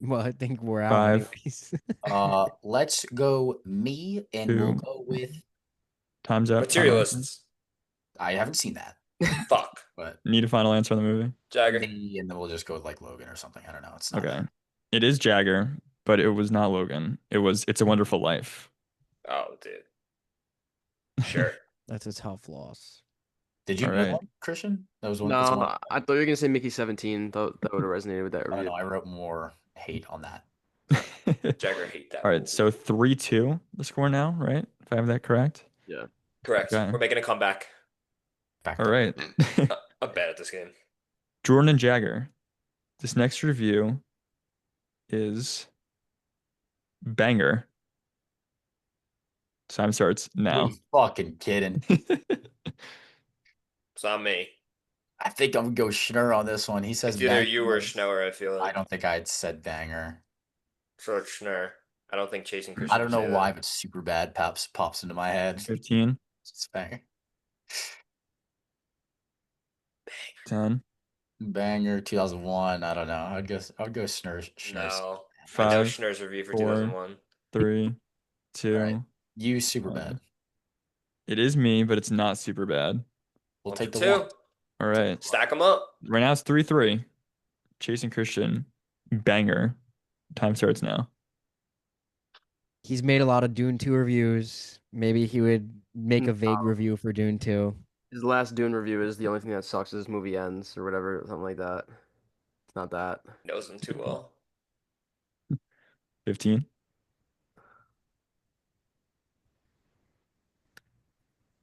S3: Well, I think we're out
S1: 5.
S3: anyways.
S4: Let's go me, and we'll
S1: 2.
S4: go with.
S1: Time's up. Final answer.
S2: Materialists.
S4: I haven't seen that,
S2: Fuck.
S4: but
S1: Need a final answer on the movie?
S2: Jagger.
S4: me, and then we'll just go with like Logan or something. I don't know. It's not.
S1: Okay. It is Jagger, but it was not Logan. It was It's a Wonderful Life.
S2: Oh, dude. Sure.
S3: That's a tough loss.
S4: Did you
S1: All
S4: know
S1: right.
S4: that, Christian? That was one. That's one.
S5: No, I thought you were gonna say Mickey 17. That would have resonated with that
S4: I don't
S5: review.
S4: know. I wrote more hate on that.
S2: Jagger hate that
S1: All right,
S2: movie.
S1: so 3-2 the score now, right? If I have that correct.
S5: Yeah.
S2: Correct.
S1: Okay.
S2: We're making a comeback.
S4: Back
S1: All
S4: up.
S1: right.
S2: I'm bad at this game.
S1: Jordan and Jagger. This next review is banger. Time starts now.
S4: You fucking kidding?
S2: It's not me.
S4: I think I'm gonna go Schnur on this one. He says
S2: It's either
S4: banger.
S2: you or Schnoer, I feel
S4: I
S2: like.
S4: don't think I'd said banger.
S2: So it's Schnur. I don't think Chasing
S4: I
S2: Christian
S4: don't
S2: would
S4: know
S2: say
S4: why,
S2: that.
S4: but super bad pops into my head.
S1: 15,
S4: It's banger.
S1: 10,
S4: Banger 2001. I don't know. I'd go Schnur.
S2: No. I know
S1: 5,
S2: Schneer's review for
S1: 4,
S2: 2001.
S1: 3, 2.
S4: All right. You super
S1: 1.
S4: bad.
S1: It is me, but it's not super bad.
S4: We'll
S2: One
S4: take
S2: for
S4: the
S2: two.
S4: one.
S1: All right.
S2: Stack them up.
S1: Right now it's 3-3. Chasing Christian. Banger. Time starts now.
S3: He's made a lot of Dune 2 reviews. Maybe he would make a vague review for Dune 2.
S5: His last Dune review is the only thing that sucks is this movie ends or whatever, something like that. It's not that.
S2: Knows them too well.
S1: 15,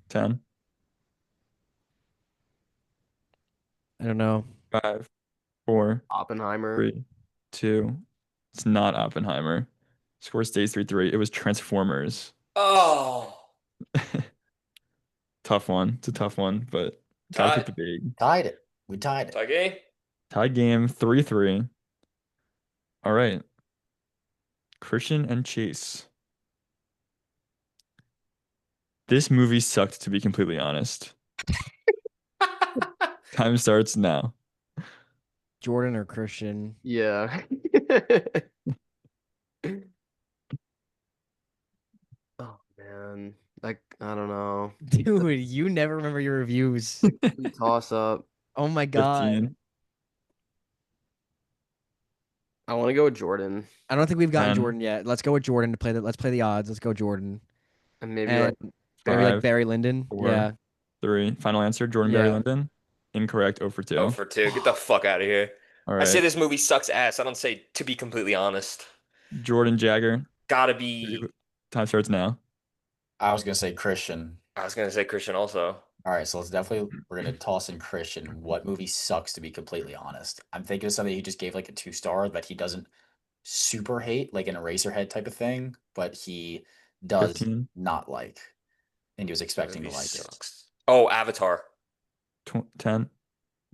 S1: 10,
S3: I don't know.
S1: 5, 4,
S5: Oppenheimer.
S1: 3, 2. It's not Oppenheimer. Score stays 3-3. It was Transformers.
S2: Oh.
S1: Tough one. It's a tough one, but gotta keep the
S2: Tied.
S1: big.
S4: Tied it. We tied it.
S2: Tie game.
S1: Tie game 3-3. All right. Christian and Chase. This movie sucked, to be completely honest. Time starts now.
S3: Jordan or Christian?
S5: Yeah. Oh man. Like I don't know.
S3: Dude, you never remember your reviews.
S5: Toss up.
S3: Oh my God.
S1: 15,
S5: I want to go with Jordan.
S3: I don't think we've gotten
S1: 10,
S3: Jordan yet. Let's go with Jordan to play the. Let's play the odds. Let's go Jordan.
S5: And maybe
S3: And
S5: like
S3: maybe like
S1: 5,
S3: Barry Lyndon.
S1: 4,
S3: Yeah.
S1: 3. Final answer, Jordan Barry
S3: Yeah.
S1: Lyndon. Incorrect, 0 for 2.
S2: Oh, for two. Get the fuck out of here.
S1: All
S2: I say
S1: right.
S2: this movie sucks ass. I don't say to be completely honest.
S1: Jordan Jagger.
S2: Gotta be.
S1: Time starts now.
S4: I was gonna say Christian.
S2: I was gonna say Christian also.
S4: All right, so we're gonna toss in Christian. What movie sucks, to be completely honest? I'm thinking of something he just gave like a 2-star that he doesn't super hate, like an Eraserhead type of thing, but he does
S1: 15,
S4: not like, and he was expecting to
S2: Movie
S4: like
S2: sucks. Oh, Avatar.
S1: 10. Is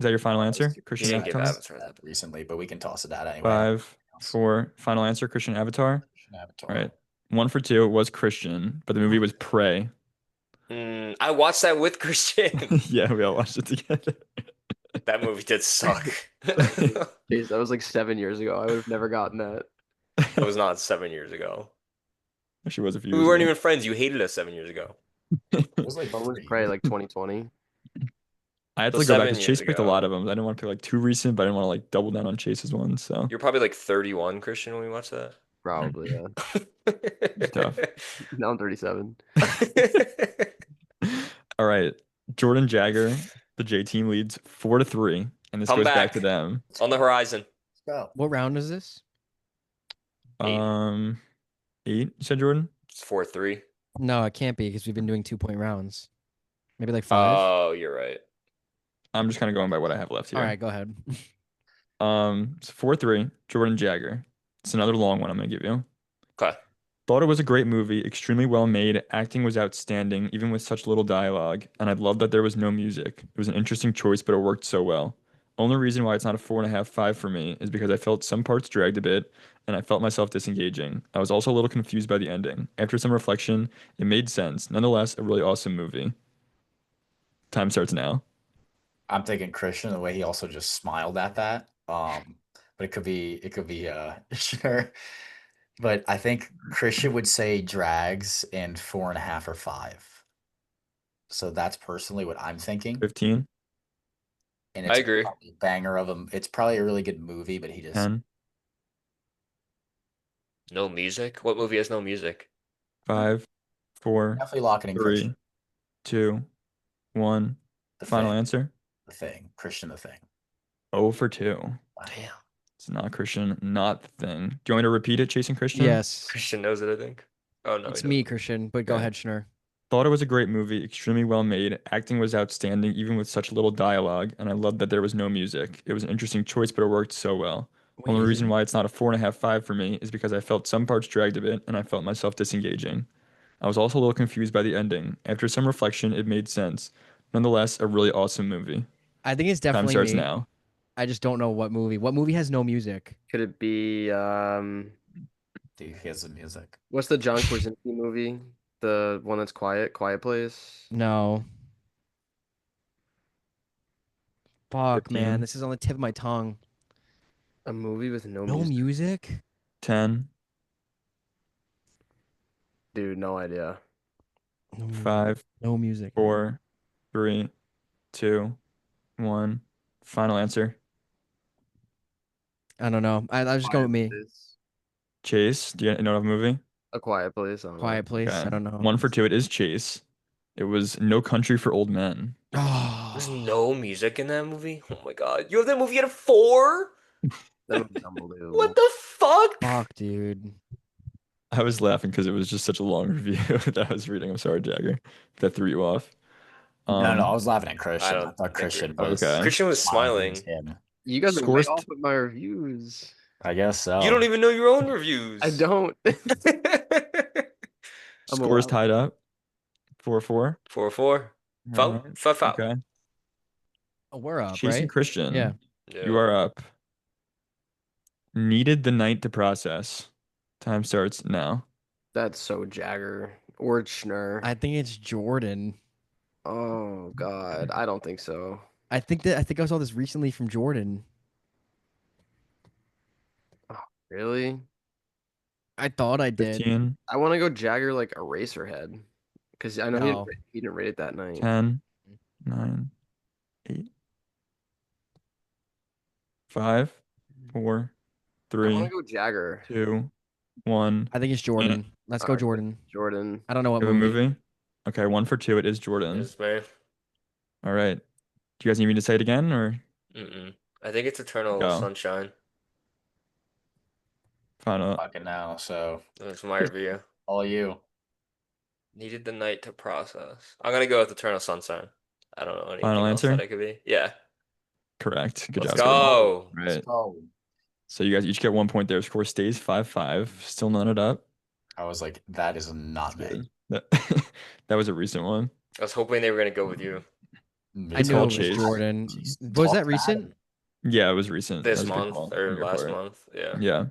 S1: that your final
S4: it.
S1: answer?
S2: He
S1: Christian
S2: didn't give
S1: Avatar?
S2: Avatar that.
S4: Recently, but we can toss it out anyway.
S1: 5, 4. Final answer, Christian Avatar.
S4: Christian Avatar.
S1: All right. 1 for 2 was Christian, but the movie was Prey.
S2: I watched that with Christian.
S1: Yeah, we all watched it together.
S2: That movie did suck.
S5: jeez, that was like 7 years ago. I would have never gotten that.
S2: It was not 7 years ago.
S1: Actually, was a few
S2: We
S1: years
S2: weren't
S1: ago.
S2: even friends. You hated us 7 years ago.
S4: It was like
S5: What was
S4: 3.
S5: Prey like 2020?
S1: I had
S2: So
S1: to go back
S2: 7
S1: because
S2: years
S1: Chase picked a
S2: ago.
S1: lot of them. I didn't want to pick like too recent, but I didn't want to like double down on Chase's one. So
S2: You're probably like 31, Christian, when we watched that.
S5: Probably, yeah.
S1: it's tough.
S5: Now I'm 37.
S1: All right. Jordan Jagger, the J team leads 4-3, and this
S2: Come
S1: goes back
S2: back.
S1: to them.
S2: On the horizon.
S4: Let's go.
S3: What round is this?
S2: 8.
S1: 8, you said Jordan?
S2: It's 4-3.
S3: No, it can't be because we've been doing 2-point rounds. Maybe like 5.
S2: Oh, you're right.
S1: I'm just kind of going by what I have left here.
S3: All right, go ahead.
S1: It's 4-3, Jordan Jagger. It's another long one I'm gonna give you.
S2: Okay.
S1: Thought it was a great movie, extremely well made. Acting was outstanding, even with such little dialogue. And I loved that there was no music. It was an interesting choice, but it worked so well. Only reason why it's not a 4.5, 5 for me is because I felt some parts dragged a bit, and I felt myself disengaging. I was also a little confused by the ending. After some reflection, it made sense. Nonetheless, a really awesome movie. Time starts now.
S4: I'm thinking Christian, the way he also just smiled at that. But it could be sure. But I think Christian would say drags and 4.5 or 5. So that's personally what I'm thinking.
S1: 15,
S4: And
S2: I
S4: it's
S2: agree.
S4: probably a banger of him. It's probably a really good movie, but he just
S1: 10,
S2: No music? What movie has no music?
S1: 5, 4,
S4: definitely locking in
S1: 3,
S4: Christian.
S1: 2, 1.
S4: The
S1: Final
S4: Thing.
S1: answer.
S4: The Thing. Christian the Thing.
S1: 0 for 2.
S4: Wow.
S2: Damn.
S1: It's not Christian, not the thing. Do you want me to repeat it, Chasing Christian?
S3: Yes.
S2: Christian knows it, I think. Oh no,
S3: It's
S2: he
S3: me,
S2: doesn't.
S3: Christian, but go
S1: Okay.
S3: ahead, Schnur.
S1: Thought it was a great movie, extremely well made. Acting was outstanding, even with such little dialogue, and I loved that there was no music. It was an interesting choice, but it worked so well.
S3: Wait,
S1: Only
S3: is
S1: reason
S3: it?
S1: why it's not a 4.5, 5 for me is because I felt some parts dragged a bit, and I felt myself disengaging. I was also a little confused by the ending. After some reflection, it made sense. Nonetheless, a really awesome movie.
S3: I think it's
S1: Time
S3: definitely
S1: starts
S3: me.
S1: now.
S3: I just don't know what movie. What movie has no music?
S5: Could it be
S4: Dude, he has the music.
S5: what's the John Krasinski movie? The one that's Quiet Place?
S3: No. Fuck, man.
S1: 15,
S3: This is on the tip of my tongue.
S5: A movie with no
S3: No
S5: music?
S3: music?
S1: 10,
S5: Dude, no idea.
S3: No music.
S1: 5,
S3: No music.
S1: 4, 3, 2, 1. Final answer.
S3: I don't know. I'll just go with me.
S5: Place.
S1: Chase, do you know of a movie?
S5: A Quiet Place. I don't know.
S3: Quiet Place.
S1: Okay.
S3: I don't know.
S1: 1 for 2, it is Chase. It was No Country for Old Men.
S2: There's
S3: Oh,
S2: no music in that movie. Oh my god, you have that movie at a 4?
S5: That movie's unbelievable.
S2: What the fuck?
S3: fuck, dude.
S1: I was laughing because it was just such a long review that I was reading. I'm sorry, Jagger. That threw you off.
S4: No, I was laughing at Christian. I
S2: don't
S4: thought
S2: think
S4: Christian
S1: you're-
S4: was
S1: Okay.
S2: Christian was
S4: smiling.
S2: smiling.
S4: Him.
S5: You guys are way
S1: Scores
S5: off with my reviews.
S4: I guess so.
S2: You don't even know your own reviews.
S5: I don't. I'm
S1: Scores
S5: allowed.
S1: tied up. 4-4.
S2: 4-4.
S1: All right.
S2: Foul.
S1: Okay.
S3: Oh, we're up,
S1: Chasing
S3: right?
S1: Christian.
S3: Yeah.
S1: You are up. Needed the night to process. Time starts now.
S5: That's so Jagger or Schnur.
S3: I think it's Jordan.
S5: Oh God, I don't think so.
S3: I think I saw this recently from Jordan.
S5: Really?
S3: I thought I did.
S1: 15,
S5: I want to go Jagger like Eraserhead because I know
S3: No.
S5: he didn't rate it that night.
S1: 10, 9, 8, 5, 4,
S5: I want
S1: 3,
S5: to go Jagger.
S1: 2, 1.
S3: I think it's Jordan. Let's go
S5: Alright,
S3: Jordan.
S5: Jordan.
S3: I don't know what
S1: You have a
S3: movie.
S1: movie? Okay, 1 for 2. It is Jordan.
S2: Yes, man.
S1: All right. Do you guys need me to say it again or
S2: I think it's Eternal
S1: Go.
S2: Sunshine.
S1: final?
S4: Fucking now, so
S2: That's my review.
S4: all you.
S2: Needed the night to process. I'm gonna go with Eternal Sunshine. I don't know anything
S1: Final
S2: else that
S1: answer?
S2: it could be. Yeah.
S1: Correct. Good
S2: Let's
S1: job. Jordan.
S2: go.
S1: Right.
S4: Oh,
S1: So you guys each get 1 point there. Score stays 5-5. Still none it up.
S4: I was like, that is not me.
S1: Good. That, that was a recent one.
S2: I was hoping they were gonna go with you
S4: Me
S3: I
S1: It's
S3: knew it
S1: called
S3: was
S1: Chase.
S3: Jordan.
S4: Jeez,
S3: Was
S4: talk
S3: that
S4: bad.
S3: recent?
S1: Yeah, it was recent.
S2: this
S1: That was a good
S2: month
S1: call
S2: or
S1: on your
S2: last
S1: part.
S2: month. Yeah.
S1: Yeah.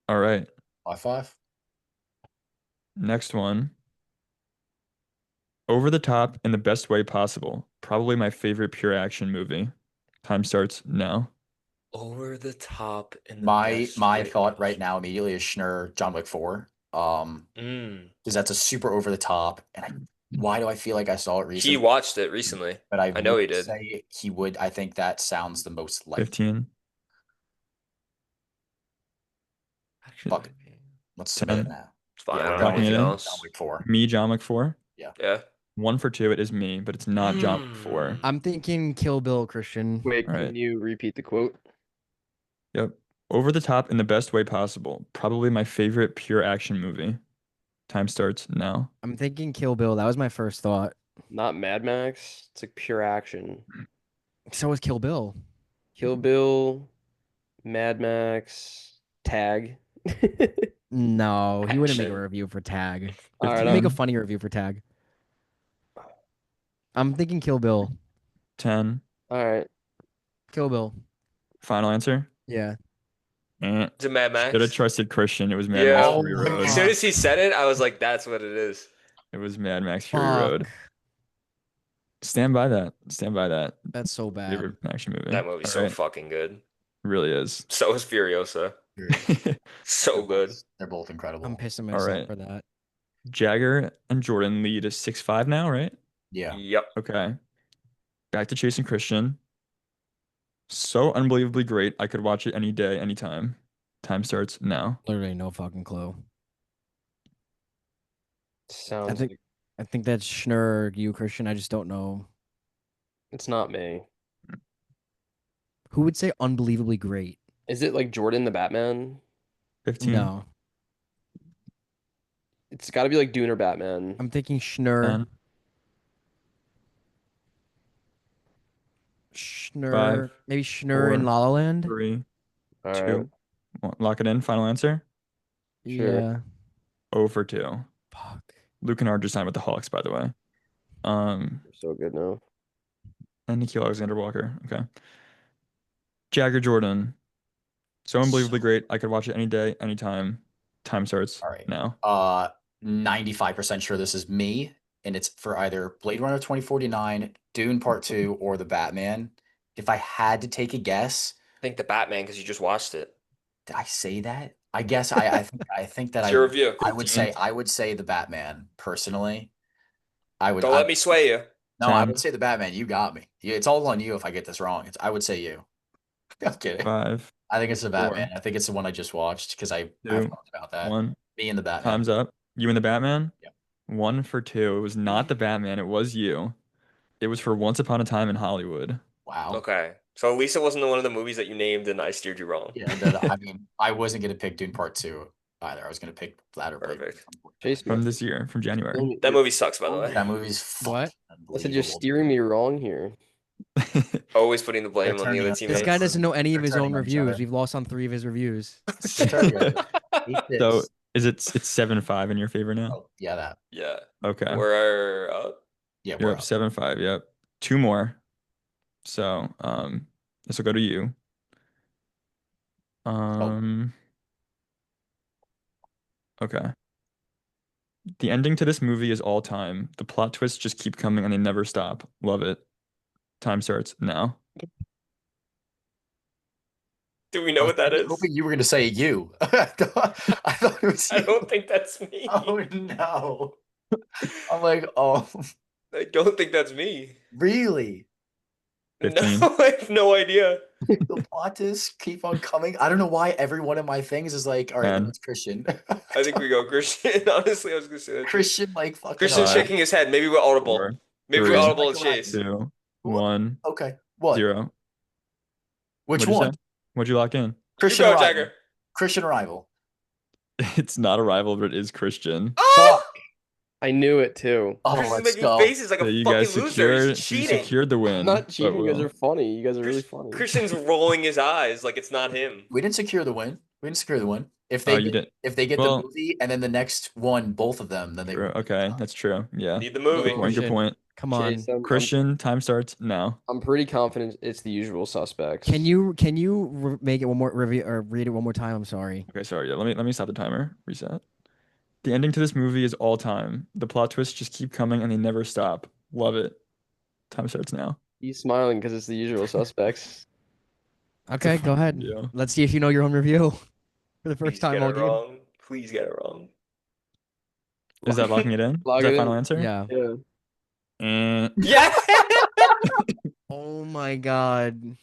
S1: All right.
S4: High five.
S1: Next one. Over the top in the best way possible. Probably my favorite pure action movie. Time starts now.
S2: Over the top in the
S4: My
S2: best
S4: my
S2: way
S4: thought right
S2: possible.
S4: now immediately is Schnur, John Wick 4.
S2: Mm.
S4: Because that's a super over the top, and why do I feel like I saw it
S2: He
S4: recently?
S2: watched it recently.
S4: But I
S2: know he
S4: would
S2: did.
S4: say he would. I think that sounds the most like.
S1: 15,
S2: Actually,
S4: Fuck.
S2: maybe.
S4: Let's submit it
S1: 10.
S4: now.
S2: It's fine.
S4: Yeah,
S2: I
S4: we're
S2: don't know
S1: locking it
S2: anything
S1: in?
S2: else.
S4: John Wick 4.
S1: Me, John Wick 4.
S2: Yeah.
S1: 1 for 2. It is me, but it's not John Wick 4.
S3: I'm thinking Kill Bill, Christian.
S5: Wait,
S1: All
S5: can
S1: right.
S5: you repeat the quote?
S1: Yep. Over the top in the best way possible. Probably my favorite pure action movie. Time starts now.
S3: I'm thinking Kill Bill. That was my first thought.
S5: Not Mad Max. It's like pure action.
S3: So was Kill Bill.
S5: Kill Bill, Mad Max, Tag.
S3: No, he wouldn't make a
S2: Action.
S3: review for Tag.
S5: All right,
S3: He'd make a
S1: 15,
S3: funny review for Tag. I'm thinking Kill Bill.
S1: 10.
S5: all right.
S3: Kill Bill.
S1: Final answer?
S3: Yeah.
S1: Eh.
S2: Is it Mad Max?
S1: Should have trusted Christian. It was Mad
S2: Yeah.
S1: Max
S4: Oh
S1: Fury
S4: my
S1: Road.
S2: As soon as he said it, I was like, "That's what it is."
S1: It was Mad Max Fury Road.
S3: Fuck.
S1: Stand by that. Stand by that.
S3: That's so bad.
S1: Favorite action movie.
S2: That movie's
S1: All
S2: so
S1: right.
S2: fucking good.
S1: Really is.
S2: So is Furiosa. So good.
S4: They're both incredible.
S3: I'm pissing
S1: All
S3: myself
S1: right.
S3: for that.
S1: Jagger and Jordan lead 6-5 now, right?
S4: Yeah.
S2: Yep.
S1: Okay. Back to Chasing Christian. So unbelievably great. I could watch it any day, anytime. Time starts now.
S3: Literally no fucking clue.
S5: Sounds
S3: think-
S5: like
S3: I think that's Schnur, you, Christian. I just don't know.
S5: It's not me.
S3: Who would say unbelievably great?
S5: Is it like Jordan the Batman?
S1: 15,
S3: No.
S5: It's got to be like Dune or Batman.
S3: I'm thinking Schnur.
S1: 10,
S3: Schnur.
S1: 5,
S3: Maybe Schnur in
S1: 4,
S3: La La Land?
S1: 3,
S5: All right,
S1: 2, 1. Lock it in. Final answer.
S5: sure.
S3: Yeah.
S1: 0 for 2.
S3: Fuck.
S1: Luke and Ard just signed with the Hawks, by the way.
S5: We're so good now.
S1: And Nikhil Alexander-Walker. Okay. Jagger Jordan. So unbelievably great. I could watch it any day, anytime. Time starts
S4: All right.
S1: now.
S4: 95% sure this is me, and it's for either Blade Runner 2049, Dune Part 2, or The Batman. If I had to take a guess,
S2: I think the Batman because you just watched it.
S4: did I say that? I guess I think that
S2: It's your review.
S4: I would
S1: 15.
S4: say The Batman personally. I would
S2: Don't let me sway you.
S4: No, I
S1: 10,
S4: would say The Batman. You got me. It's all on you if I get this wrong. I would say you. I'm kidding.
S1: 5,
S4: I think it's The
S1: 4,
S4: Batman. I think it's the one I just watched because I've
S1: 2,
S4: talked about that.
S1: 1.
S4: Me and The Batman.
S1: Time's up. You and the Batman?
S4: Yep.
S1: 1 for 2. It was not the Batman. It was you. It was for Once Upon a Time in Hollywood.
S4: Wow.
S2: Okay. So at least it wasn't one of the movies that you named and I steered you wrong.
S4: Yeah, I mean, I wasn't gonna pick Dune Part 2 either. I was gonna pick Ladder Blade.
S2: Perfect.
S5: Chase,
S1: From this year, from January.
S2: That movie sucks, by the way.
S4: That movie's
S3: What?
S5: I said you're steering me wrong here.
S2: Always putting the blame
S4: They're
S2: on the other
S4: turning on-
S3: This
S2: teammates.
S3: guy doesn't know any of
S4: They're
S3: his own
S4: turning on each
S3: reviews.
S4: other.
S3: We've lost on 3 of his reviews.
S1: So is it's 7-5 in your favor now?
S4: Oh, yeah, that.
S2: Yeah.
S1: Okay.
S2: We're up.
S4: Yeah,
S1: You're
S4: we're
S1: up
S4: up.
S1: 7-5. Yep. 2 more. So this will go to you. Okay. The ending to this movie is all time. The plot twists just keep coming and they never stop. Love it. Time starts now.
S2: Do we know what that
S4: I was
S2: is?
S4: hoping you were gonna say you. I thought it was
S2: I
S4: you.
S2: don't think that's me.
S4: Oh no. I'm like, oh,
S2: I don't think that's me.
S4: really?
S1: 15.
S2: No, I have no idea.
S4: The plot twists keep on coming. I don't know why every one of my things is like, all right,
S1: Man.
S4: that's Christian.
S2: I think we go Christian. Honestly, I was gonna say that.
S4: Christian, like fucking.
S2: Christian's
S1: Five,
S2: shaking his head. Maybe we're audible.
S1: 4,
S2: Maybe we're
S1: 3,
S2: audible and
S4: Michael
S2: Chase.
S1: 2, 1,
S4: Okay, what?
S1: 0.
S4: Which
S1: What'd you
S4: one?
S1: say? What'd you lock in?
S4: Christian
S2: You go,
S4: Arrival.
S2: Jagger.
S4: Christian Arrival.
S1: It's not Arrival, but it is Christian.
S2: Oh!
S5: I knew it too.
S4: Oh,
S2: Christian's
S4: let's
S2: making
S4: go.
S2: faces like
S1: So
S2: a
S1: you
S2: fucking
S1: guys
S2: loser. He's
S1: you
S2: cheating.
S1: secured the win.
S5: I'm not
S1: but
S5: cheating. You guys
S1: Will.
S5: are funny. You guys are really funny.
S2: Christian's rolling his eyes like it's not him.
S4: We didn't secure the win. We didn't secure the win. If
S1: Oh,
S4: they
S1: you didn't.
S4: if they get
S1: Well-
S4: the movie and then the next one, both of them, then they
S1: True. Okay, that's true. Yeah.
S2: Need the movie.
S5: Oh,
S1: Point, good
S3: shit.
S1: point.
S3: Come on.
S5: Chase,
S1: Christian, time starts now.
S5: I'm pretty confident it's The Usual Suspects.
S3: Can you make it one more review or read it one more time? I'm sorry.
S1: Okay, sorry. Yeah, let me stop the timer. Reset. The ending to this movie is all time. The plot twists just keep coming and they never stop. Love it. Time starts now.
S5: He's smiling because it's The Usual Suspects.
S3: Okay, go ahead.
S1: Yeah.
S3: Let's see if you know your own review for the
S2: Please
S3: first time
S2: get
S3: all
S2: it
S3: game.
S2: wrong. Please get it wrong.
S1: Is that locking it in?
S5: Lock
S1: Is that
S5: it
S1: final
S5: in?
S1: answer?
S3: Yeah.
S5: Yeah.
S2: Yeah.
S3: Oh my god.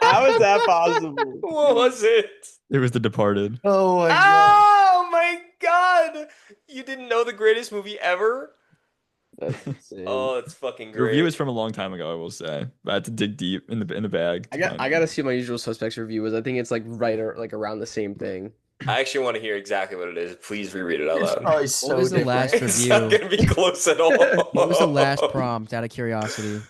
S5: How is that possible?
S2: What was it?
S1: It was The Departed.
S4: Oh my god.
S2: Oh my god! You didn't know the greatest movie ever?
S5: That's insane.
S2: Oh, it's fucking
S1: The
S2: great.
S1: review is from a long time ago, I will say. I had to dig deep in the bag.
S5: I
S1: to
S5: got
S1: find
S5: I
S1: it.
S5: gotta see what my Usual Suspects review is. I think it's like right or like around the same thing.
S2: I actually want to hear exactly what it is. Please reread it out loud.
S4: Probably so
S3: was the
S4: different.
S3: last
S2: It's not
S3: review?
S2: gonna be close at all.
S3: What was the last prompt out of curiosity?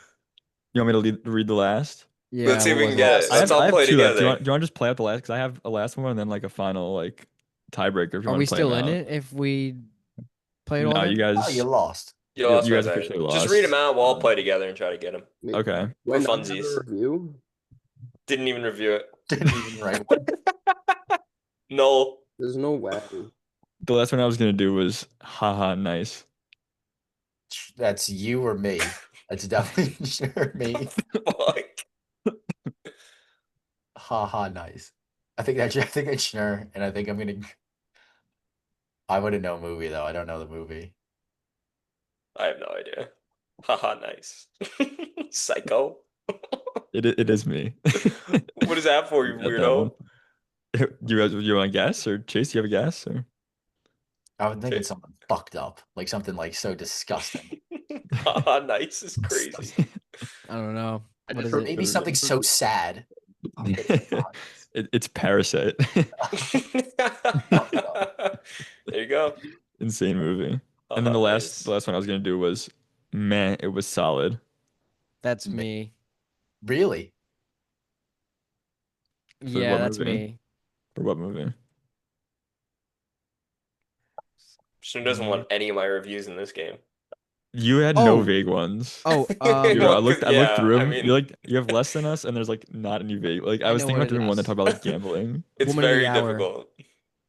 S1: You want me to read the last?
S3: Yeah.
S2: Let's see if
S3: what
S2: we
S3: was
S2: can
S3: it?
S2: get it. Let's all play
S1: two left.
S2: together.
S1: Do you want to just play out the last? Because I have a last one and then like a final like tiebreaker. If you
S3: Are
S1: want
S3: we
S1: to play
S3: still
S1: them
S3: in
S1: out.
S3: it if we play it all?
S1: No,
S3: then?
S1: you guys.
S4: Oh, you lost.
S2: You lost,
S1: you guys
S2: right?
S1: officially
S2: Just
S1: lost.
S2: read them out. We'll all play together and try to get them.
S1: Okay.
S5: When
S2: For
S5: I have a
S2: funsies.
S5: review?
S2: Didn't even review it.
S4: Didn't even write one.
S2: No.
S5: There's no way.
S1: The last one I was gonna do was haha nice.
S4: That's you or me. That's definitely sure me.
S2: Fuck.
S4: Ha ha, nice. I think that's Schnur, and I think I'm gonna. I wouldn't know movie though. I don't know the movie.
S2: I have no idea. Haha, nice. Psycho.
S1: It is me.
S2: What is that for, you
S1: Got that
S2: weirdo?
S1: one. You want to guess or Chase? You have a guess or?
S4: I would think
S2: Okay.
S4: it's something fucked up, like something like so disgusting.
S2: Ah, nice is crazy.
S3: I don't know. What is
S4: Or
S3: it?
S4: maybe something so sad.
S1: It's Parasite.
S2: There you go.
S1: Insane movie. And then the
S2: Nice.
S1: last one I was gonna do was man, it was solid.
S3: That's me.
S4: Really?
S1: For
S3: Yeah,
S1: what
S3: that's
S1: movie?
S3: me.
S1: For what movie?
S2: Shouldn't doesn't want any of my reviews in this game.
S1: You had no
S3: Oh,
S1: vague ones.
S3: oh,
S1: Zero.
S2: Well, 'cause-
S1: I looked
S2: yeah,
S1: through
S2: I
S1: them.
S2: mean,
S1: You have less than us, and there's like not any vague. Like I
S3: I
S1: was
S3: know
S1: thinking
S3: what
S1: about
S3: it
S1: doing one that
S3: is.
S1: talked about like gambling.
S2: it's
S3: Woman of the
S2: very
S3: Hour.
S2: difficult.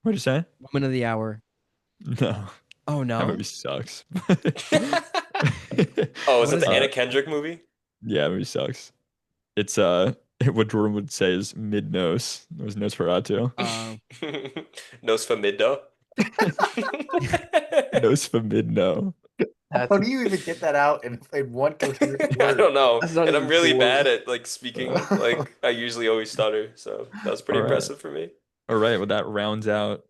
S1: What'd you say?
S3: Woman of the Hour.
S1: No,
S3: Oh
S1: that
S3: no.
S1: movie sucks.
S2: Oh, is
S3: What
S2: it
S3: is
S2: the
S3: it?
S2: Anna Kendrick movie?
S1: Yeah, that movie sucks. It's what Jordan would say is mid nose. It was Nosferatu.
S2: Nos Famido.
S1: Nose for mid no.
S4: How do you even get that out in one coherent
S2: I
S4: word?
S2: don't know.
S5: That's not
S2: And I'm
S5: even
S2: really
S5: four.
S2: bad at like speaking. Like I usually always stutter, so that was pretty
S1: All right.
S2: impressive for me.
S1: All right. Well, that rounds out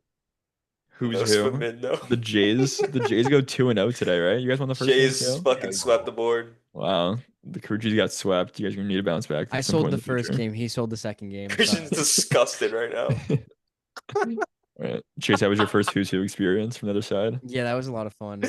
S1: who's
S2: Nos
S1: who.
S2: Famido.
S1: The Jays go 2-0 today, right? You guys won the first game
S2: Jays
S1: too?
S2: fucking swept the board.
S1: Wow. The crew chiefs got swept. You guys are gonna need to bounce back
S3: I
S1: at some
S3: sold
S1: point
S3: the
S1: in the
S3: first
S1: future.
S3: game. He sold the second game.
S2: Christian's disgusted right now.
S1: All right. Chase, how was your first Who's Who experience from the other side?
S3: Yeah, that was a lot of fun.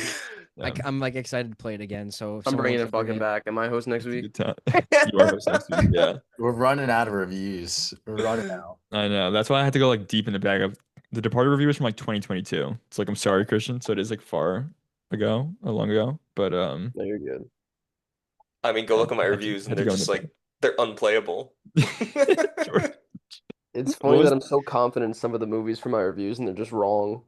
S1: Yeah,
S3: I'm like excited to play it again. So if
S5: I'm
S3: someone
S5: bringing
S3: wants
S5: it
S3: to bring
S5: fucking
S3: it,
S5: back. Am I host next
S1: it's a
S5: week?
S1: good time. You are host next week. Yeah,
S4: We're running out of reviews. We're running out.
S1: I know. That's why I had to go like deep in the bag of the Departed review was from like 2022. It's like I'm sorry, Christian. So it is like far ago, a long ago. But
S5: No, you're good.
S2: I mean, go
S1: I
S2: look at my
S1: had to,
S2: reviews and
S1: had to
S2: they're
S1: go in
S2: just like
S1: the
S2: they're unplayable.
S1: bag. Jordan,
S5: It's
S1: what
S5: funny
S1: was
S5: that I'm so confident in some of the movies for my reviews and they're just wrong.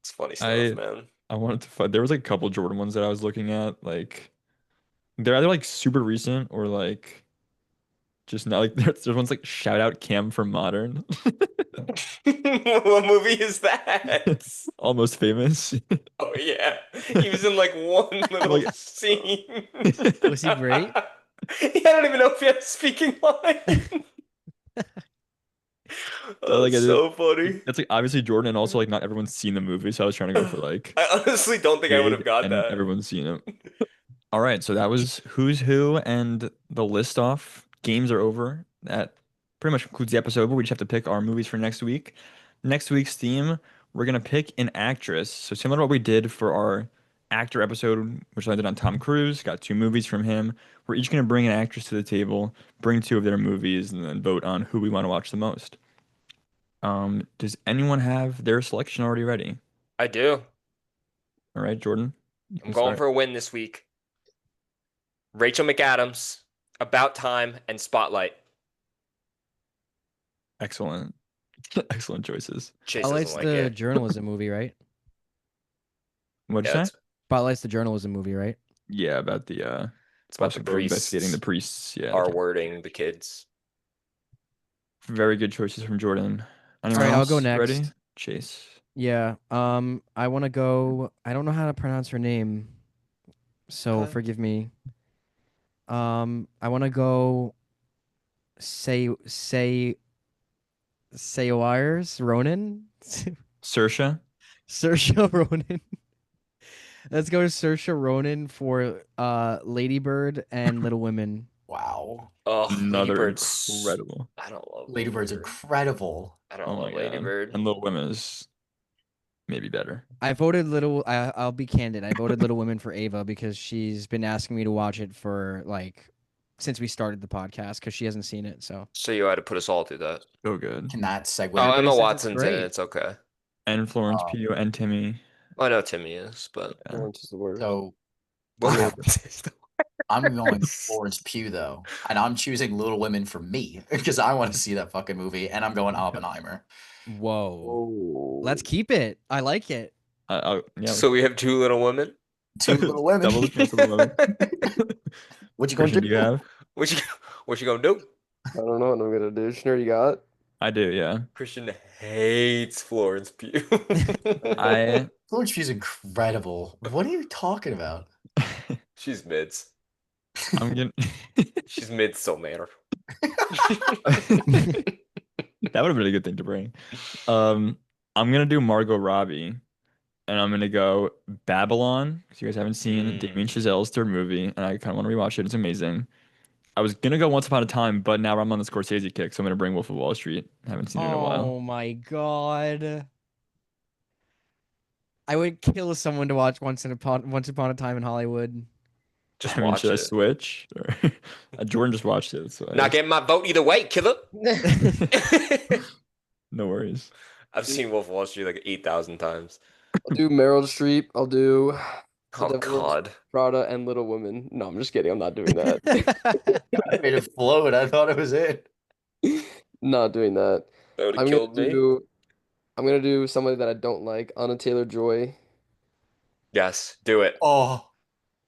S2: It's funny stuff,
S1: I
S2: man.
S1: I wanted to find there was like a couple Jordan ones that I was looking at. Like they're either like super recent or like just not like there's ones like shout out Cam from Modern.
S2: What movie is that?
S1: Almost famous.
S2: Oh yeah, he was in like one little
S1: Like
S2: scene.
S3: was he great?
S2: I don't even know if he had a speaking line.
S1: so,
S2: Oh,
S1: like
S2: that's so funny.
S1: that's like obviously Jordan and also like not everyone's seen the movie, so I was trying to go for like
S2: I honestly don't think I would have
S1: big
S2: got
S1: and
S2: that.
S1: everyone's seen it. All right, so that was Who's Who and the list off. Games are over. That pretty much concludes the episode, but we just have to pick our movies for next week. Next week's theme, we're gonna pick an actress. So similar to what we did for our actor episode, which landed on Tom Cruise, got two movies from him. We're each gonna bring an actress to the table, bring two of their movies, and then vote on who we want to watch the most. Does anyone have their selection already ready?
S2: I do.
S1: All right, Jordan, you
S2: I'm
S1: can
S2: going
S1: start.
S2: for a win this week. Rachel McAdams, About Time, and Spotlight.
S1: Excellent. Excellent choices.
S2: Chase doesn't
S3: Spotlight's
S2: like
S3: the
S2: it.
S3: journalism movie, right?
S1: What'd you
S2: Yeah,
S1: say?
S3: Spotlight's the journalism movie, right?
S1: Yeah, about the
S2: it's about the
S1: also investigating the
S2: priests
S1: priests. Yeah,
S2: are wording the kids.
S1: very good choices from Jordan.
S3: All
S1: Anyone
S3: right, I'll go
S1: else ready?
S3: next.
S1: Chase.
S3: Yeah. I want to go. I don't know how to pronounce her name, so forgive me. I want to go. Say wires Ronan.
S1: Saoirse.
S3: Saoirse Ronan. Let's go to Saoirse Ronan for Ladybird and Little Women.
S4: Wow.
S2: Oh,
S1: Another
S2: Ladybirds.
S1: incredible.
S2: I don't love
S4: Ladybird's
S2: Ladybird.
S4: incredible.
S2: I don't
S1: Oh my
S2: love
S1: god.
S2: Ladybird.
S1: And Little Women is maybe better.
S3: I voted Little. I'll be candid. I voted Little Women for Ava because she's been asking me to watch it for like since we started the podcast because she hasn't seen it. So
S2: So you had to put us all through that.
S1: So good.
S4: Can that segue?
S2: Oh,
S3: Everybody
S2: Emma
S3: says it's
S2: Watson's in it.
S3: great.
S2: It's okay.
S1: And Florence
S4: Um,
S1: Pugh and Timmy.
S2: I know Timmy is, but
S1: Yeah.
S5: Lawrence is the worst.
S4: So
S2: what
S4: Yeah.
S2: happens?
S4: I'm going with Florence Pugh though, and I'm choosing Little Women for me because I want to see that fucking movie, and I'm going Oppenheimer.
S3: whoa,
S5: Whoa.
S3: let's keep it. I like it.
S1: Yeah.
S2: So we have two Little Women.
S4: Two Little Women.
S1: Double the chance of Little Women.
S4: What you gonna
S1: Christian,
S4: do?
S1: do you have?
S2: What you gonna do?
S5: I don't know what I'm gonna do. Schnur, you got?
S1: I do, yeah.
S2: Christian hates Florence Pugh.
S1: I
S4: Florence Pugh's incredible. What are you talking about?
S2: She's mids.
S1: I'm gonna
S2: She's mid so manner.
S1: that would have been a good thing to bring. I'm gonna do Margot Robbie and I'm gonna go Babylon because you guys haven't seen Damien
S2: Mm.
S1: Chazelle's third movie, and I kind of want to rewatch it. It's amazing. I was gonna go Once Upon a Time, but now I'm on the Scorsese kick, so I'm gonna bring Wolf of Wall Street. I haven't seen it in a while.
S3: Oh my god. I would kill someone to watch Once Upon a Time in Hollywood.
S2: Just
S1: I mean,
S2: watch
S1: should I
S2: it.
S1: switch? Jordan just watched it, so
S2: Not getting my vote either way, killer.
S1: no worries.
S2: I've seen Wolf of Wall Street like 8,000 times.
S5: I'll do Meryl Streep. I'll do The
S2: Oh
S5: Devil Wears
S2: God.
S5: Prada and Little Women. No, I'm just kidding. I'm not doing that.
S4: I made it float. I thought it was it.
S5: Not doing that.
S2: That would have
S5: I'm gonna
S2: killed me.
S5: do somebody that I don't like, Anya Taylor-Joy,
S2: Yes, do it.
S4: Oh,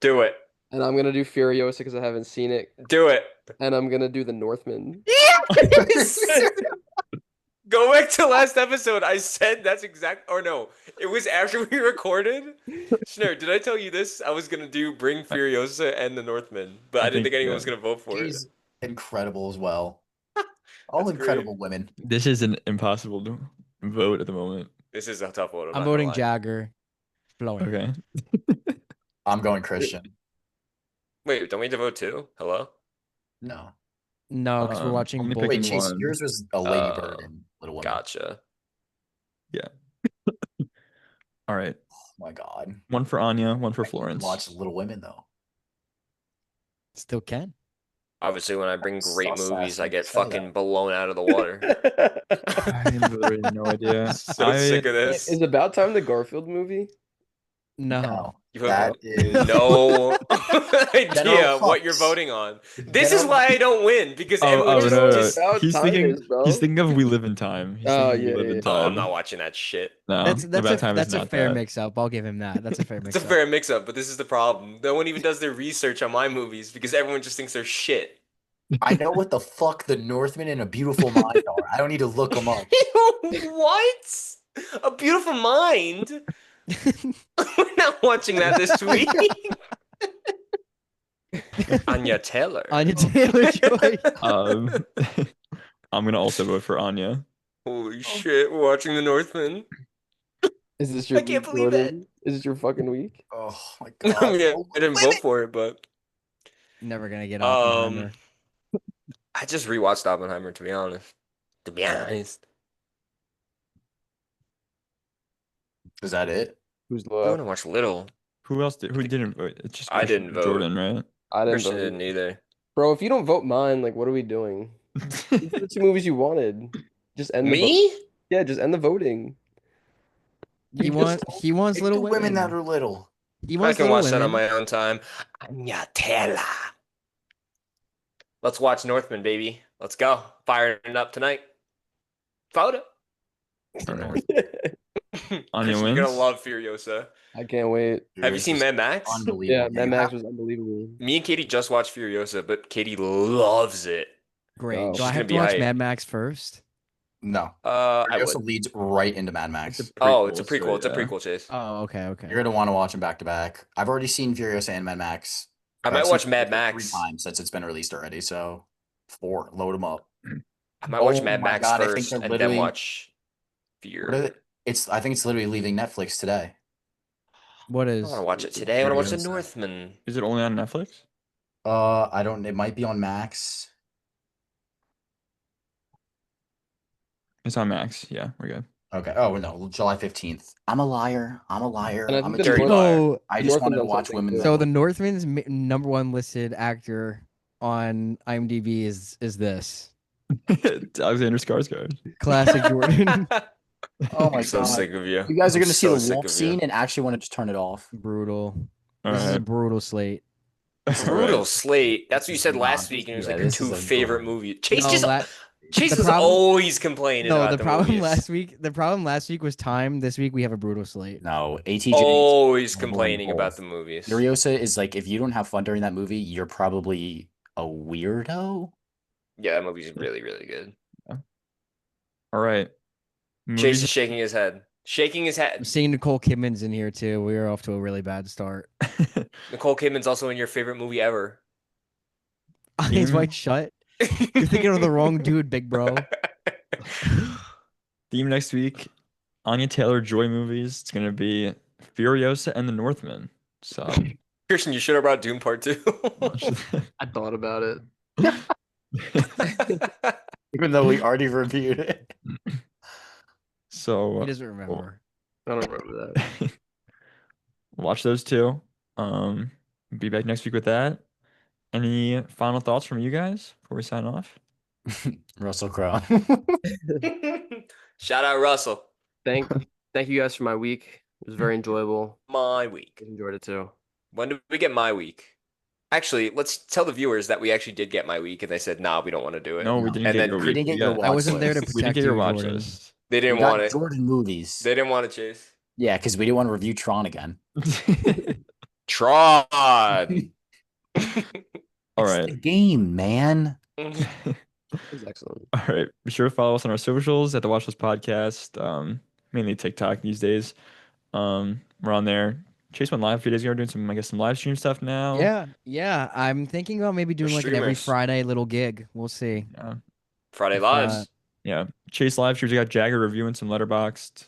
S2: Do it.
S5: and I'm gonna do Furiosa because I haven't seen it,
S2: Do it.
S5: and I'm gonna do The Northman.
S2: Yes! Go back to last episode. I said that's exact. Or no, it was after we recorded. Schnurr, did I tell you this? I was gonna do Bring Furiosa and The Northman, but I didn't think anyone was gonna vote for it.
S4: she's incredible as well. All
S2: That's
S4: incredible women.
S1: This is an impossible vote at the moment.
S2: This is a tough one.
S3: I'm
S2: not gonna
S3: voting
S2: lie.
S3: Jagger. Blowing.
S1: Okay.
S4: I'm going Christian.
S2: Wait, don't we have to vote too? Hello?
S4: No.
S3: No, because we're watching
S1: only
S3: both.
S1: picking
S4: Wait, Chase,
S1: one.
S4: yours was a Lady Bird and Little Women.
S2: Gotcha.
S1: All right.
S4: Oh my God.
S1: One for Anya, one for
S4: I can't
S1: Florence.
S4: watch Little Women though.
S3: Still can.
S2: Obviously, when I bring
S4: That's
S2: great
S4: so
S2: movies,
S4: sassy
S2: I
S4: to
S2: get
S4: say that.
S2: fucking blown out of the water.
S1: I have literally no idea.
S2: So sick of this.
S5: Is About Time the Garfield movie?
S3: No.
S4: No,
S2: You vote
S4: that
S2: no?
S4: is
S2: No idea
S4: General
S2: what you're
S4: Hux.
S2: voting on. This is
S4: General-
S2: why I don't win because
S1: Oh,
S2: everyone
S1: no,
S2: just.
S5: About
S1: He's
S5: Time
S1: thinking.
S5: is, bro.
S1: He's thinking of We Live in Time. He's
S5: Oh,
S1: thinking We
S5: yeah,
S1: Live in
S5: yeah.
S2: Oh,
S1: Time.
S2: I'm not watching that shit.
S1: No,
S3: That's
S1: About Time is
S3: a
S1: not
S3: fair
S1: that.
S3: mix up. I'll give him that. That's a fair mix
S2: It's a
S3: up.
S2: fair mix-up, but this is the problem. No one even does their research on my movies because everyone just thinks they're shit.
S4: I know what the fuck the Northman and A Beautiful Mind are. I don't need to look them up.
S2: What? A Beautiful Mind? We're not watching that this week. Anya Taylor.
S3: Anya Taylor-Joy.
S1: I'm gonna also vote for Anya.
S2: Holy shit, we're watching The Northman.
S5: Is this your
S2: I can't
S5: week,
S2: believe it.
S5: Jordan? Is this your fucking week?
S4: Oh my
S2: I
S4: God.
S2: mean, I didn't vote for it, but
S3: Never gonna get Oppenheimer.
S2: I just rewatched Oppenheimer, to be honest. To be honest.
S4: Is that it?
S5: Who's
S2: I want
S5: left?
S2: to watch Little.
S1: Who else did? Who didn't vote? It's just
S2: I
S1: Christian
S2: didn't
S1: and
S2: vote.
S1: Jordan, right?
S5: I didn't
S2: Christian
S5: vote.
S2: didn't either.
S5: Bro, if you don't vote mine, like, what are we doing? These are the two movies you wanted. Just end the vote.
S2: Me?
S5: Yeah, just end the voting.
S3: He wants
S4: Pick
S3: Little
S4: the women that
S3: Women.
S4: are little.
S3: He
S2: I
S3: wants
S2: can
S3: Little
S2: watch that on
S3: Women.
S2: my own time. Anya Taylor. Let's watch Northman, baby. Let's go. Firing it up tonight. Photo.
S1: All right.
S2: Christian,
S1: Anya
S2: you're gonna
S1: wins.
S2: love Furiosa.
S5: I can't wait.
S2: Have you seen Mad Max?
S4: Unbelievable.
S5: Yeah,
S4: You
S5: Mad Max
S4: have-
S5: was unbelievable.
S2: Me and Katie just watched Furiosa, but Katie loves it.
S3: Great.
S5: Oh.
S3: Do
S2: She's
S3: I
S2: gonna
S3: have
S2: be
S3: to watch
S2: hyped.
S3: Mad Max first?
S4: No.
S2: I
S4: It also
S2: would.
S4: leads right into Mad Max.
S1: It's a
S2: Oh, it's a
S1: prequel,
S2: prequel.
S1: so
S2: It's a
S1: yeah.
S2: prequel, Chase.
S3: Oh, okay, okay.
S4: You're gonna want to watch them back to back. I've already seen Furiosa and Mad Max.
S2: I
S4: I've
S2: might
S4: seen
S2: watch Mad
S4: Furiosa
S2: Max.
S4: 3 times since it's been released already. So 4, load them up.
S2: I might watch
S4: Oh
S2: Mad
S4: my
S2: Max
S4: God, I think
S2: first
S4: they're
S2: and then
S4: literally-
S2: watch
S4: What
S2: Fear.
S4: is it? I think it's literally leaving Netflix today.
S3: What
S2: I
S3: is?
S2: want to watch it today. I want to watch The
S4: Furiosa.
S2: Northman.
S1: Is it only on Netflix?
S4: I don't. It might be on Max.
S1: It's on Max. Yeah, we're good.
S4: Okay. Oh no, July 15th. I'm a liar. I'm a liar.
S5: And I
S4: I'm a
S5: think the
S2: dirty
S5: North-
S2: liar.
S3: So,
S4: I just wanted to
S5: Northman's
S4: watch
S5: something
S4: women.
S5: too.
S3: so
S4: though.
S3: the Northman's #1 listed actor on IMDb is this
S1: Alexander Skarsgård.
S3: classic Jordan.
S4: Oh my
S2: I'm so
S4: God.
S2: sick of you.
S4: You guys are
S2: I'm
S4: gonna see
S2: so
S4: the
S2: sick
S4: wolf
S2: of you.
S4: scene and actually want to just turn it off.
S3: Brutal.
S1: All
S3: This is a
S1: right.
S3: brutal slate.
S2: Brutal slate. That's what you said
S4: Nah,
S2: last week, and it was
S4: yeah,
S2: like your
S4: this is
S2: two
S4: a
S2: favorite
S4: great-
S2: movies. Chase
S3: No,
S2: just
S3: la-
S2: Chase
S3: the
S2: is
S3: problem-
S2: always complaining
S3: No,
S2: about
S3: the
S2: the
S3: problem
S2: movies.
S3: the problem last week was time. This week we have a brutal slate.
S4: No, ATJ.
S2: Always
S4: Number one
S2: complaining about
S4: both.
S2: the movies.
S4: Furiosa is like if you don't have fun during that movie, you're probably a weirdo.
S2: Yeah, that movie's really, really good.
S1: All right.
S2: Chase
S1: Movies-
S2: is shaking his head. Shaking his
S3: I'm
S2: head.
S3: seeing Nicole Kidman's in here too. We are off to a really bad start.
S2: Nicole Kidman's also in your favorite movie ever.
S3: Eyes wide shut. You're thinking of the wrong dude, big bro.
S1: Theme next week, Anya Taylor-Joy movies. It's gonna be Furiosa and the Northman. So
S2: Christian, you should have brought Doom Part 2.
S5: I thought about it.
S4: Even though we already reviewed it.
S1: so
S3: He doesn't remember.
S5: I don't remember that.
S1: watch those two. Be back next week with that. Any final thoughts from you guys before we sign off?
S4: Russell Crowe.
S2: Shout out Russell.
S5: Thank you guys for my week. It was very enjoyable.
S2: My week.
S5: I enjoyed it too.
S2: When did we get my week? Actually, let's tell the viewers that we actually did get my week, and they said, "Nah, we don't want to do it."
S1: No, we
S4: No.
S1: didn't
S2: And
S1: get
S2: then
S1: your
S4: we
S1: week.
S4: didn't get
S1: We
S4: your
S1: got-
S3: I wasn't there to
S4: Watchlist.
S1: We didn't
S3: protect
S1: get your
S3: you,
S1: watch
S3: Jordan.
S1: list.
S2: They
S4: We
S2: didn't
S4: got
S2: want it.
S4: Jordan movies.
S2: They didn't want it, Chase.
S4: Yeah, because we didn't want to review Tron again.
S2: Tron.
S1: All
S4: It's
S1: right.
S4: the game, man.
S5: It was excellent.
S1: All right. Be sure to follow us on our socials at the Watchlist Podcast. Mainly TikTok these days. We're on there. Chase went live a few days ago. We're doing some, I guess, some live stream stuff now.
S3: Yeah. I'm thinking about maybe doing like an every
S2: streamers.
S3: Friday little gig. We'll see.
S1: Yeah.
S2: Friday
S3: If,
S2: Lives.
S1: Yeah. Chase live streams. We got Jagger reviewing some Letterboxd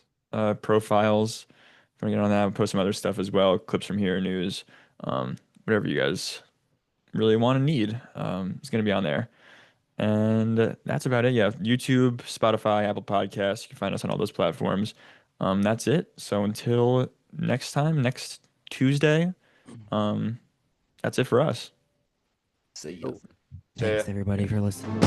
S1: profiles. If you want to get on that, we'll post some other stuff as well. Clips from here, news, whatever you guys really want and need. It's going to be on there. And that's about it. Yeah. YouTube, Spotify, Apple Podcasts. You can find us on all those platforms. That's it. So until next time, next Tuesday, that's it for us.
S4: See ya.
S2: So, yeah.
S3: Thanks everybody for listening.